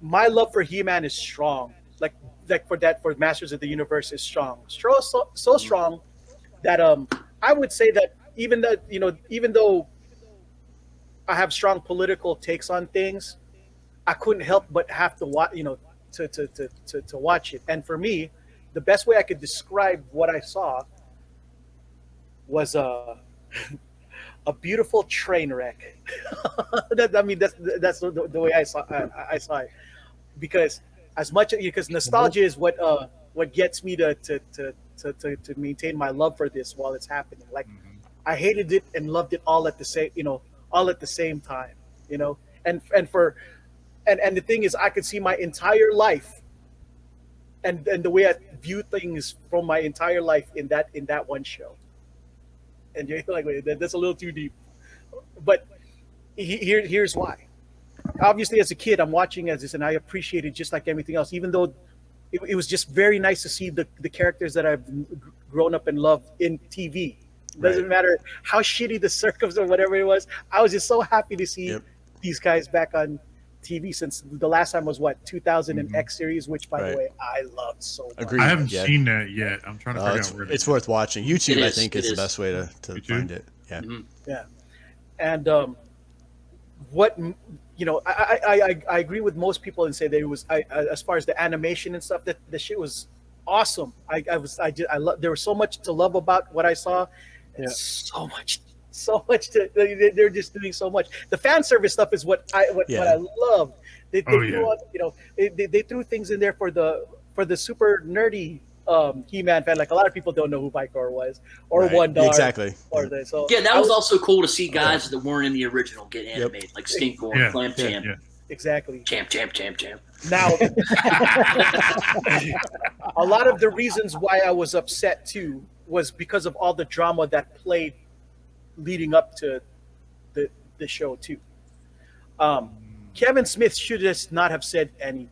My love for He-Man is strong. Like for Masters of the Universe is strong. So strong that I would say that even though I have strong political takes on things, I couldn't help but have to watch to watch it. And for me, the best way I could describe what I saw was a beautiful train wreck. That's the way I saw it. Because nostalgia is what gets me to maintain my love for this while it's happening. Like I hated it and loved it all at the same time. And the thing is, I could see my entire life and the way I view things from my entire life in that one show. And you're like, wait, that's a little too deep. But here's why. Obviously, as a kid, I'm watching as this, and I appreciate it just like everything else. Even though it was just very nice to see the characters that I've grown up and loved in TV. Doesn't matter how shitty the circus or whatever it was. I was just so happy to see these guys back on TV since the last time was 2000 and X series, which by the way I loved so much. Agreed. I haven't seen that yet. I'm trying to figure out where it's worth watching. YouTube, I think, is the is. best way to find it. Yeah. Yeah, and what I agree with most people and say that it was as far as the animation and stuff, that the shit was awesome. I love. There was so much to love about what I saw. And so much they're just doing so much. The fan service stuff is what I loved. They threw they threw things in there for the super nerdy He-Man fan. Like a lot of people don't know who Vicor was or Wondar. Exactly. Or so Yeah, that was also cool to see guys that weren't in the original get animated, like Stinkor, Clam Champ. Yeah. Exactly. Champ. Now, a lot of the reasons why I was upset too was because of all the drama that played leading up to the show too. Kevin Smith should just not have said anything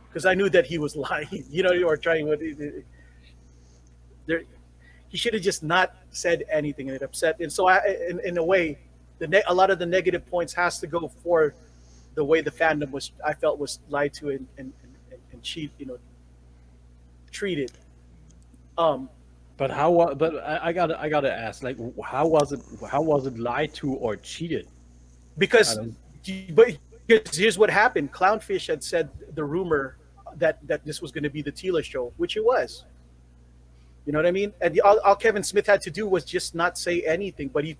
because I knew that he was lying. Or trying with there. He should have just not said anything, and it upset. And so, in a way, a lot of the negative points has to go for the way the fandom I felt was lied to and cheat, treated. But how? But I gotta ask, like, how was it lied to or cheated? Because here's what happened. Clownfish had said the rumor that this was going to be the Tila show, which it was. You know what I mean? And all Kevin Smith had to do was just not say anything. But he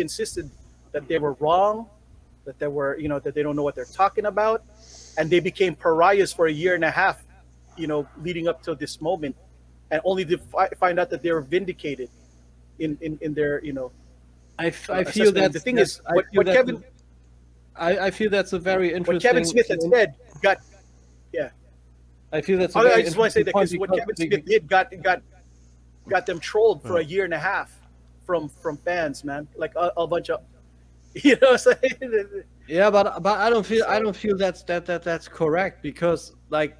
insisted that they were wrong, that they were, that they don't know what they're talking about, and they became pariahs for a year and a half, leading up to this moment, and only to find out that they were vindicated in their, I feel that the thing is what Kevin. I feel that's a very interesting. What Kevin Smith had said got, yeah. I feel that's. I just want to say that because what Kevin Smith did got them trolled for a year and a half from fans, man. Like a bunch of, what I'm saying? Yeah, but I don't feel that's correct, because like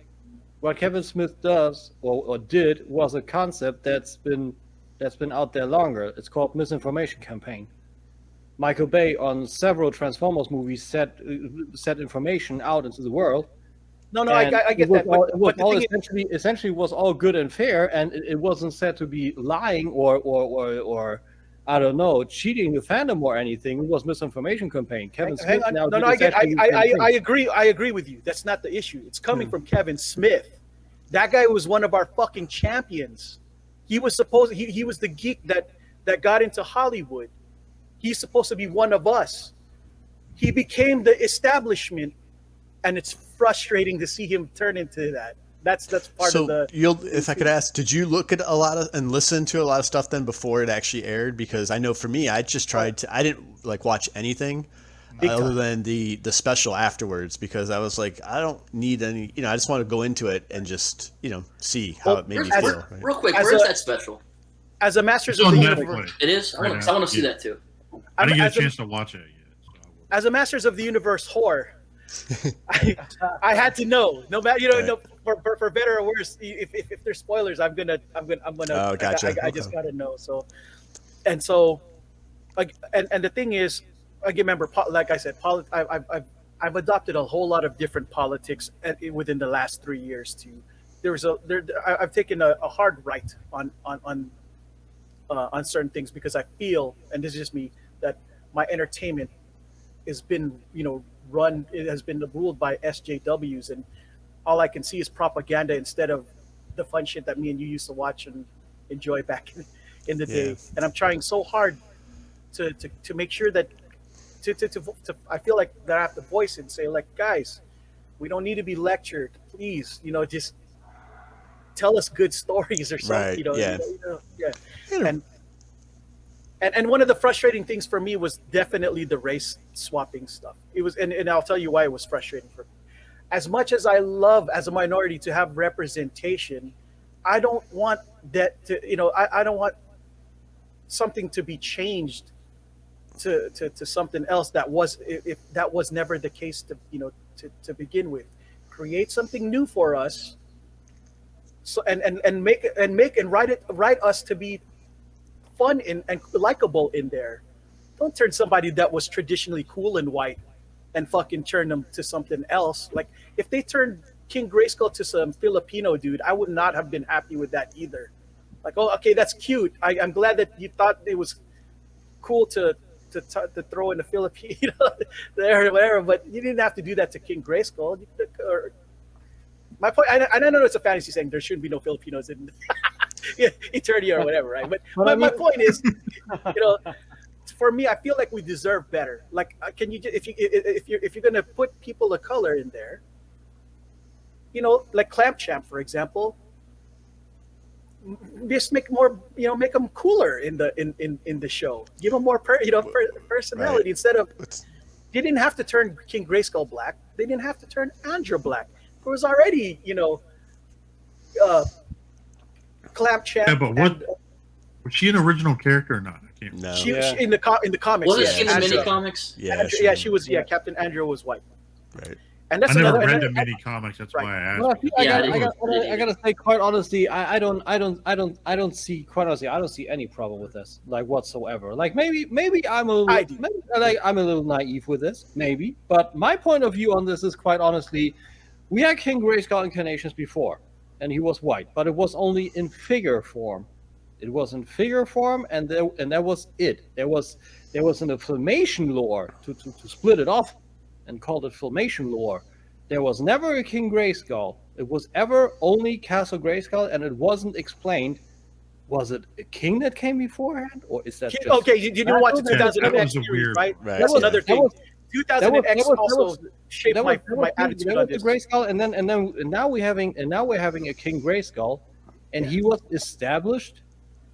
what Kevin Smith does or did was a concept that's been out there longer. It's called misinformation campaign. Michael Bay on several Transformers movies set information out into the world. No, I get that. But essentially was all good and fair, and it wasn't said to be lying or I don't know, cheating the fandom or anything. It was misinformation campaign. Kevin Smith. I agree with you. That's not the issue. It's coming from Kevin Smith. That guy was one of our fucking champions. He was he was the geek that got into Hollywood. He's supposed to be one of us. He became the establishment, and it's frustrating to see him turn into that. That's part of the. If I could ask, did you look at a lot of and listen to a lot of stuff then before it actually aired? Because I know for me, I just tried to. I didn't watch anything other than the special afterwards, because I was like, I don't need any. I just want to go into it and just see how it made me feel. Right? Real quick, where's that special? As a Masters It's of the on Universe, Netflix. It is. I want to see that too. I didn't get a chance to watch it yet. So as a Masters of the Universe whore, I had to know. No matter for better or worse, if there's spoilers, I'm gonna. Oh, gotcha. I just gotta know. So, and the thing is, I remember, like I said, I've adopted a whole lot of different politics within the last 3 years too. I've taken a hard right on certain things, because I feel, and this is just me, that my entertainment has been, it has been ruled by SJWs, and all I can see is propaganda instead of the fun shit that me and you used to watch and enjoy back in the day. And I'm trying so hard to make sure that I feel like that I have to voice it and say, like, guys, we don't need to be lectured. Please, just tell us good stories or something. Right. And one of the frustrating things for me was definitely the race swapping stuff. It was, and I'll tell you why it was frustrating for me. As much as I love as a minority to have representation, I don't want that to, I don't want something to be changed to something else that was, if that was never the case to begin with. Create something new for us, so and write us to be fun and likable in there. Don't turn somebody that was traditionally cool and white and fucking turn them to something else. Like if they turned King Grayskull to some Filipino dude, I would not have been happy with that either. Like, oh, okay, that's cute. I'm glad that you thought it was cool to throw in a Filipino there or whatever, but you didn't have to do that to King Grayskull. My point, I know it's a fantasy saying there shouldn't be no Filipinos in Eternia or whatever, right? But my point is, for me, I feel like we deserve better. Like, can you if you're gonna put people of color in there, like Clamp Champ, for example, just make more, make them cooler in the show. Give them more personality, right? Instead of, they didn't have to turn King Grayskull black. They didn't have to turn Andra black. There was already, Clamp Champ. Yeah, but was she an original character or not? I can't. No. She in the comics. Wasn't she in the Andra. mini comics? Yeah, Andra, she was. Yeah, Captain Andra was white. Right. And that's I never another. read the mini comics. That's why I asked. Well, Yeah, I gotta say, quite honestly, I don't see, quite honestly, I don't see any problem with this, like, whatsoever. Like, maybe I'm a little naive with this, maybe. But my point of view on this is, quite honestly, we had King Grayskull incarnations before, and he was white, but it was only in figure form. It was in figure form, and that was it. There was an Filmation lore to split it off and called it Filmation lore. There was never a King Grayskull. It was ever only Castle Grayskull, and it wasn't explained. Was it a king that came beforehand, or is that just... Okay, you didn't watch the 2000X series, weird... right? Right. That's another thing. 2000X also shaped my attitude on this. Grayskull, and now we're having a King Grayskull, and he was established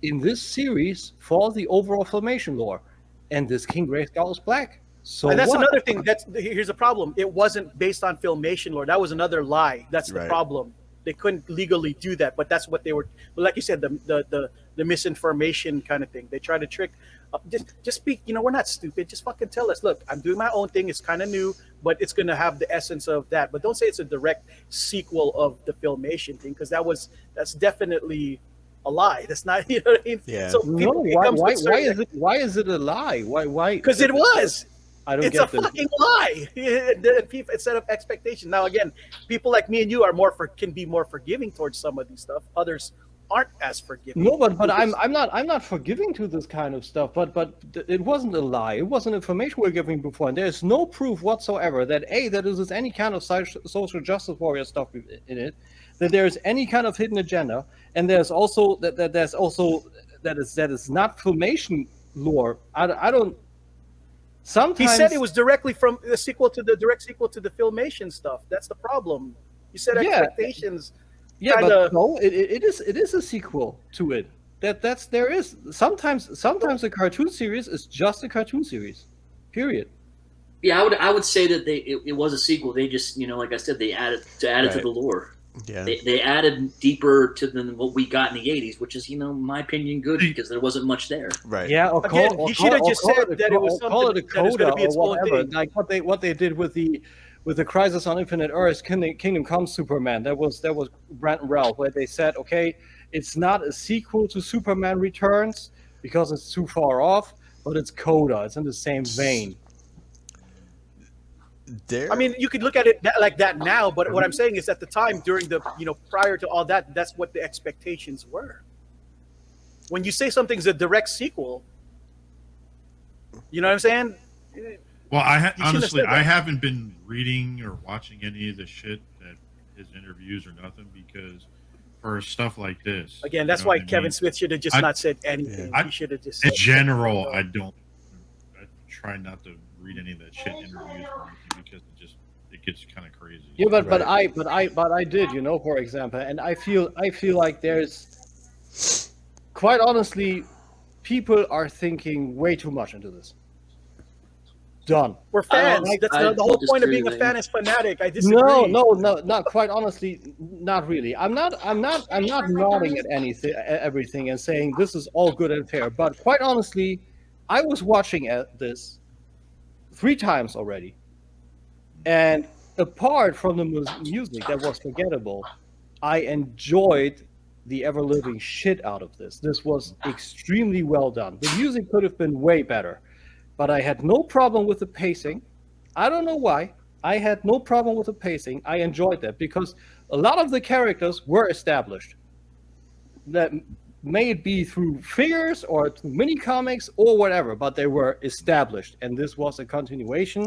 in this series for the overall Filmation lore, and this King Grayskull is black. So and that's another thing. Here's a problem. It wasn't based on Filmation lore. That was another lie. That's the problem. They couldn't legally do that, but that's what they were. But like you said, the misinformation kind of thing. They try to trick. Just speak. We're not stupid. Just fucking tell us. Look, I'm doing my own thing. It's kind of new, but it's going to have the essence of that. But don't say it's a direct sequel of the Filmation thing, because that's definitely a lie. That's not. You know what I mean? Yeah. So why is it a lie? Why? Because it was. It's a fucking lie. Instead of expectation. Now again, people like me and you can be more forgiving towards some of these stuff. Others aren't as forgiving. No, but I'm not forgiving to this kind of stuff. But it wasn't a lie. It wasn't information we were giving before, and there's no proof whatsoever that there is any kind of social justice warrior stuff in it, that there's any kind of hidden agenda, and there's also that is not Filmation lore. I don't. Sometimes he said it was directly from the direct sequel to the Filmation stuff. That's the problem. You said expectations. Yeah, but no, it is a sequel to it. There is sometimes a cartoon series is just a cartoon series. Period. Yeah, I would say that it was a sequel. They just, like I said, they added to the lore. Yeah. They added deeper than what we got in the 80s, which is, in my opinion, good, because there wasn't much there. Right. Yeah. He should have just said that it was something that was going to be its own thing. Like what they did with the Crisis on Infinite Earths, Kingdom Come Superman. That was Brent and Ralph, where they said, okay, it's not a sequel to Superman Returns because it's too far off, but it's Coda. It's in the same vein. I mean, you could look at it like that now, but what I'm saying is, at the time, during the prior to all that, that's what the expectations were. When you say something's a direct sequel, you know what I'm saying? Well, honestly, I haven't been reading or watching any of the shit that his interviews or nothing, because for stuff like this. Again, that's why Kevin Smith should have just not said anything. He should have just. In general, I try not to read any of that shit interviews or anything, because it gets kind of crazy. Yeah, but I did, for example, and I feel like there's, quite honestly, people are thinking way too much into this. Done. We're fans. That's the whole point of being a fan is fanatic. I disagree. No. Quite honestly, not really. I'm not nodding at everything and saying this is all good and fair. But quite honestly, I was watching this 3 times already, and apart from the music that was forgettable, I enjoyed the ever living shit out of this. This was extremely well done. The music could have been way better, but I had no problem with the pacing. I don't know why. I had no problem with the pacing. I enjoyed that because a lot of the characters were established. That may it be through figures or through mini comics or whatever, but they were established, and this was a continuation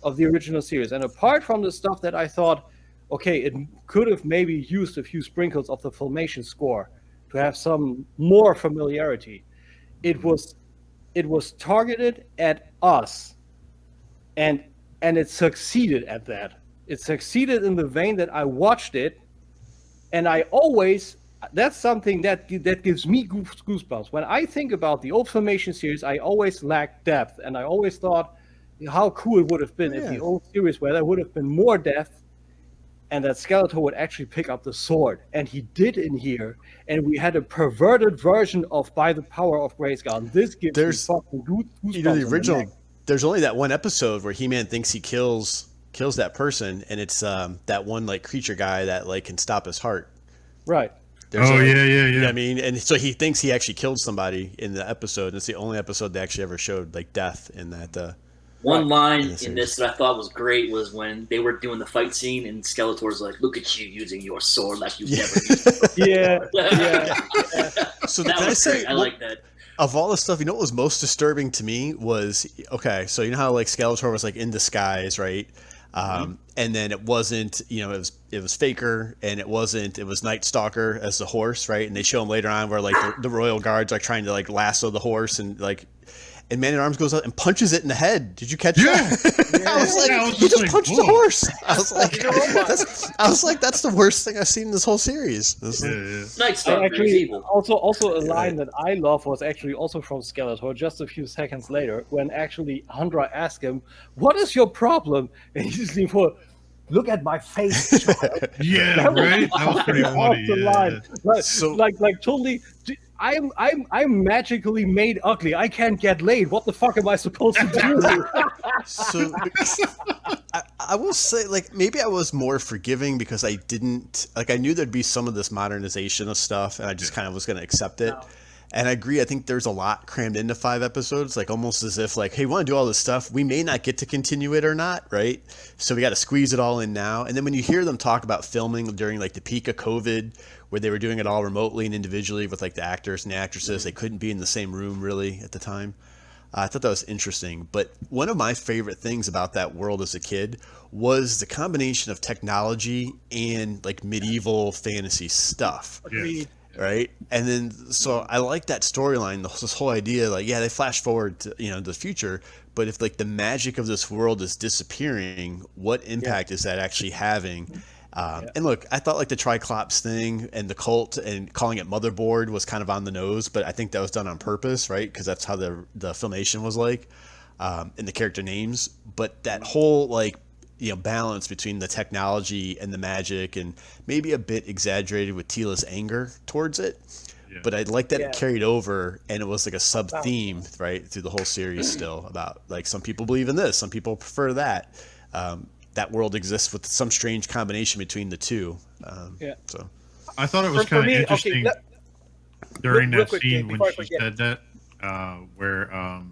of the original series. And apart from the stuff that I thought, okay, it could have maybe used a few sprinkles of the Filmation score to have some more familiarity. It was targeted at us, and it succeeded at that. It succeeded in the vein that I watched it, and that's something that gives me goosebumps. When I think about the old Filmation series, I always lacked depth, and I always thought how cool it would have been if the old series where there would have been more depth, and that Skeletor would actually pick up the sword, and he did in here, and we had a perverted version of By the Power of Grayskull. And this gives me fucking goosebumps. You know, the original. There's only that one episode where He-Man thinks he kills that person, and it's that one like creature guy that like can stop his heart. Right. Yeah. You know what I mean? And so he thinks he actually killed somebody in the episode. And it's the only episode they actually ever showed like death in that. One line in this that I thought was great was when they were doing the fight scene and Skeletor's like, "Look at you using your sword like you've never used it before." Yeah. So that can was I say, great. I like that. Of all the stuff, you know what was most disturbing to me was, okay, so you know how like Skeletor was like in disguise, right? And then it wasn't, you know, it was Faker, and it was Night Stalker as the horse, right? And they show him later on where like the Royal Guards like trying to like lasso the horse, and like, and Man-at-Arms goes out and punches it in the head. Did you catch that? I was like, he just punched the horse. I was like, that's the worst thing I've seen in this whole series. Night Stalker is evil. Also a line that I love was actually also from Skeletor just a few seconds later when actually Handra asked him, "What is your problem?" And he's like, "Look at my face." Yeah, right. That was pretty funny. Like totally. I'm magically made ugly. I can't get laid. What the fuck am I supposed to do? So I will say, like, maybe I was more forgiving because I didn't, like, I knew there'd be some of this modernization of stuff, and I just kind of was going to accept it. No. And I agree. I think there's a lot crammed into 5 episodes, like almost as if like, hey, we want to do all this stuff. We may not get to continue it or not, right? So we got to squeeze it all in now. And then when you hear them talk about filming during like the peak of COVID, where they were doing it all remotely and individually with like the actors and the actresses, they couldn't be in the same room really at the time. I thought that was interesting. But one of my favorite things about that world as a kid was the combination of technology and like medieval fantasy stuff. Agreed. Right. And then, so I like that storyline, this whole idea, like, yeah, they flash forward to, you know, the future, but if like the magic of this world is disappearing, what impact is that actually having? And look, I thought like the Triclops thing and the cult and calling it Motherboard was kind of on the nose, but I think that was done on purpose, right? Because that's how the Filmation was like, and the character names. But that whole like, you know, balance between the technology and the magic, and maybe a bit exaggerated with Teela's anger towards it. Yeah. But I like that it carried over, and it was like a sub theme, right, through the whole series still about like some people believe in this, some people prefer that. That world exists with some strange combination between the two. So I thought it was kind of interesting during that scene when she said that, where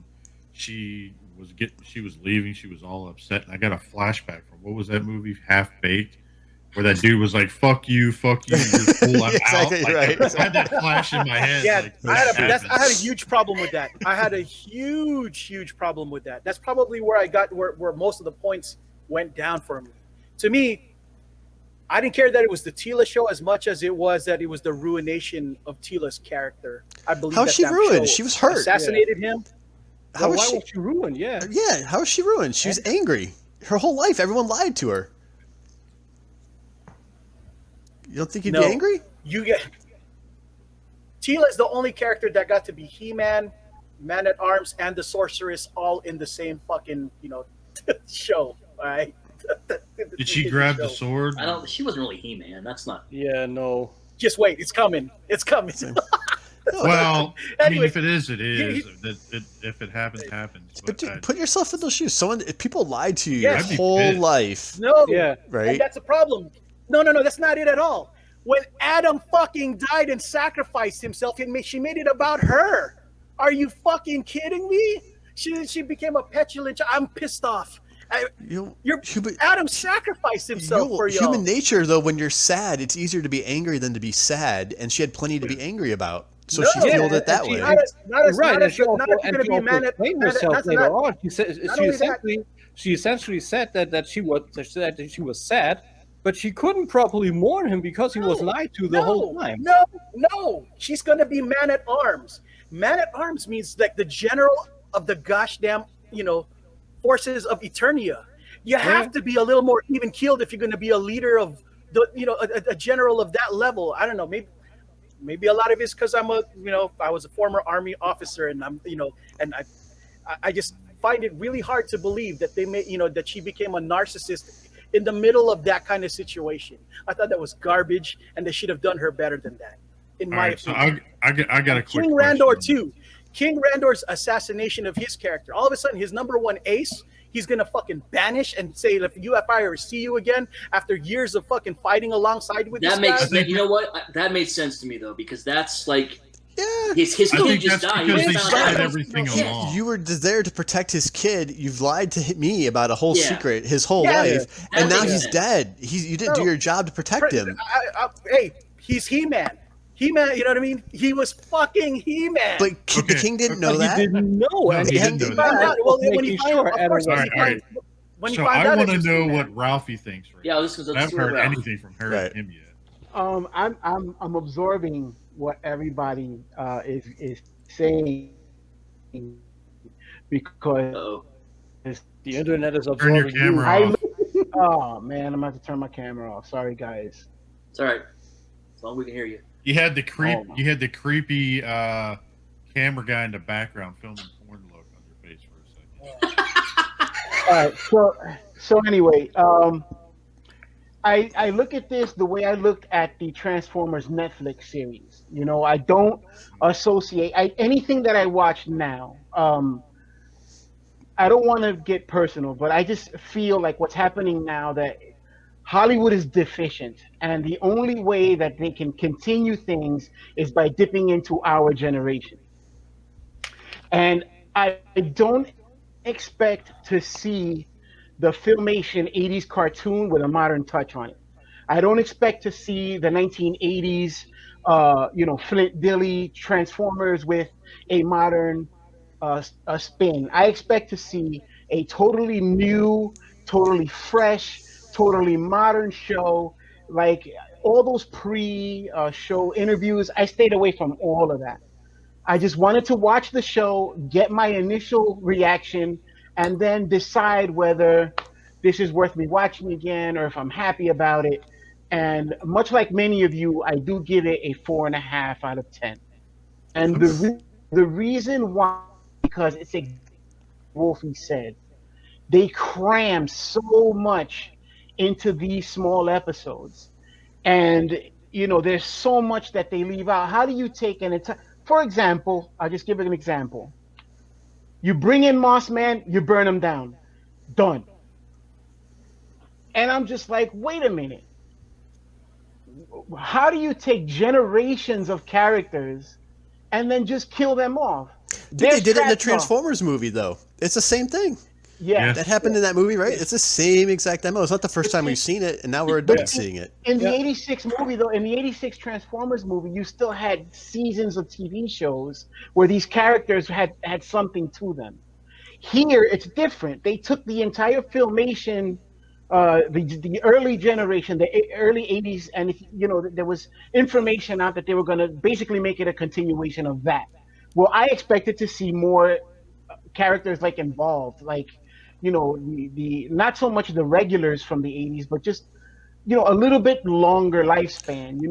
she was leaving, she was all upset. And I got a flashback from, what was that movie, Half Baked, where that dude was like, fuck you, you're cool, I'm exactly out. Like, right. I had that flash in my head. Yeah, like, I had a huge problem with that. I had a huge problem with that. That's probably where I got where most of the points went down for me. To me, I didn't care that it was the Teela show as much as it was that it was the ruination of Teela's character. I believe how she ruined? She was hurt. Assassinated him. Why was she ruined? Yeah, how was she ruined? She was angry. Her whole life, everyone lied to her. You don't think you'd be angry? Teela is the only character that got to be He-Man, Man-at-Arms, and the Sorceress all in the same fucking, show. All right. Did she grab the sword? She wasn't really He-Man. That's not. Yeah, no. Just wait, it's coming. It's coming. Well, I mean, Anyway, if it is, it is. he- If it happens, it happens. But dude, put yourself in those shoes. If people lied to you Yes. your I'd be whole pissed. life, No, Yeah. right? and that's a problem. No, that's not it at all. When Adam fucking died and sacrificed himself, she made it about her. Are you fucking kidding me? She became a petulant. I'm pissed off. Adam sacrificed himself for you. Human nature, though, when you're sad, it's easier to be angry than to be sad, and she had plenty to be angry about. So she fueled it that way. Not if you're and going to be a man. explained herself later on. She Not essentially said that she was sad, but she couldn't properly mourn him because he was lied to the whole time. No. She's going to be man at arms. Man at arms means like the general of the gosh damn, forces of Eternia. You have to be a little more even keeled if you're going to be a leader of the, a general of that level. I don't know. Maybe a lot of it's because I was a former army officer, and and I just find it really hard to believe that they made, that she became a narcissist in the middle of that kind of situation. I thought that was garbage, and they should have done her better than that, in my opinion. So I got a quick King question. Randor too. King Randor's assassination of his character. All of a sudden, his number one ace, he's gonna fucking banish and say, if I ever see you again after years of fucking fighting alongside with That this makes guy. you know what? That made sense to me though, because that's like Yeah. his I kid think just that's died. because He they found spread out. everything along. You were there to protect his kid. You've lied to me about a whole Yeah. secret his whole Yeah. life, That and now makes he's sense. dead. You didn't do No. your job to protect him. Hey, he's He-Man. He-Man, you know what I mean? He was fucking He-Man. But the Okay. king didn't But know He that. didn't know, No, and he didn't know He found that. out. Well, when he making found sure out, of Adam course, was when he All right. found- when he So found I out want it to was know He-Man. what Ralphie thinks right Yeah, now. this was I haven't heard anything from her Right. and him yet. I'm absorbing what everybody is saying because Uh-oh. the internet is Turn your absorbing camera you. off. oh man, I'm about to turn my camera off. Sorry guys. It's all right. As long as we can hear you. You had the creep. Oh, my. You had the creepy camera guy in the background filming porn look on your face for a second. All right. So anyway, I look at this the way I looked at the Transformers Netflix series. I don't associate anything that I watch now. I don't want to get personal, but I just feel like what's happening now that Hollywood is deficient, and the only way that they can continue things is by dipping into our generation. And I don't expect to see the Filmation 80s cartoon with a modern touch on it. I don't expect to see the 1980s, Flint Dille Transformers with a modern a spin. I expect to see a totally new, totally fresh, totally modern show. Like all those pre-show interviews, I stayed away from all of that. I just wanted to watch the show, get my initial reaction, and then decide whether this is worth me watching again or if I'm happy about it. And much like many of you, I do give it a 4.5 out of 10. And the reason why, because it's exactly what Wolfie said. They cram so much into these small episodes. And, there's so much that they leave out. How do you take an entire... For example, I'll just give it an example. You bring in Moss Man, you burn him down. Done. And I'm just like, wait a minute. How do you take generations of characters and then just kill them off? Dude, they did it in the Transformers. Transformers movie, though. It's the same thing. Yeah. That happened in that movie, right? It's the same exact demo. It's not the first time we've seen it, and now we're adults seeing it. In the 86 movie, though, in the 86 Transformers movie, you still had seasons of TV shows where these characters had something to them. Here, it's different. They took the entire Filmation, the early generation, the early 80s, and there was information out that they were going to basically make it a continuation of that. Well, I expected to see more characters involved, the not so much the regulars from the 80s, but just a little bit longer lifespan. Do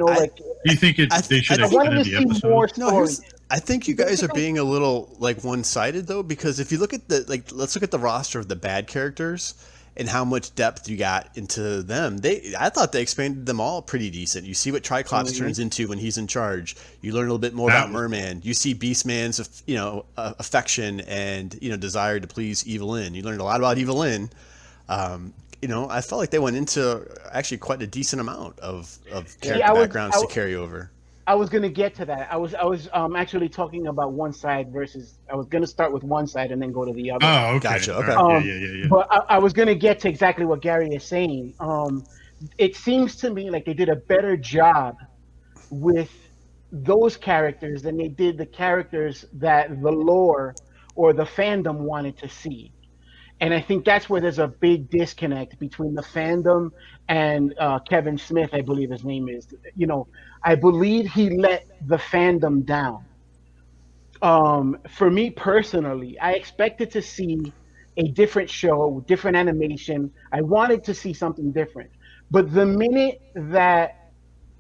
you think they should I wanted extend to the see episode? more No, stories. I think you guys are being a little one-sided though, because if you look at let's look at the roster of the bad characters, and how much depth you got into them. I thought they expanded them all pretty decent. You see what Triclops turns into when he's in charge. You learn a little bit more about Merman. You see Beastman's, affection and, desire to please Evelyn. You learned a lot about Evelyn. I felt like they went into actually quite a decent amount of character backgrounds to carry over. I was going to get to that. I was actually talking about one side versus. I was going to start with one side and then go to the other. Oh, okay. Gotcha. Okay. Yeah. But I was going to get to exactly what Gary is saying. It seems to me like they did a better job with those characters than they did the characters that the lore or the fandom wanted to see. And I think that's where there's a big disconnect between the fandom and Kevin Smith, I believe his name is. I believe he let the fandom down. For me personally, I expected to see a different show, different animation. I wanted to see something different. But the minute that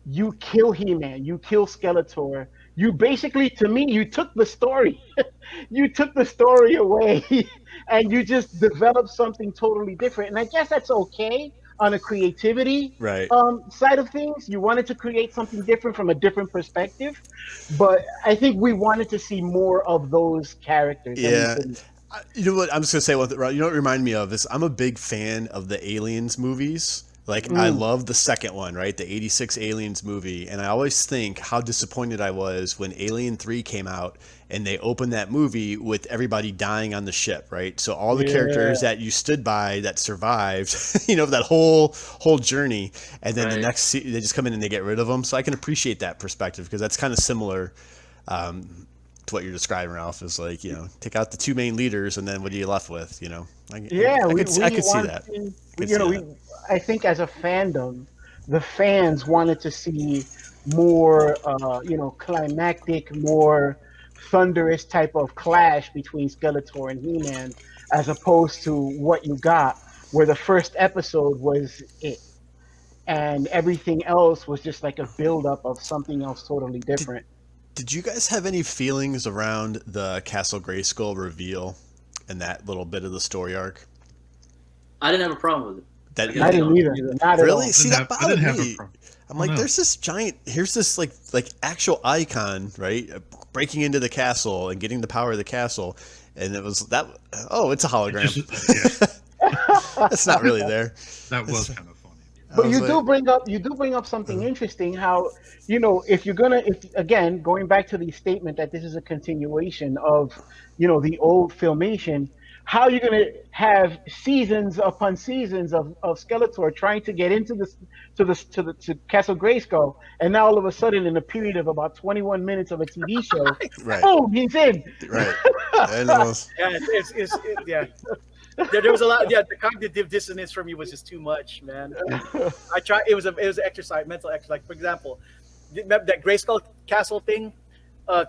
you kill He-Man, you kill Skeletor, you basically, to me, you took the story. You took the story away and you just developed something totally different. And I guess that's okay on a creativity side of things. You wanted to create something different from a different perspective. But I think we wanted to see more of those characters. Yeah. You know what? I'm just going to say what it reminded me of is I'm a big fan of the Aliens movies. I love the second one, right? The 86 Aliens movie. And I always think how disappointed I was when Alien 3 came out and they opened that movie with everybody dying on the ship, right? So all the characters that you stood by that survived, that whole journey. And then the next, they just come in and they get rid of them. So I can appreciate that perspective because that's kind of similar to what you're describing, Ralph, is take out the two main leaders and then what are you left with, I could see that. I think as a fandom, the fans wanted to see more, climactic, more thunderous type of clash between Skeletor and He-Man, as opposed to what you got, where the first episode was it, and everything else was just like a build-up of something else totally different. Did you guys have any feelings around the Castle Grayskull reveal and that little bit of the story arc? I didn't have a problem with it. I didn't either. Not really? At all. See, that bothered me. I'm like, no. There's this giant. Here's this like actual icon, right? Breaking into the castle and getting the power of the castle, and it was that. Oh, it's a hologram. It's not really there. That was kind of funny. But you do bring up something interesting. How if you're gonna, again going back to the statement that this is a continuation of the old Filmation. How are you going to have seasons upon seasons of Skeletor trying to get into to Castle Grayskull, and now all of a sudden, in a period of about 21 minutes of a TV show, boom, he's in. Right. There was a lot. Yeah, the cognitive dissonance for me was just too much, man. I tried. It was an exercise, mental exercise. Like, for example, that Grayskull Castle thing. The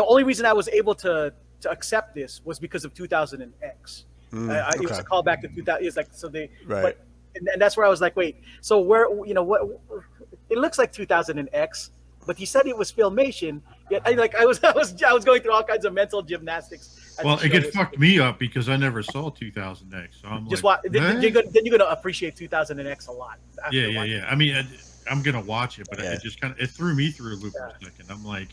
only reason I was able to accept this was because of 2000 and X. It was a callback to 2000. It's like so they, but, and that's where I was like, wait. So where what? It looks like 2000 and X, but he said it was Filmation. Yet I was going through all kinds of mental gymnastics. Well, it fucked me up because I never saw 2000X. So I'm just like, then you're gonna appreciate 2000X a lot. Yeah. I mean, I'm gonna watch it, but it just it threw me through a loop for a second. I'm like.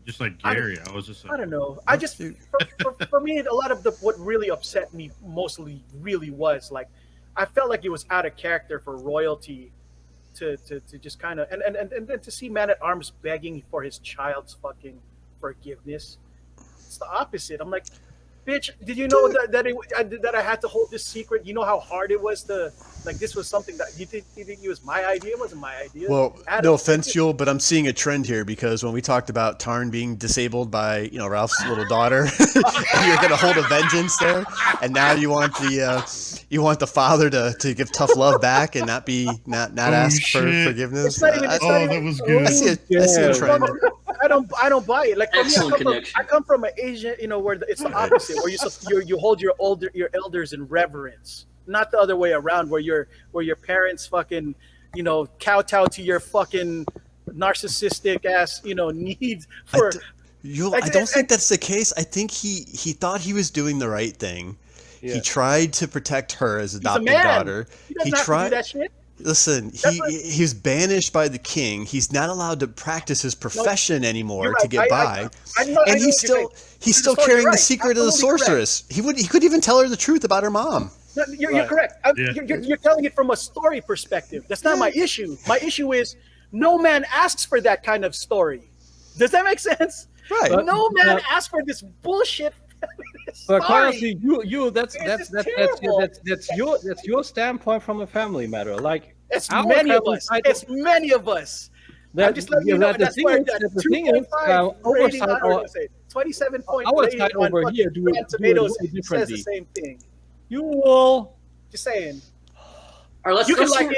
Just like Gary, I was just like, I don't know. I just for me, a lot of what really upset me mostly really was like I felt like it was out of character for royalty to just kind of and then to see Man at Arms begging for his child's fucking forgiveness. It's the opposite. I'm like, bitch, did you know that I had to hold this secret? You know how hard it was to this was something that you think it was my idea? It wasn't my idea. Well, no offense, Joel, but I'm seeing a trend here because when we talked about Tarn being disabled by Ralph's little daughter, you're going to hold a vengeance there, and now you want the father to give tough love back and not ask for forgiveness. That was good. I see a trend. I don't buy it. Like for me, I come from an Asian, where it's the opposite, where you hold your elders in reverence, not the other way around, where your parents fucking, kowtow to your fucking narcissistic ass, needs for. I don't think that's the case. I think he thought he was doing the right thing. Yeah. He tried to protect her as a adopted man. daughter. He doesn't have to do that shit. Listen, he was banished by the king. He's not allowed to practice his profession anymore right. to get by. I know And he's still carrying the secret of the sorceress. He couldn't even tell her the truth about her mom. No, you're correct. You're telling it from a story perspective. That's not my issue. My issue is no man asks for that kind of story. Does that make sense? Right. No man asks for this bullshit. But quite honestly, that's your standpoint from a family matter. Like it's many of us. It's many of us. I'm just letting you know that's why that 2.5 27 point our side over here do tomatoes it says the same thing. You will just saying. All right, let's hear from Jason.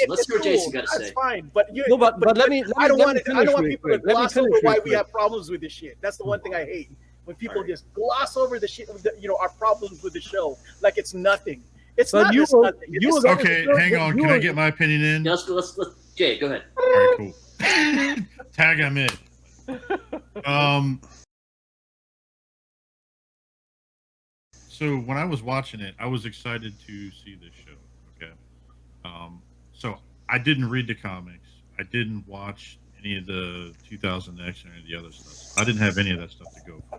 Let's hear what Jason got to say. That's fine, but let me. I don't want people to gloss over why we have problems with this shit. That's the one thing I hate. When people just gloss over the shit, our problems with the show, like it's nothing. It's not. Okay, hang on. Can I get my opinion in? Yeah, let's Jay, go ahead. All right, cool. Tag, I'm in. So when I was watching it, I was excited to see this show. Okay. So I didn't read the comics. I didn't watch any of the 2000X or any of the other stuff. I didn't have any of that stuff to go for.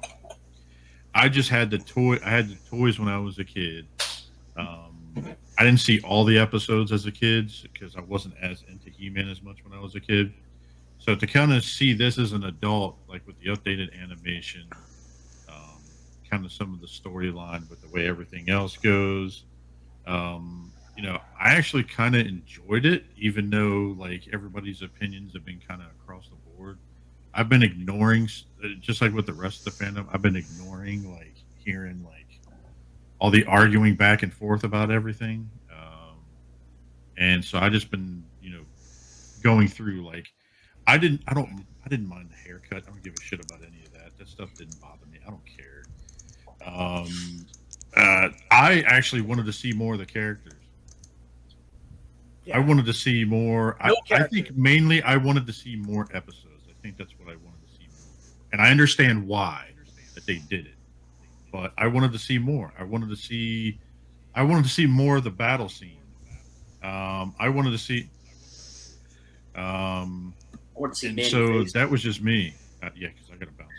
I just had the toy. I had the toys when I was a kid. I didn't see all the episodes as a kid because I wasn't as into He-Man as much when I was a kid. So to kind of see this as an adult, like with the updated animation, kind of some of the storyline with the way everything else goes, I actually kind of enjoyed it, even though like everybody's opinions have been kind of across the board. I've been ignoring, just like with the rest of the fandom, I've been ignoring like hearing like all the arguing back and forth about everything. And so I just been, going through like, I didn't mind the haircut. I don't give a shit about any of that. That stuff didn't bother me. I don't care. I actually wanted to see more of the characters. Yeah. I wanted to see more. I think mainly I wanted to see more episodes. I think that's what I wanted to see more. And I understand why that they did it. But I wanted to see more. I wanted to see more of the battle scene. I wanted to see. And so that was just me. Yeah, because I got to bounce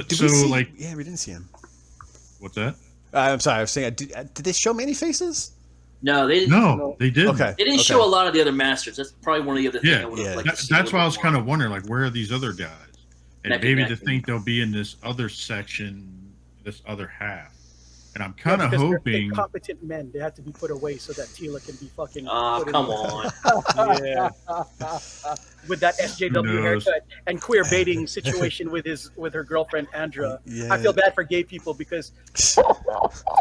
soon too. Yeah, we didn't see him. What's that? I'm sorry. I was saying, did they show many faces? No, they didn't. No, they didn't. Okay. They didn't show a lot of the other masters. That's probably one of the other things I would have liked to see. That's why I was kind of wondering, like, where are these other guys? And maybe to think they'll be in this other section, this other half. And I'm kind of hoping they're competent men. They have to be put away so that Tila can be fucking. Oh, come on. Yeah. With that SJW haircut and queer baiting situation with her girlfriend Andra. Yeah. I feel bad for gay people because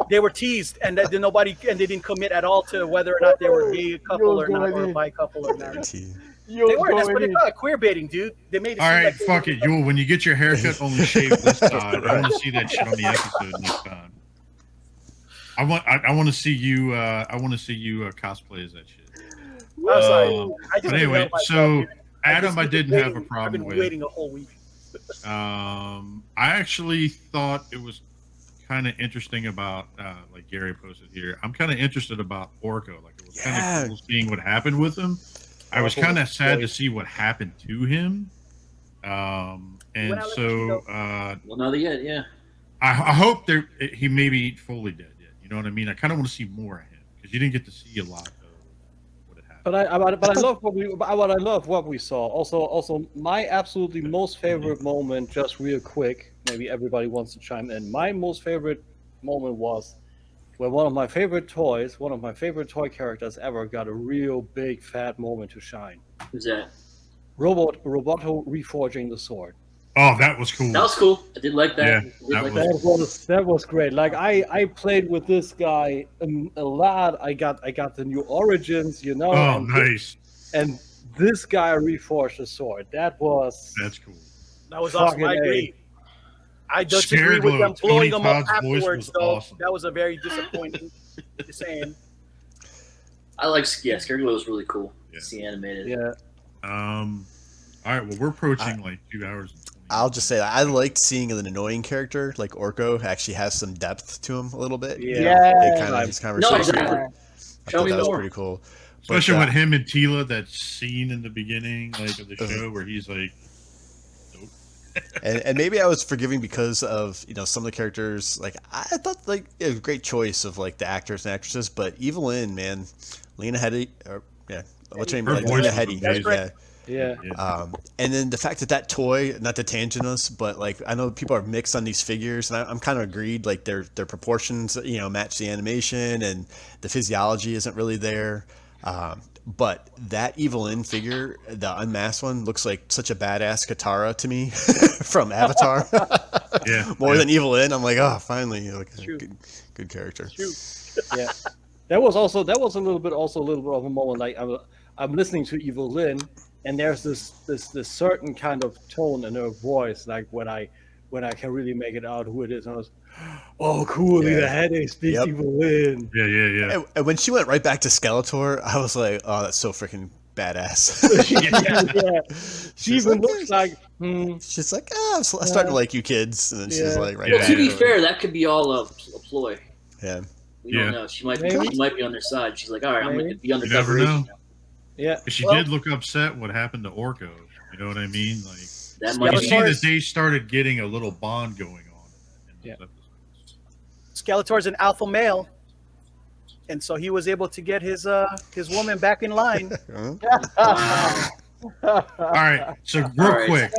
they were teased and they didn't commit at all to whether or not they were a gay couple or not, or a bi couple or not. They were. That's what they call it, quear baiting, dude. They made it. All right, fuck it, Yule. When you get your haircut, only shave this side. I want to see that shit on the episode next time. I want to see you. I want to see you cosplay as that shit. But anyway, so Adam, I didn't have a problem with. I've been waiting a whole week. I actually thought it was kind of interesting about, like Gary posted here. I'm kind of interested about Orko. Like it was kind of cool seeing what happened with him. I was kind of sad to see what happened to him. And so, well, not yet. Yeah. I hope he may be fully dead yet. You know what I mean? I kind of want to see more of him because you didn't get to see a lot of what had happened. But I love what we saw. Also, my absolutely most favorite moment, just real quick. Maybe everybody wants to chime in. My most favorite moment was when one of my favorite toy characters ever got a real big fat moment to shine. Who's that? Roboto reforging the sword. Oh, that was cool. That was cool. I did like that. Yeah, that was great. Like I played with this guy a lot. I got the new origins, Oh, and nice. And this guy reforged the sword. That's cool. That was awesome. I agree. I disagree with them blowing them up afterwards, though. Awesome. That was a very disappointing. Just saying. I like Scareglow was really cool. Yeah. See animated. Yeah. All right. Well, we're approaching like 2 hours. I'll just say I liked seeing an annoying character like Orko actually has some depth to him a little bit. Yeah. Kind of his No, conversation. exactly. I Show thought me that was more. pretty cool. Especially But, with him and Tila, that scene in the beginning, like of the show, where he's like, nope. and maybe I was forgiving because of some of the characters. Like I thought like it was a great choice of like the actors and actresses, but Evelyn, man, Lena Headey, what's her name? Her Like, voice Lena was Headey, amazing. yeah. Yeah. And then the fact that toy, not to tangent us, but like I know people are mixed on these figures, and I'm kind of agreed. Like their proportions, match the animation, and the physiology isn't really there. But that Evelyn figure, the unmasked one, looks like such a badass Katara to me from Avatar. Yeah. More than Evelyn. I'm like, oh, finally, like a good character. Yeah, that was a little bit of a moment. Like I'm listening to Evelyn, and there's this certain kind of tone in her voice, like when I can really make it out who it is. And I was, oh, cool, Yeah. the headache speaks Yep. Evelyn. Yeah. And when she went right back to Skeletor, I was like, oh, that's so freaking badass. Yeah. She even looks like, She's like, I'm starting to like you kids, and then she's like, right Yeah. back. To be to it. fair, that could be all a ploy. Yeah. We Yeah. don't know. She might Maybe. be on their side. She's like, all right, I'm Maybe. going to be You never undercover know. agent now. yeah. She did look upset what happened to Orko. You know what I mean? Like, That you might see be. that they started getting a little bond going on in those episodes. Skeletor's an alpha male, and so he was able to get his woman back in line. All right, so real All right. quick,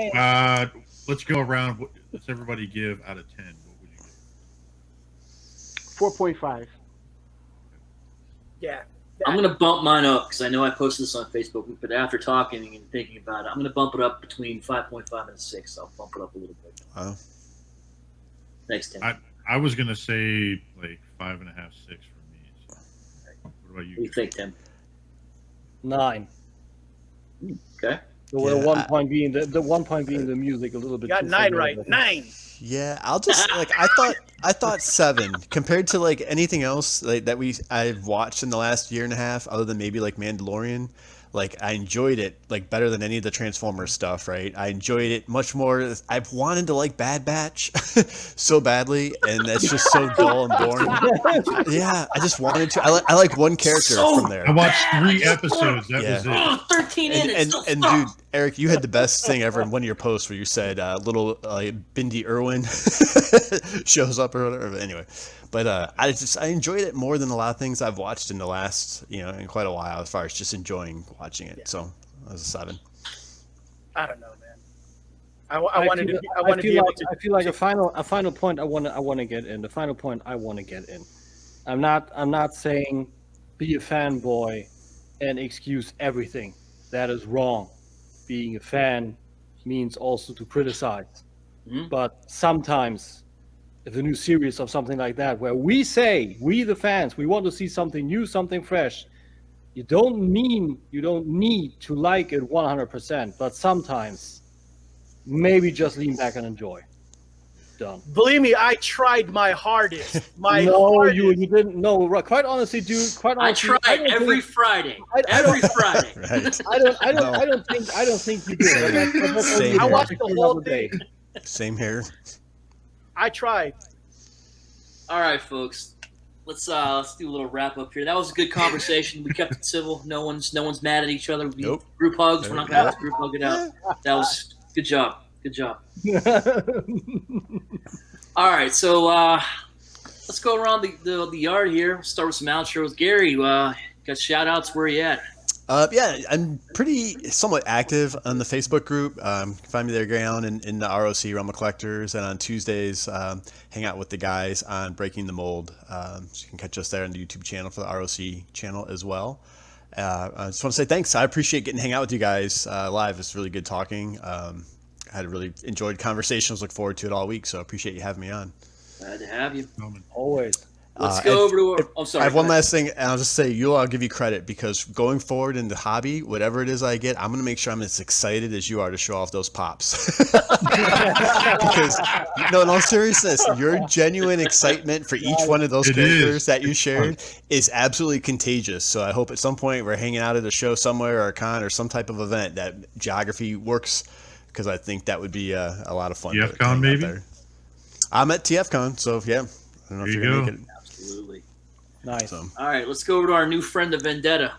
let's go around. Let's everybody give out of 10. What would you give? 4.5. Yeah. I'm going to bump mine up because I know I posted this on Facebook, but after talking and thinking about it, I'm going to bump it up between 5.5 and 6. I'll bump it up a little bit. Wow. Thanks, Tim. I was gonna say like 5.5, 6 for me. So. What about What do you? you think, Tim? 9. Okay. The Yeah, one point being the 1 point being the music a little bit. You got too 9 familiar. right. 9. Yeah, I'll just like I thought 7 compared to like anything else like that I've watched in the last year and a half, other than maybe like Mandalorian. Like I enjoyed it like better than any of the Transformers stuff, right? I enjoyed it much more. I've wanted to like Bad Batch so badly, and that's just so dull and boring. Yeah, I just wanted to. I like one character from there. I watched 3 episodes. That Yeah. was it. Oh, 13 in it. And dude, Eric, you had the best thing ever in one of your posts where you said little Bindi Irwin shows up or whatever. But anyway, but I enjoyed it more than a lot of things I've watched in the last in quite a while as far as just enjoying watching it. So that was a 7. I don't know, man. I wanted to be feel able like, to. I feel like a final point I want to get in. The final point I want to get in. I'm not saying be a fanboy and excuse everything. That is wrong. Being a fan means also to criticize. Mhm. But sometimes if a new series of something like that, where we the fans, we want to see something new, something fresh, you don't need to like it 100%, but sometimes maybe just lean back and enjoy. Done. Believe me, I tried my hardest. No, you didn't. No, quite honestly, dude. Quite I honestly, tried don't every think- Friday. I Every Friday. Right. I don't think you did. That's Same only I here. watched the another whole day. thing. Same here. I tried. All right, folks. Let's do a little wrap up here. That was a good conversation. We kept it civil. No one's mad at each other. We Nope. Group hugs. We're not gonna have to group hug it out. That was good job. Good job. All right, so let's go around the yard here. Start with some outros. Gary, got shout outs. Where you at? Yeah, I'm pretty somewhat active on the Facebook group. You can find me there, Gaon, in the ROC Realm of Collectors, and on Tuesdays, hang out with the guys on Breaking the Mold. So you can catch us there on the YouTube channel for the ROC channel as well. I just want to say thanks. I appreciate getting to hang out with you guys live. It's really good talking. I had a really enjoyed conversations. Look forward to it all week. So I appreciate you having me on. Glad to have you. Always. Let's go over to. I'm sorry. I have one go ahead. last thing, and I'll just say, I'll give you credit because going forward in the hobby, whatever it is I get, I'm going to make sure I'm as excited as you are to show off those pops. Because, no, in all seriousness, your genuine excitement for each one of those It characters is. that you shared is absolutely contagious. So I hope at some point we're hanging out at a show somewhere or a con or some type of event that geography works because I think that would be a lot of fun. TFCon to hang out maybe? there. I'm at TFCon, so yeah. I don't know if There you're you gonna go. make it. Absolutely. Nice. So. All right, let's go over to our new friend, the Vendetta.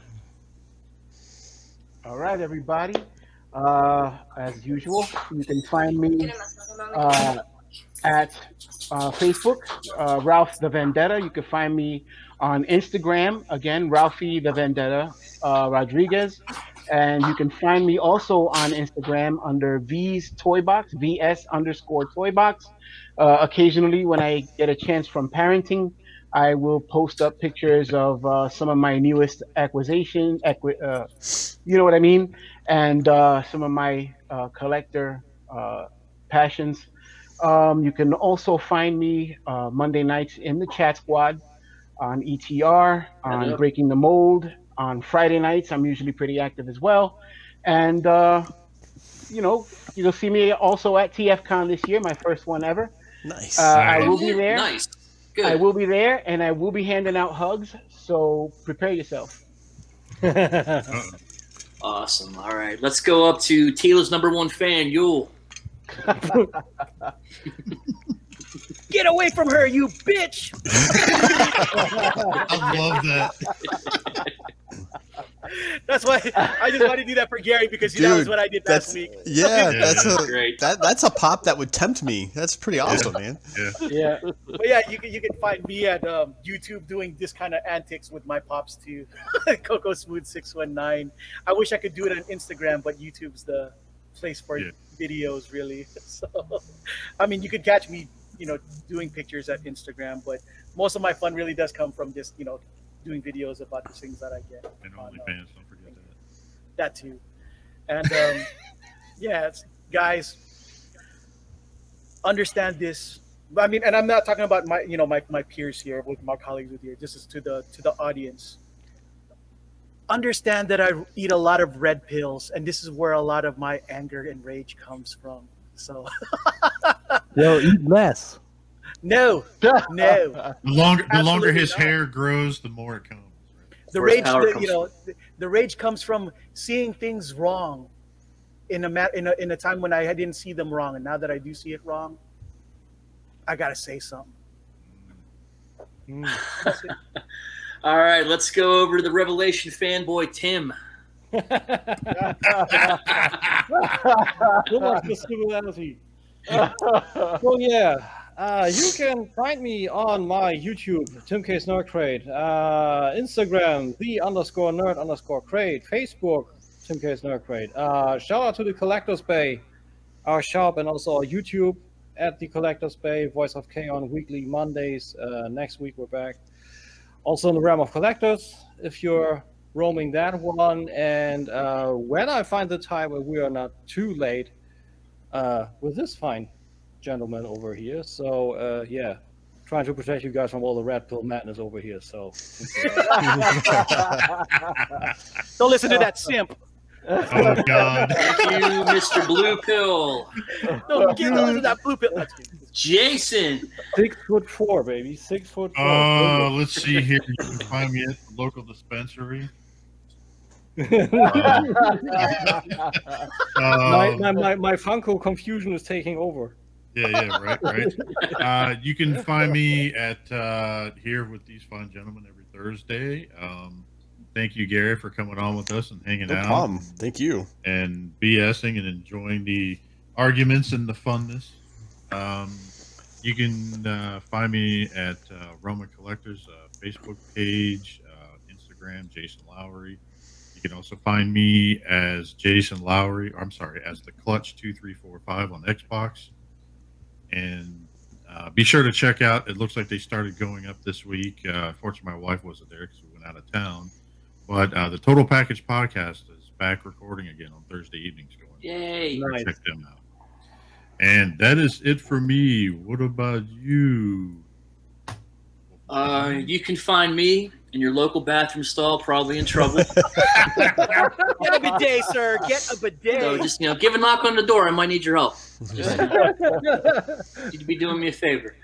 All right, everybody. As usual, you can find me at Facebook, Ralph the Vendetta. You can find me on Instagram, again, Ralphie the Vendetta Rodriguez. And you can find me also on Instagram under V's Toy Box, VS_Toy Box. Occasionally, when I get a chance from parenting, I will post up pictures of some of my newest acquisition, you know what I mean, and some of my collector passions. You can also find me Monday nights in the chat squad on ETR, on Yep. Breaking the Mold. On Friday nights, I'm usually pretty active as well. And, you'll see me also at TFCon this year, my first one ever. Nice. I Nice. will be there. Nice. Good. I will be there, and I will be handing out hugs. So prepare yourself. Uh-oh. Awesome. All right, let's go up to Tila's #1 fan, Yule. Get away from her, you bitch! I love that. That's why I just wanted to do that for Gary because that was Dude, what I did that's last week. yeah, Yeah, that's yeah. a Great. that's a pop that would tempt me. That's pretty awesome, man. Yeah. Yeah. But yeah, you can find me at YouTube doing this kind of antics with my pops too. Coco Smooth 619. I wish I could do it on Instagram, but YouTube's the place for Yeah. videos, really. So, I mean, you could catch me, doing pictures at Instagram, but most of my fun really does come from just, doing videos about the things that I get. And on, OnlyFans, don't forget that. that too. And yeah, guys, understand this. I mean, and I'm not talking about my peers here with my colleagues with here. This is to the audience. Understand that I eat a lot of red pills, and this is where a lot of my anger and rage comes from. So Yo, eat less. no. The longer Absolutely his not. hair grows, the more it comes. Right? The Where rage, power comes the rage comes from seeing things wrong in a time when I didn't see them wrong, and now that I do see it wrong, I gotta say something. All right, let's go over to the Revelation fanboy, Tim. So much for similarity. So yeah, you can find me on my YouTube, Tim K's Nerd Crate, Instagram, _nerd_crate, Facebook, Tim K's Nerd Crate. Shout out to the Collectors Bay, our shop, and also our YouTube at the Collectors Bay, Voice of K on weekly Mondays. Next week we're back. Also in the realm of collectors, if you're roaming that one, and when I find the time where we are not too late with this fine gentleman over here. So yeah, trying to protect you guys from all the red pill madness over here. So Don't listen to that simp. Oh God. Thank you, Mr. Blue Pill. Don't listen to that blue pill. Jason. 6'4", baby, 6'4". Let's see here. You can find me at the local dispensary. My Funko confusion is taking over. Yeah, right. You can find me at here with these fine gentlemen every Thursday. Thank you, Gary, for coming on with us and hanging No out. problem. Thank you. And BSing and enjoying the arguments and the funness. You can find me at Roman Collectors Facebook page, Instagram, Jason Lowry. You can also find me as Jason Lowry. I'm sorry, as the Clutch 2345 on Xbox. And be sure to check out. It looks like they started going up this week. Fortunately, my wife wasn't there because we went out of town. But the Total Package podcast is back recording again on Thursday evenings. Yay. Nice. Check them out. And that is it for me. What about you? You can find me in your local bathroom stall, probably in trouble. Get a bidet, sir. Get a bidet. So just give a knock on the door. I might need your help. Just, you'd be doing me a favor.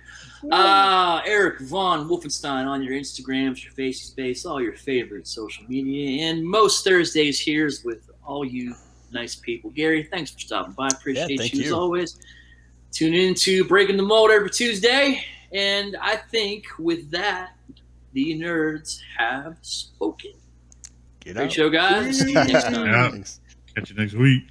Eric Von Wolfenstein on your Instagrams, your Facey Space, all your favorite social media, and most Thursdays here's with all you nice people. Gary, thanks for stopping by. Appreciate thank you as you. always. Tune in to Breaking the Mold every Tuesday. And I think with that, the nerds have spoken. Get Great out. show, guys. See you next time. Yeah. Catch you next week.